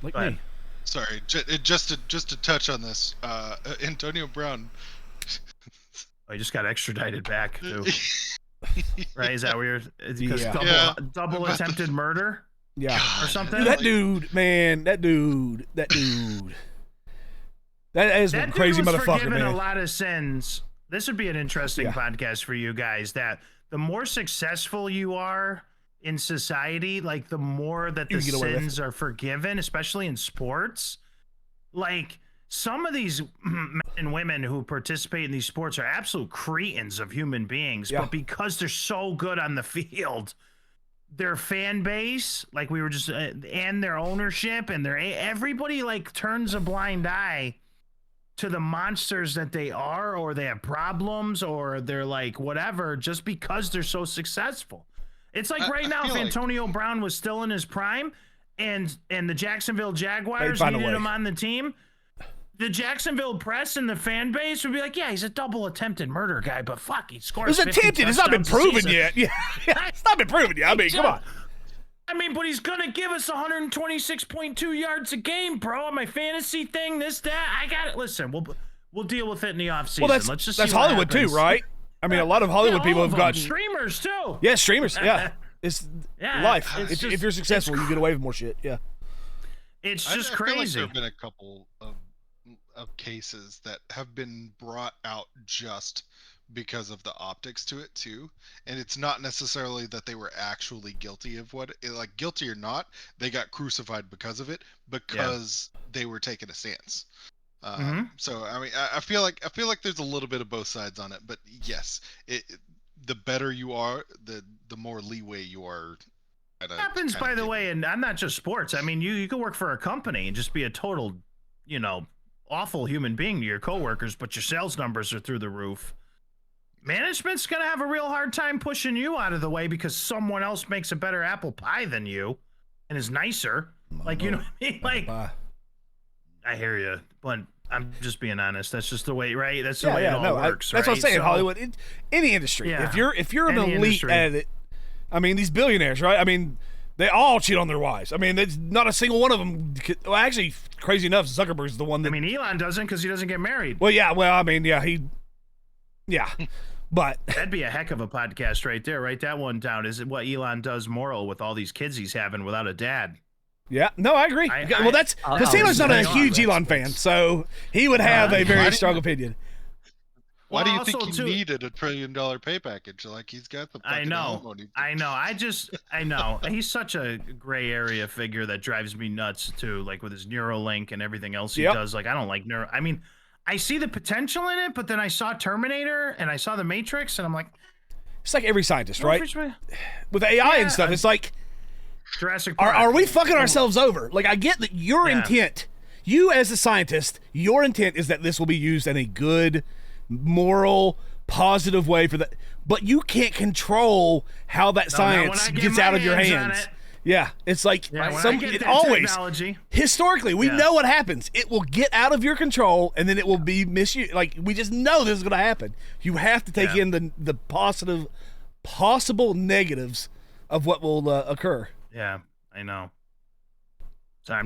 me. Sorry, just to touch on this, Antonio Brown. He just got extradited back too. Right? Is that weird? Because double attempted murder? Yeah, or something. Dude, that dude. That has been crazy motherfucker, man. A lot of sins. This would be an interesting podcast for you guys. That the more successful you are in society, like the more that the sins are forgiven, especially in sports. Like some of these men and women who participate in these sports are absolute cretins of human beings, but because they're so good on the field, their fan base, like we were just, and their ownership and everybody turns a blind eye to the monsters that they are, or they have problems, or they're whatever, just because they're so successful. It's right now, if Antonio Brown was still in his prime and the Jacksonville Jaguars needed him on the team, the Jacksonville press and the fan base would be like, yeah, he's a double attempted murder guy, but fuck, he scores. It was attempted. It's not been proven yet. Yeah, it's not been proven yet. I mean, come on. But he's going to give us 126.2 yards a game, bro. My fantasy thing, this, that. I got it. Listen, we'll deal with it in the offseason. Well, that's Hollywood too, right? I mean, a lot of Hollywood people have gotten streamers too. Yeah, streamers. Yeah, It's life. If you're successful, you get away with more shit. Yeah. It's just I crazy. feel like there have been a couple of cases that have been brought out just because of the optics to it too, and it's not necessarily that they were actually guilty of like guilty or not, they got crucified because of it, because they were taking a stance. So I mean, I feel like there's a little bit of both sides on it, but yes, the better you are, the more leeway you are. It happens, by the way, and I'm not just sports. I mean, you can work for a company and just be a total, awful human being to your coworkers, but your sales numbers are through the roof. Management's going to have a real hard time pushing you out of the way because someone else makes a better apple pie than you and is nicer. Like, you know what I mean? Like, I hear you, but I'm just being honest. That's just the way, right? That's the way it all works, that's what I'm saying. Hollywood, any industry. Yeah. If you're an elite at it, I mean, these billionaires, right? I mean, they all cheat on their wives. I mean, there's not a single one of them. Well, actually, crazy enough, Zuckerberg's the one that. I mean, Elon doesn't because he doesn't get married. Well, yeah. Well, I mean, yeah, but that'd be a heck of a podcast right there. Write that one down. Is it what Elon does moral with all these kids he's having without a dad? Yeah, no, I agree. Well, that's because Elon's not a huge Elon fan, so he would have a very strong opinion. Why do you think he needed $1 trillion pay package? Like, he's got the. I know. I know. He's such a gray area figure that drives me nuts too. Like with his Neuralink and everything else he does. Like, I don't like I mean, I see the potential in it, but then I saw Terminator and I saw The Matrix, and I'm like, it's like every scientist, right? With AI and stuff, it's like Jurassic Park. Are we fucking ourselves over? Like, I get that your intent, you as a scientist, your intent is that this will be used in a good, moral, positive way for that, but you can't control how that science gets out of your hands. Yeah, it's like historically we know what happens. It will get out of your control, and then it will be misused. Like, we just know this is going to happen. You have to take in the possible negatives of what will occur. Yeah, I know. So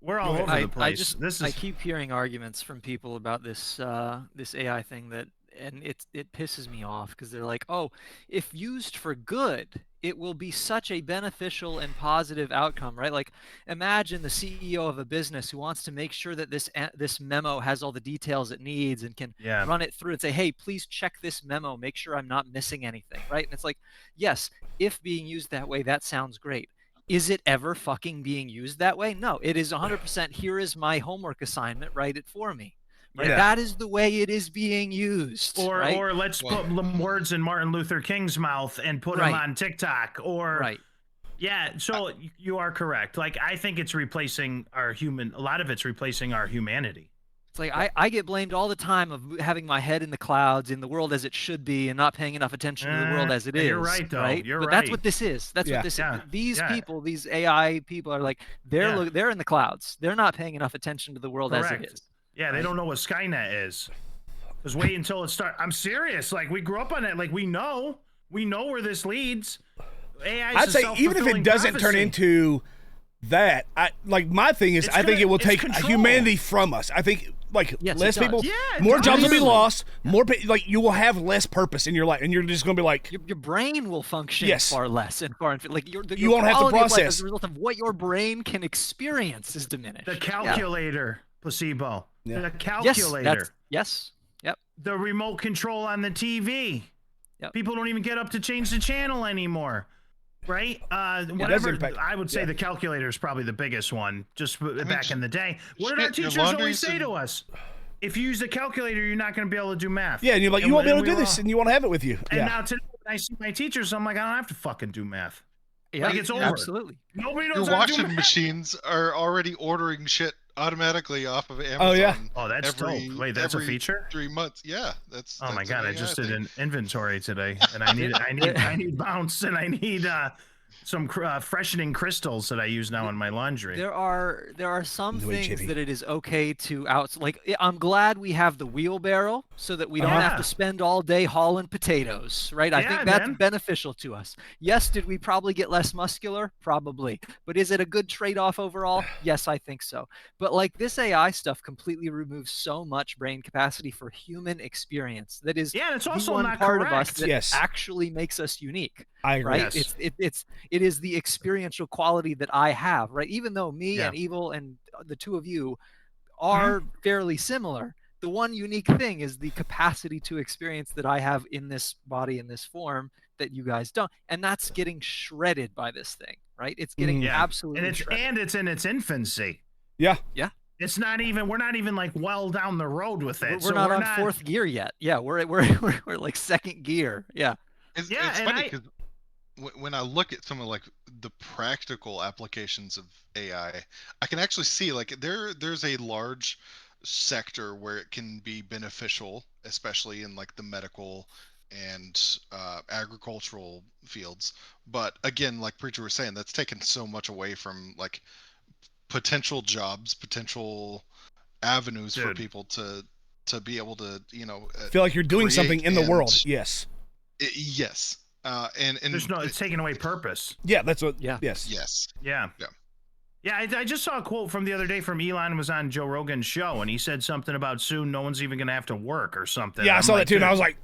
we're all over the place. I keep hearing arguments from people about this AI thing and it pisses me off because they're like, oh, if used for good, it will be such a beneficial and positive outcome, right? Like, imagine the CEO of a business who wants to make sure that this memo has all the details it needs and can run it through and say, hey, please check this memo, make sure I'm not missing anything, right? And it's like, yes, if being used that way, that sounds great. Is it ever fucking being used that way? No, it is 100%. Here is my homework assignment. Write it for me. Right? Yeah. That is the way it is being used. Or let's put words in Martin Luther King's mouth and put them on TikTok. Yeah. So you are correct. Like, I think it's replacing a lot of it's replacing our humanity. It's like I get blamed all the time of having my head in the clouds, in the world as it should be, and not paying enough attention to the world as it is. You're right, though. Right? You're but right. That's what this is. That's what this is. These people, these AI people, are like they're in the clouds. They're not paying enough attention to the world as it is. Yeah, they don't know what Skynet is. Because wait until it starts. I'm serious. Like, we grew up on it. Like, we know where this leads. AI. I'd say even if it doesn't turn into that, my thing is, I think it will take humanity from us. I think. Like, less people, more jobs will be lost, you will have less purpose in your life, and you're just going to be like... Your brain will function far less and far... Like, you won't have to process. As a result of what your brain can experience is diminished. The calculator, placebo. Yeah. The calculator. Yes. Yep. The remote control on the TV. Yep. People don't even get up to change the channel anymore. Right? Whatever. I would say the calculator is probably the biggest one, just back in the day. What did our teachers always say to us? If you use the calculator, you're not going to be able to do math. Yeah, and you're like, you won't be able to do this, and you want to have it with you. And now today, when I see my teachers, I'm like, I don't have to fucking do math. Yeah, like, it's over. Absolutely. Nobody knows Your how to do washing machines are already ordering shit automatically off of Amazon. Oh, yeah. Oh, that's dope. Wait, that's a feature? 3 months. Yeah, that's. Oh my god, I just did an inventory today, and I need bounce, and I need freshening crystals that I use now in my laundry. There are some things that it is okay to I'm glad we have the wheelbarrow so that we don't have to spend all day hauling potatoes, right? I think that's beneficial to us. Yes, did we probably get less muscular? Probably. But is it a good trade-off overall? Yes, I think so. But like this AI stuff completely removes so much brain capacity for human experience. That is it's also the one not part correct. of us that actually makes us unique. I agree. Right? Yes. It is the experiential quality that I have, right? Even though me and Evil and the two of you are fairly similar, the one unique thing is the capacity to experience that I have in this body, in this form, that you guys don't. And that's getting shredded by this thing, right? It's getting absolutely shredded. And it's in its infancy. Yeah. Yeah. It's not even, we're not even like well down the road with it. We're not on fourth gear yet. Yeah, we're like second gear. Yeah. It's funny because when I look at some of like the practical applications of AI, I can actually see like there's a large sector where it can be beneficial, especially in like the medical and agricultural fields. But again, like Preacher was saying, that's taken so much away from like potential jobs, potential avenues for people to be able to, feel like you're doing something in the world. Yes. Yes. And there's it's taking away purpose. Yeah, that's what. Yeah. Yes. Yeah. I just saw a quote from the other day from Elon, was on Joe Rogan's show, and he said something about soon no one's even gonna have to work or something. Yeah, I saw that too, and I was like,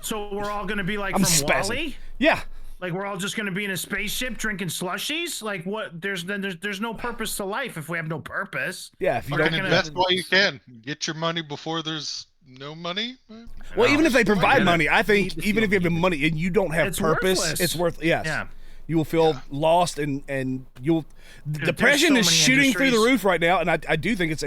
so we're all gonna be like from WALL-E? Yeah. Like we're all just gonna be in a spaceship drinking slushies? Like what? There's no purpose to life if we have no purpose. Yeah, if you don't invest while you can, get your money before there's no money. Well, even if they provide money, I think even if you have money and you don't have purpose, worthless. it's worth. Yes. Yeah. You will feel lost and you'll. Depression is shooting through the roof right now, and I do think it's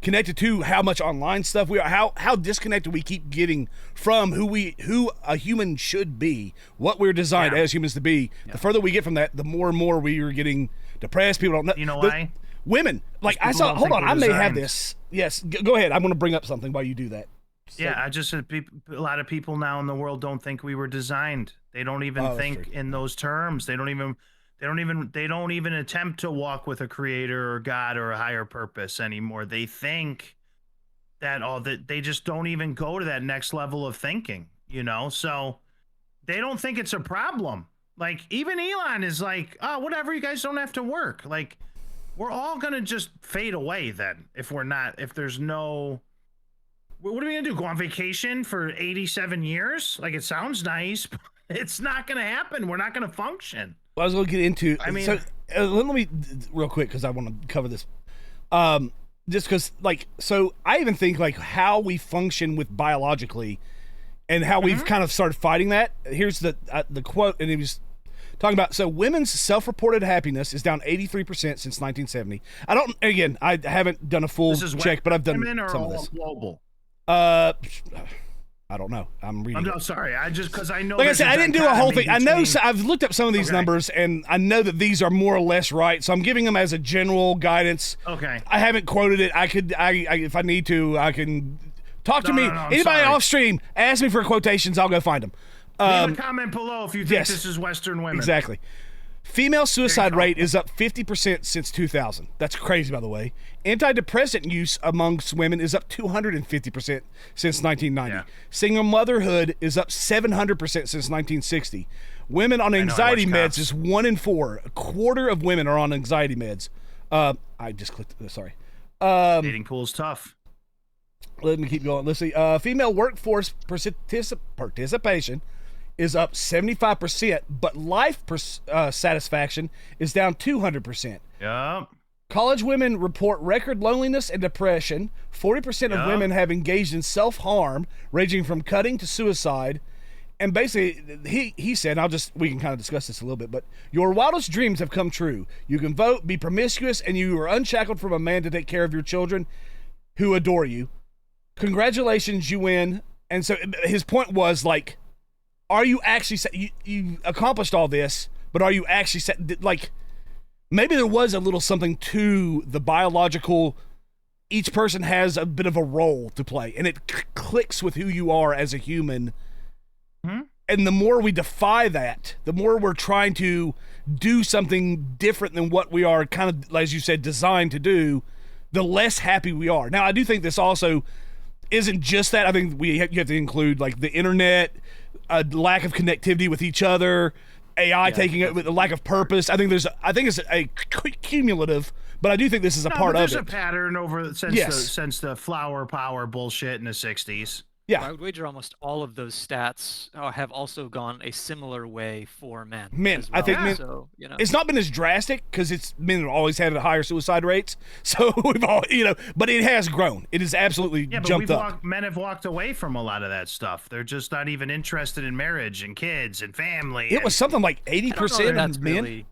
connected to how much online stuff we are, how disconnected we keep getting from who a human should be, what we're designed as humans to be. The further we get from that, the more and more we are getting depressed. People don't know. You know why? Women, like I saw. Hold on, I may have this. Yes, go ahead. I'm going to bring up something while you do that. So, I just said a lot of people now in the world don't think we were designed. They don't even think in those terms. They don't even attempt to walk with a creator or God or a higher purpose anymore. They think that they just don't even go to that next level of thinking, So they don't think it's a problem. Like even Elon is like, oh, whatever, you guys don't have to work. Like we're all gonna just fade away then if there's no. What are we gonna do? Go on vacation for 87 years? Like it sounds nice, but it's not gonna happen. We're not gonna function. Well, I was going to get into. I mean, so, let me real quick because I want to cover this. Just because, so I even think how we function with biologically, and how we've kind of started fighting that. Here's the quote, and he was talking about. So women's self-reported happiness is down 83% since 1970. I haven't done a full check, but I've done some of this. Global. I don't know. I'm reading. I'm sorry. I know. Like I said, I didn't do a whole thing. I know. I've looked up some of these numbers, and I know that these are more or less right. So I'm giving them as a general guidance. Okay. I haven't quoted it. If I need to, I can talk to me. Anybody off stream, ask me for quotations. I'll go find them. Leave a comment below if you think this is Western women. Exactly. Female suicide rate is up 50% since 2000. That's crazy, by the way. Antidepressant use amongst women is up 250% since 1990. Yeah. Single motherhood is up 700% since 1960. Women on anxiety meds is 1 in 4. A quarter of women are on anxiety meds. I just clicked. Sorry. Dating pool is tough. Let me keep going. Let's see. Female workforce participation is up 75%, but life satisfaction is down 200%. Yep. College women report record loneliness and depression. 40% of women have engaged in self-harm, ranging from cutting to suicide. And basically, he said, we can kind of discuss this a little bit, but your wildest dreams have come true. You can vote, be promiscuous, and you are unshackled from a man to take care of your children who adore you. Congratulations, you win. And so his point was are you actually you accomplished all this, but are you actually maybe there was a little something to the biological, each person has a bit of a role to play, and it clicks with who you are as a human And the more we defy that, the more we're trying to do something different than what we are kind of, as you said, designed to do, the less happy we are. Now, I do think this also isn't just that. I think you have to include like the internet, a lack of connectivity with each other, AI taking it with a lack of purpose. I think it's a cumulative, but I do think this is a part of it. There's a pattern over since the flower power bullshit in the 60s. Yeah, I would wager almost all of those stats have also gone a similar way for men. I think men. So, you know. It's not been as drastic because men have always had higher suicide rates. So we've all, but it has grown. It has absolutely jumped up. Men have walked away from a lot of that stuff. They're just not even interested in marriage and kids and family. It was something like 80% of men. Really,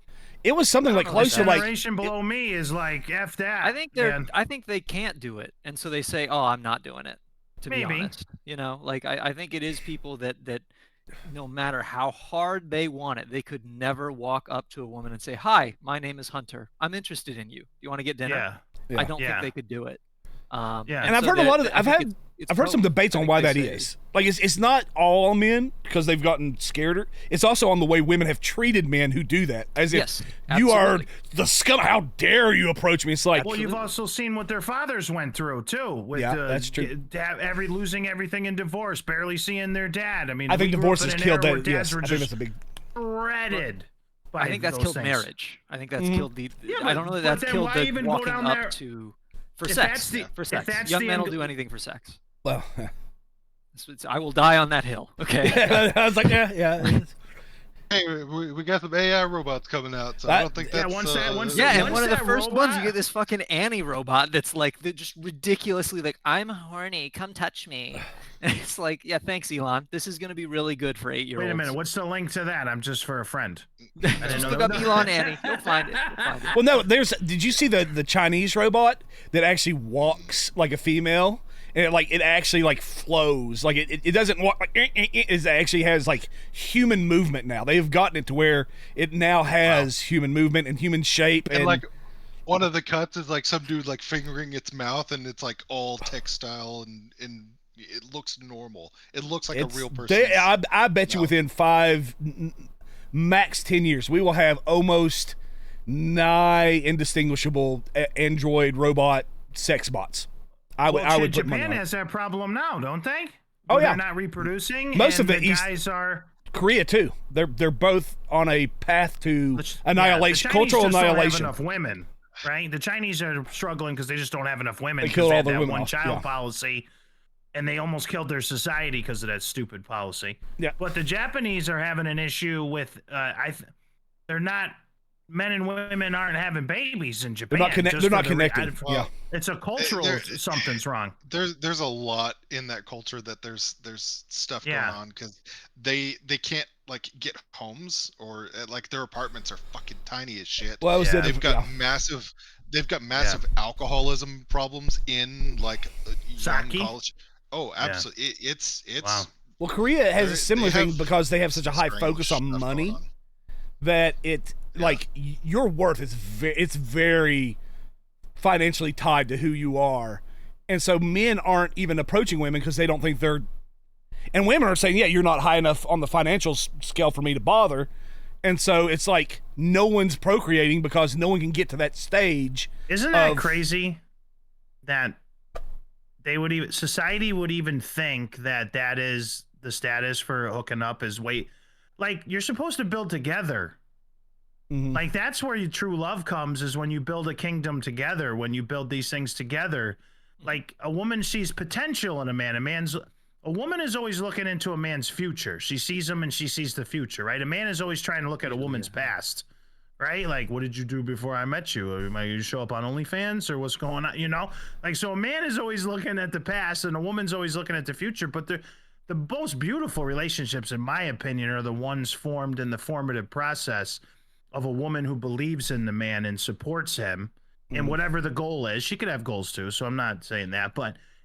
it was something like close to like. The generation below me is like F that. I think they can't do it, and so they say, "Oh, I'm not doing it." To be honest, like I think it is people that no matter how hard they want it, they could never walk up to a woman and say, "Hi, my name is Hunter. I'm interested in you. Do you want to get dinner?" Yeah. I don't think they could do it. And I've heard a lot of. I've heard some debates on why that is. Like it's not all men because they've gotten scared. It's also on the way women have treated men who do that, as if you are the scum. How dare you approach me? It's like, well, you've also seen what their fathers went through too. With that's true. Losing everything in divorce, barely seeing their dad. I mean, I think divorce has killed that. Yes, I think that's a big. Shredded. I think that's killed marriage. I think that's killed the. I don't know that that's killed the walking up to. For sex. Young men will do anything for sex. Well, I will die on that hill. Okay. I was like, yeah. Hey, we got some AI robots coming out, so I don't think that's... and one of the first ones, you get this fucking Annie robot that's like, just ridiculously like, I'm horny, come touch me. And it's like, yeah, thanks, Elon. This is going to be really good for 8-year-olds. Wait a minute, what's the link to that? I'm just for a friend. Just look up Elon Annie. You'll find it. Well, no, did you see the Chinese robot that actually walks like a female? And it actually like flows, like it doesn't walk like it actually has like human movement now. They've gotten it to where it now has human movement and human shape. And like one of the cuts is like some dude like fingering its mouth, and it's like all textile and it looks normal. It looks like a real person. I bet you within 5, max 10 years, we will have almost nigh indistinguishable Android robot sex bots. I would. Japan has that problem now, don't they? Oh yeah, they're not reproducing. Most of the guys are. Korea too. They're both on a path to annihilation, cultural annihilation. Don't have enough women, right? The Chinese are struggling because they just don't have enough women. They killed all the women. One-child policy, and they almost killed their society because of that stupid policy. Yeah. But the Japanese are having an issue with. They're not. Men and women aren't having babies in Japan. They're not connected. Yeah. It's a cultural something's wrong. There's a lot in that culture that there's stuff going on because they can't like get homes, or like their apartments are fucking tiny as shit. Well, they've got massive alcoholism problems in like young college. Oh, absolutely. It's wow. Well, Korea has a similar thing because they have such a high focus on money that like your worth is it's very financially tied to who you are, and so men aren't even approaching women because they don't think they're, and women are saying, yeah, you're not high enough on the financial scale for me to bother, and so it's like no one's procreating because no one can get to that stage. Isn't that crazy that society would even think that is the status for hooking up is like you're supposed to build together. Mm-hmm. Like that's where your true love comes, is when you build a kingdom together, when you build these things together. Like a woman sees potential in a man. A woman is always looking into a man's future. She sees him and she sees the future, right? A man is always trying to look at a woman's past, right? Like, what did you do before I met you? Am I going to show up on OnlyFans or what's going on? Like, so a man is always looking at the past and a woman's always looking at the future. But the most beautiful relationships, in my opinion, are the ones formed in the formative process of a woman who believes in the man and supports him in whatever the goal is. She could have goals too, so I'm not saying that,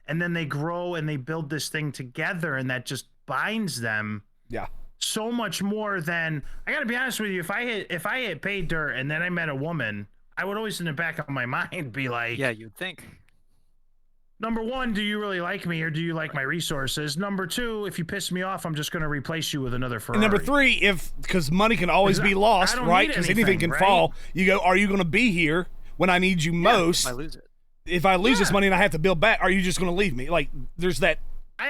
and then they grow and they build this thing together, and that just binds them so much more than, I gotta be honest with you, if I hit pay dirt and then I met a woman, I would always in the back of my mind be like, yeah, you'd think Number one, do you really like me or do you like my resources? Number two, if you piss me off, I'm just going to replace you with another Ferrari. And number three, because money can always be lost, right? Because anything can fall. You go, are you going to be here when I need you most? If I lose it. If I lose this money and I have to build back, are you just going to leave me? Like, there's that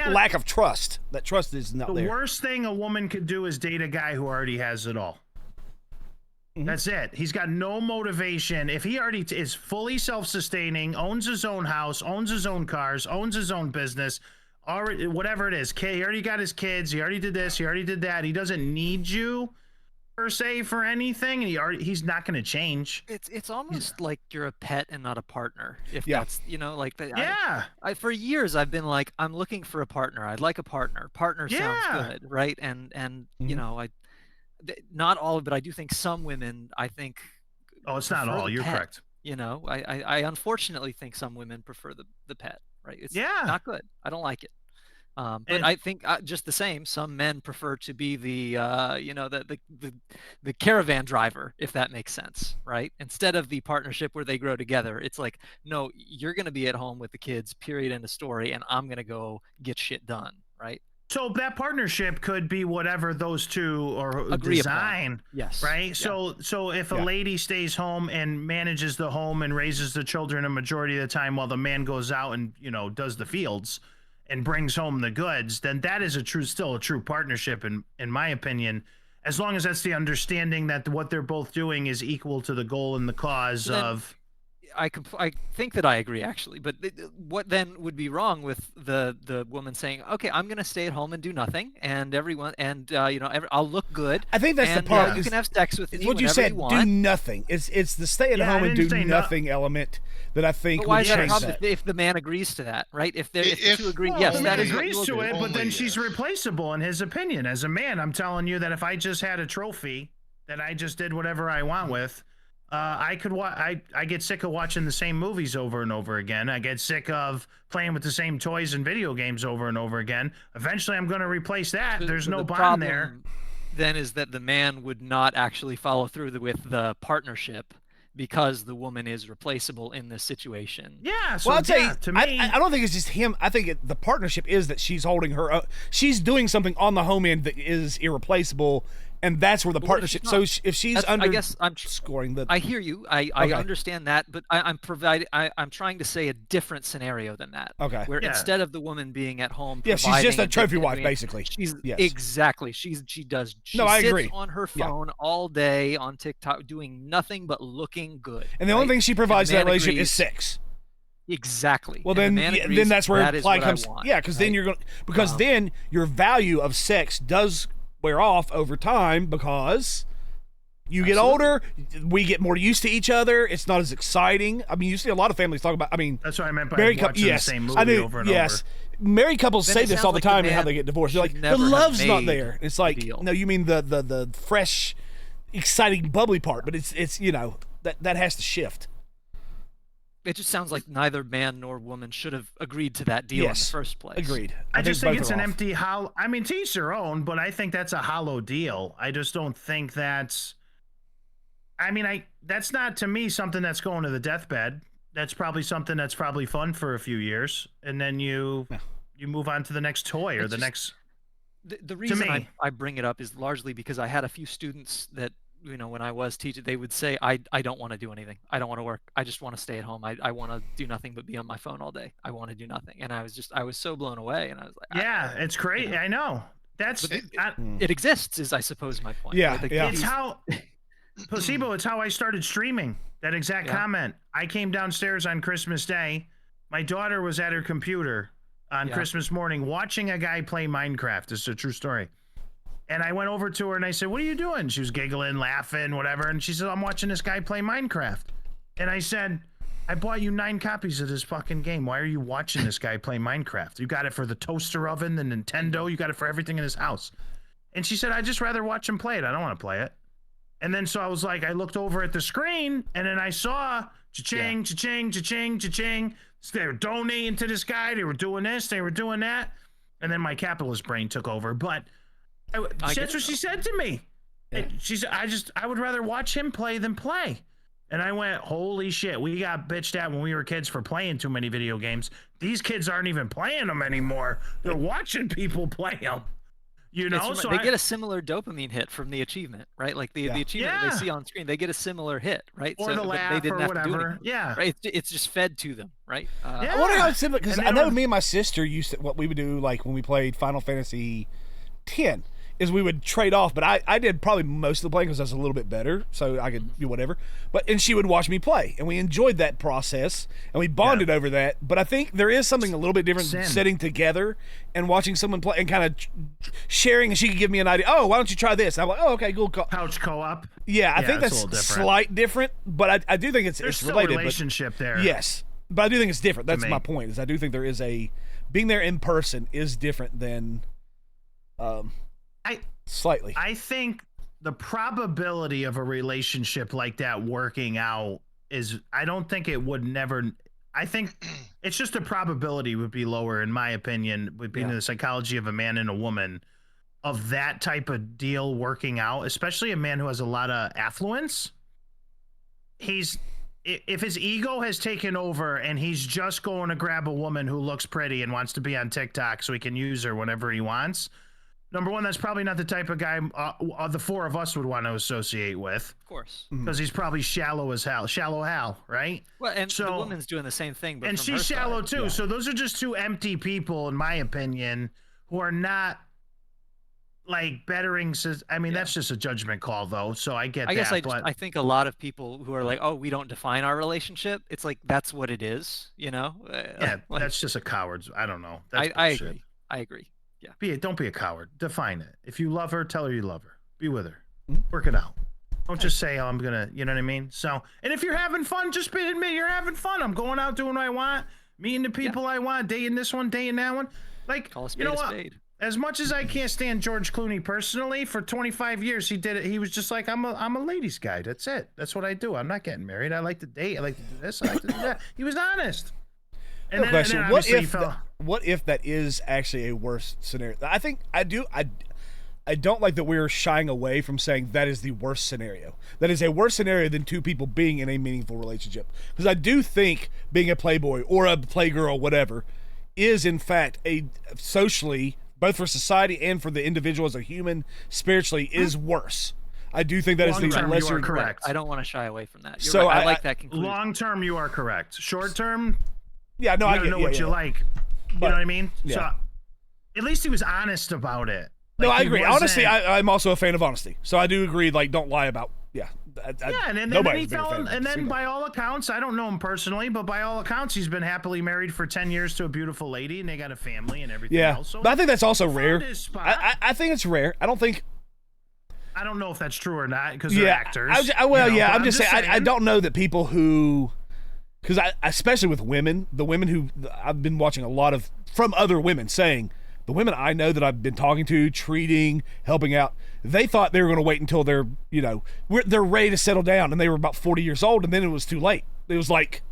lack of trust. That trust is not there. The worst thing a woman could do is date a guy who already has it all. That's it. He's got no motivation. If he already is fully self-sustaining, owns his own house, owns his own cars, owns his own business, already whatever it is, he already got his kids, he already did this, he already did that. He doesn't need you per se for anything, and he's not going to change. It's almost like you're a pet and not a partner. If that's like that. Yeah. I for years I've been like, I'm looking for a partner. I'd like a partner. Partner sounds good, right? And you know, not all, but I do think some women, I think. Oh, it's not all. You're correct. You know, I unfortunately think some women prefer the pet, right? It's not good. I don't like it. But I think just the same, some men prefer to be the caravan driver, if that makes sense, right? Instead of the partnership where they grow together. It's like, no, you're going to be at home with the kids, period, end of story, and I'm going to go get shit done, right? So that partnership could be whatever those two or design. Yes. Right. Yeah. So if a lady stays home and manages the home and raises the children a majority of the time while the man goes out and, does the fields and brings home the goods, then that is still a true partnership in my opinion, as long as that's the understanding that what they're both doing is equal to the goal and the cause of. I think that I agree, actually. But what then would be wrong with the woman saying, "Okay, I'm going to stay at home and do nothing, and everyone, and I'll look good." I think that's the part. You can have sex with me. It's what you said. Do nothing. It's the stay at home and do nothing element that I think would change that. If the man agrees to that, right? If the two agree, yes, the that man is agrees to it. But then she's replaceable in his opinion. As a man, I'm telling you that if I just had a trophy that I just did whatever I want with. I get sick of watching the same movies over and over again. I get sick of playing with the same toys and video games over and over again. Eventually, I'm going to replace that. There's no bond there. Then is that the man would not actually follow through with the partnership because the woman is replaceable in this situation. Yeah. So I'll tell you, to me, I don't think it's just him. I think the partnership is that she's holding her own. She's doing something on the home end that is irreplaceable. And that's where the partnership. So if she's under, I guess I'm scoring the. I hear you. I understand that, but I'm trying to say a different scenario than that. Okay. Where instead of the woman being at home, she's just a trophy wife, basically. Exactly. She does. She I sits agree. on her phone all day on TikTok, doing nothing but looking good. And the only thing she provides in that relationship is sex. Exactly. Well, then that's where play comes. Yeah, because then you're going then your value of sex does wear off over time because you get older, we get more used to each other. It's not as exciting. I mean, you see a lot of families talk about. I mean, that's what I meant by watching the same movie over and over. Married couples say this all the time and how they get divorced. They're like, the love's not there. It's like, no, you mean the fresh, exciting, bubbly part, but it's that has to shift. It just sounds like neither man nor woman should have agreed to that deal in the first place. Agreed. I just think it's an empty hollow. I mean, to each their own, but I think that's a hollow deal. I just don't think that's. I mean, that's not to me something that's going to the deathbed. That's probably something that's probably fun for a few years, and then you move on to the next toy or the next. The reason I bring it up is largely because I had a few students that. When I was teaching, they would say, I don't want to do anything. I don't want to work. I just want to stay at home. I want to do nothing but be on my phone all day. I want to do nothing. And I was so blown away. And I was like, it's great. I know. It exists is, I suppose, my point. Yeah. Right? It's how, Placebo, it's how I started streaming. That exact comment. I came downstairs on Christmas Day. My daughter was at her computer on Christmas morning watching a guy play Minecraft. It's a true story. And I went over to her and I said, "What are you doing?" She was giggling, laughing, whatever. And she said, "I'm watching this guy play Minecraft." And I said, "I bought you 9 copies of this fucking game. Why are you watching this guy play Minecraft? You got it for the toaster oven, the Nintendo. You got it for everything in his house." And she said, "I'd just rather watch him play it. I don't want to play it." And then so I was like, I looked over at the screen and then I saw cha-ching, cha-ching, cha-ching, cha-ching. So they were donating to this guy. They were doing this. They were doing that. And then my capitalist brain took over. But that's what she said to me. Yeah. She said, I would rather watch him play than play. And I went, holy shit, we got bitched at when we were kids for playing too many video games. These kids aren't even playing them anymore. They're watching people play them. You know, so they get a similar dopamine hit from the achievement, right? Like the achievement they see on screen, they get a similar hit, right? Or the laugh they didn't or have to do whatever. anything, Yeah. right? It's just fed to them, right? I wonder how it's similar, because I know me and my sister used to, what we would do, like when we played Final Fantasy X, is we would trade off, but I did probably most of the playing because I was a little bit better, so I could do whatever. And she would watch me play, and we enjoyed that process, and we bonded over that. But I think there is something a little bit different sitting together and watching someone play and kind of sharing, and she could give me an idea. Oh, why don't you try this? And I'm like, oh, okay, cool. Couch co-op. Yeah, I think that's slight different, but I do think it's still related. A relationship there. Yes, but I do think it's different. That's my point. Is I do think there is being there in person is different than. Slightly. I think the probability of a relationship like that working out is, I don't think it would never. I think it's just the probability would be lower, in my opinion, would be in the psychology of a man and a woman, of that type of deal working out, especially a man who has a lot of affluence. If his ego has taken over and he's just going to grab a woman who looks pretty and wants to be on TikTok so he can use her whenever he wants. Number one, that's probably not the type of guy the four of us would want to associate with. Of course. Because he's probably shallow as hell. Shallow Hal, right? Well, and the woman's doing the same thing. But and she's shallow too. Yeah. So those are just two empty people, in my opinion, who are not like bettering. I mean, that's just a judgment call, though. So I get that. I think a lot of people who are like, oh, we don't define our relationship. It's like, that's what it is, you know? Yeah, like, that's just a coward's. I don't know. I agree. Yeah. Don't be a coward. Define it. If you love her, tell her you love her. Be with her. Work it out. Don't just say, oh, I'm going to, you know what I mean? So, and if you're having fun, just admit you're having fun. I'm going out doing what I want, meeting the people I want, dating this one, dating that one. Like, you know what? As much as I can't stand George Clooney personally, for 25 years he did it. He was just like, I'm a ladies' guy. That's it. That's what I do. I'm not getting married. I like to date. I like to do this. I like to do that. He was honest. And then, question: what if that is actually a worse scenario? I think I don't like that we're shying away from saying that is the worst scenario. That is a worse scenario than two people being in a meaningful relationship. Because I do think being a playboy or a playgirl, whatever, is in fact a socially, both for society and for the individual as a human, spiritually, is worse. I do think that is the lesser. You are correct. I don't want to shy away from that. So I like that conclusion. Long term, you are correct. Short term. Yeah, no, I don't know what you like. You know what I mean? Yeah. So at least he was honest about it. Like, no, I agree. Honestly, I'm also a fan of honesty. So I do agree. Like, don't lie about. And then he fell. And then by all accounts, I don't know him personally, but by all accounts, he's been happily married for 10 years to a beautiful lady, and they got a family and everything else. So but I think that's also rare. I think it's rare. I don't know if that's true or not because they're actors. I'm just saying. I don't know that people who. Because especially with women, the women who I've been watching a lot of from other women saying, the women I know that I've been talking to, treating, helping out, they thought they were going to wait until they're ready to settle down, and they were about 40 years old, and then it was too late. It was like,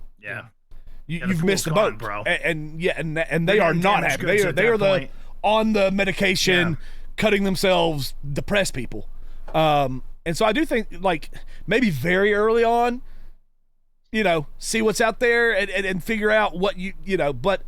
you've missed the boat, bro. And they are not happy. They are on the medication, cutting themselves, depressed people. And so I do think like maybe very early on. See what's out there and figure out what but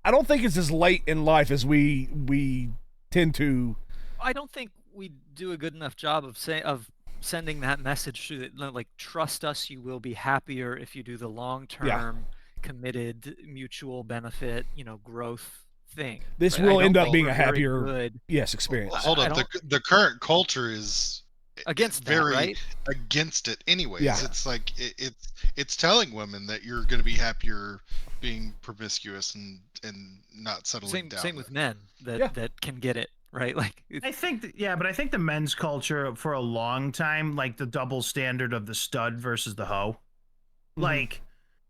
I don't think it's as late in life as we tend to. I don't think we do a good enough job of sending that message to that, like, trust us, you will be happier if you do the long-term, committed, mutual benefit, growth thing. This will end up being a happier, experience. Well, hold on, the current culture is against very that, right? Against it anyways. It's like it's telling women that you're going to be happier being promiscuous and not settling down. Same with men that can get it, right? Like I think but I think the men's culture for a long time, like the double standard of the stud versus the hoe, like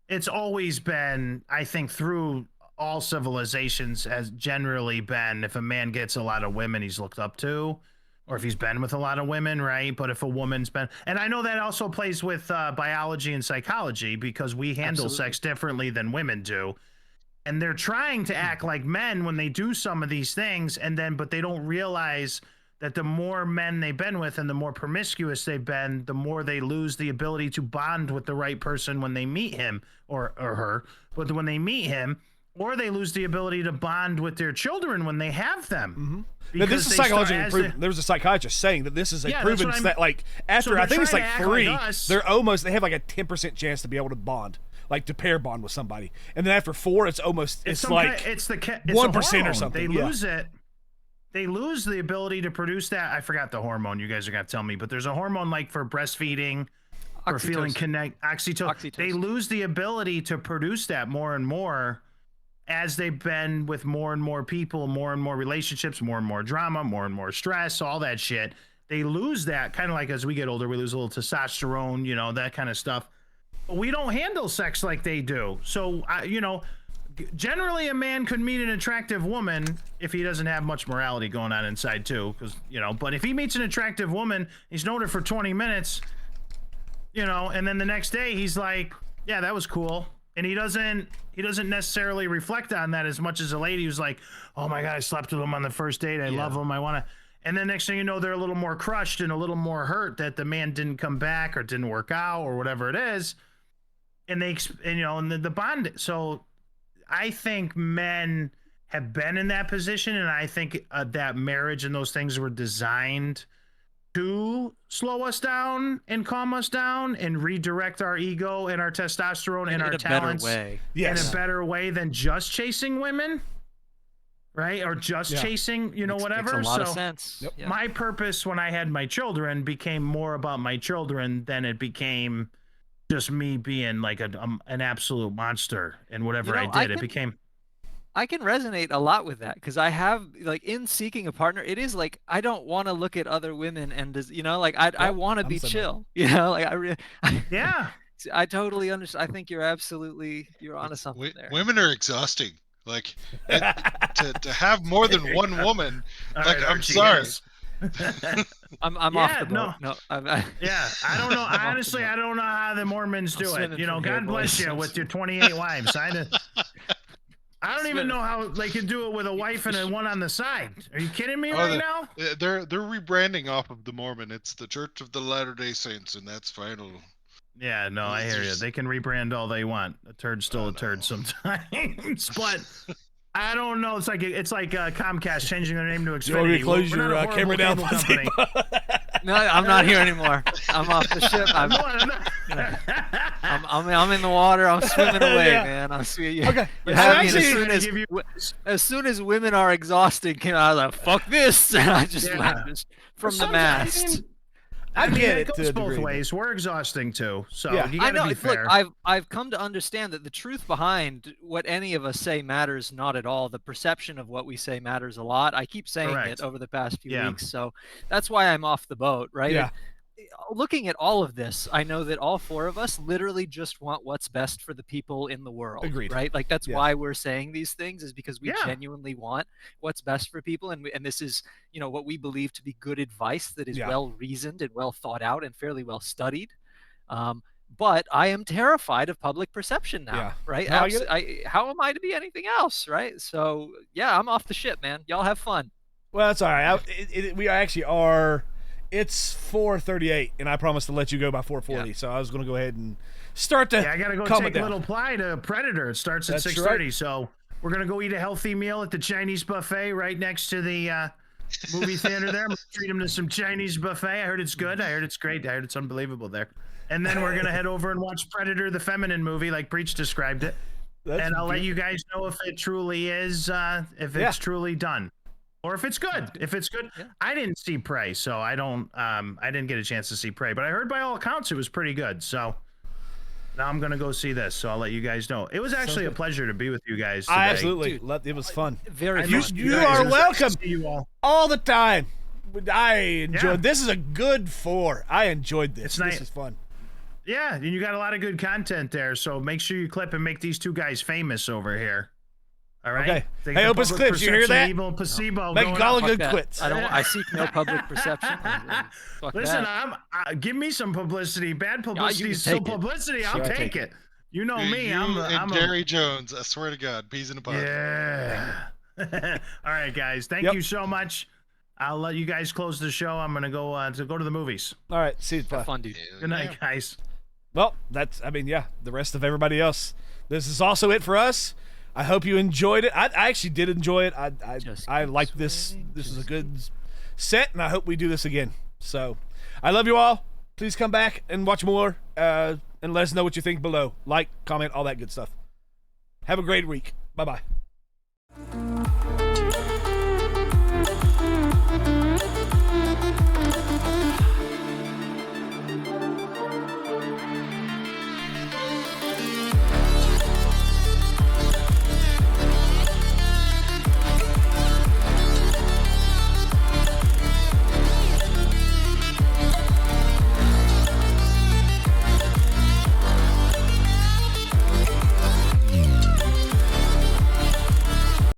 it's always been, I think through all civilizations has generally been, if a man gets a lot of women he's looked up to, or if he's been with a lot of women, right? But if a woman's been, and I know that also plays with biology and psychology because we handle sex differently than women do. And they're trying to act like men when they do some of these things, but they don't realize that the more men they've been with and the more promiscuous they've been, the more they lose the ability to bond with the right person when they meet him or her. But when they meet him, or they lose the ability to bond with their children when they have them. Now, this is psychological proven. There was a psychiatrist saying that this is a proven that like after I think it's like 3, they have like a 10% chance to be able to bond, like to pair bond with somebody, and then after 4, it's like it's 1% or something. They lose it. They lose the ability to produce that. I forgot the hormone. You guys are gonna tell me, but there's a hormone like for breastfeeding, for feeling oxytocin. They lose the ability to produce that more and more as they've been with more and more people, more and more relationships, more and more drama, more and more stress, all that shit. They lose that, kind of like as we get older, we lose a little testosterone, you know, that kind of stuff. But we don't handle sex like they do. So, you know, generally a man could meet an attractive woman if he doesn't have much morality going on inside too, because, you know, but if he meets an attractive woman, he's known her for 20 minutes, you know, and then the next day he's like, yeah, that was cool. And he doesn't necessarily reflect on that as much as a lady who's like, oh my God, I slept with him on the first date. I love him. I want to. And then next thing you know, they're a little more crushed and a little more hurt that the man didn't come back or didn't work out or whatever it is. And the bond. So I think men have been in that position. And I think that marriage and those things were designed to slow us down and calm us down and redirect our ego and our testosterone and our talents in a better way than just chasing women, right? Or just chasing, you know, whatever. Makes a lot of sense. My purpose when I had my children became more about my children than it became just me being like an absolute monster and whatever I did. It became... I can resonate a lot with that because I have, like, in seeking a partner, it is like I don't want to look at other women and, you know, like I want to be chill, you know, like I totally understand. I think you're onto something there. Women are exhausting. Like to have more than one woman. Like, I'm sorry. I'm off the boat. No, I don't know. Honestly, I don't know how the Mormons do it. You know, God bless you with your 28 wives. I don't even know how they can do it with a wife and a one on the side. Are you kidding me now? They're rebranding off of the Mormon. It's the Church of the Latter-day Saints, and that's final. Yeah, no, I hear you. They can rebrand all they want. A turd's still a turd sometimes, but I don't know. It's like Comcast changing their name to Xfinity. You want me to close your camera down, company. No, I'm not here anymore. I'm off the ship. I'm in the water. I'm swimming away, man. I'm sweet. Okay. As soon as women are exhausted, I was like, "Fuck this!" And I just left from the mast. I get it. It goes both ways. We're exhausting too, so you gotta be fair. Look, I've come to understand that the truth behind what any of us say matters not at all. The perception of what we say matters a lot. I keep saying it over the past few weeks, so that's why I'm off the boat, right? Yeah. Looking at all of this, I know that all 4 of us literally just want what's best for the people in the world. Agreed. Right? Like that's why we're saying these things, is because we genuinely want what's best for people, and this is, you know, what we believe to be good advice that is well reasoned and well thought out and fairly well studied. But I am terrified of public perception now, right? No, how am I to be anything else, right? So I'm off the ship, man. Y'all have fun. Well, that's all right. We actually are. It's 4:38, and I promised to let you go by 4:40, so I was going to go ahead and start to. I got to go take a little ply to Predator. It starts at 6:30, so we're going to go eat a healthy meal at the Chinese buffet right next to the movie theater there. I'm going to treat him to some Chinese buffet. I heard it's good. I heard it's great. I heard it's unbelievable there. And then we're going to head over and watch Predator, the feminine movie, like Preach described it. And I'll let you guys know if it truly is, if it's truly done. Or if it's good. If it's good. I didn't see Prey, so I didn't get a chance to see Prey, but I heard by all accounts it was pretty good. So now I'm going to go see this, so I'll let you guys know. It was actually a pleasure to be with you guys today. Absolutely. It was fun. Very fun. You are welcome all the time. I enjoyed this. Is a good 4. I enjoyed this. This is fun. Yeah, and you got a lot of good content there, so make sure you clip and make these 2 guys famous over here. All right. Okay. Hey, Opus Clips, you hear that? Evil placebo. Make Gallagher quits. I seek no public perception. Listen, give me some publicity. Bad publicity is still publicity. I'll take it. You know me. I'm Gary Jones. I swear to God, peas in a pod. Yeah. All right, guys. Thank you so much. I'll let you guys close the show. I'm gonna go to the movies. All right, see you. Have fun, dude. Good night, guys. Well, the rest of everybody else. This is also it for us. I hope you enjoyed it. I actually did enjoy it. I like this. This is a good set, and I hope we do this again. So, I love you all. Please come back and watch more, and let us know what you think below. Like, comment, all that good stuff. Have a great week. Bye-bye.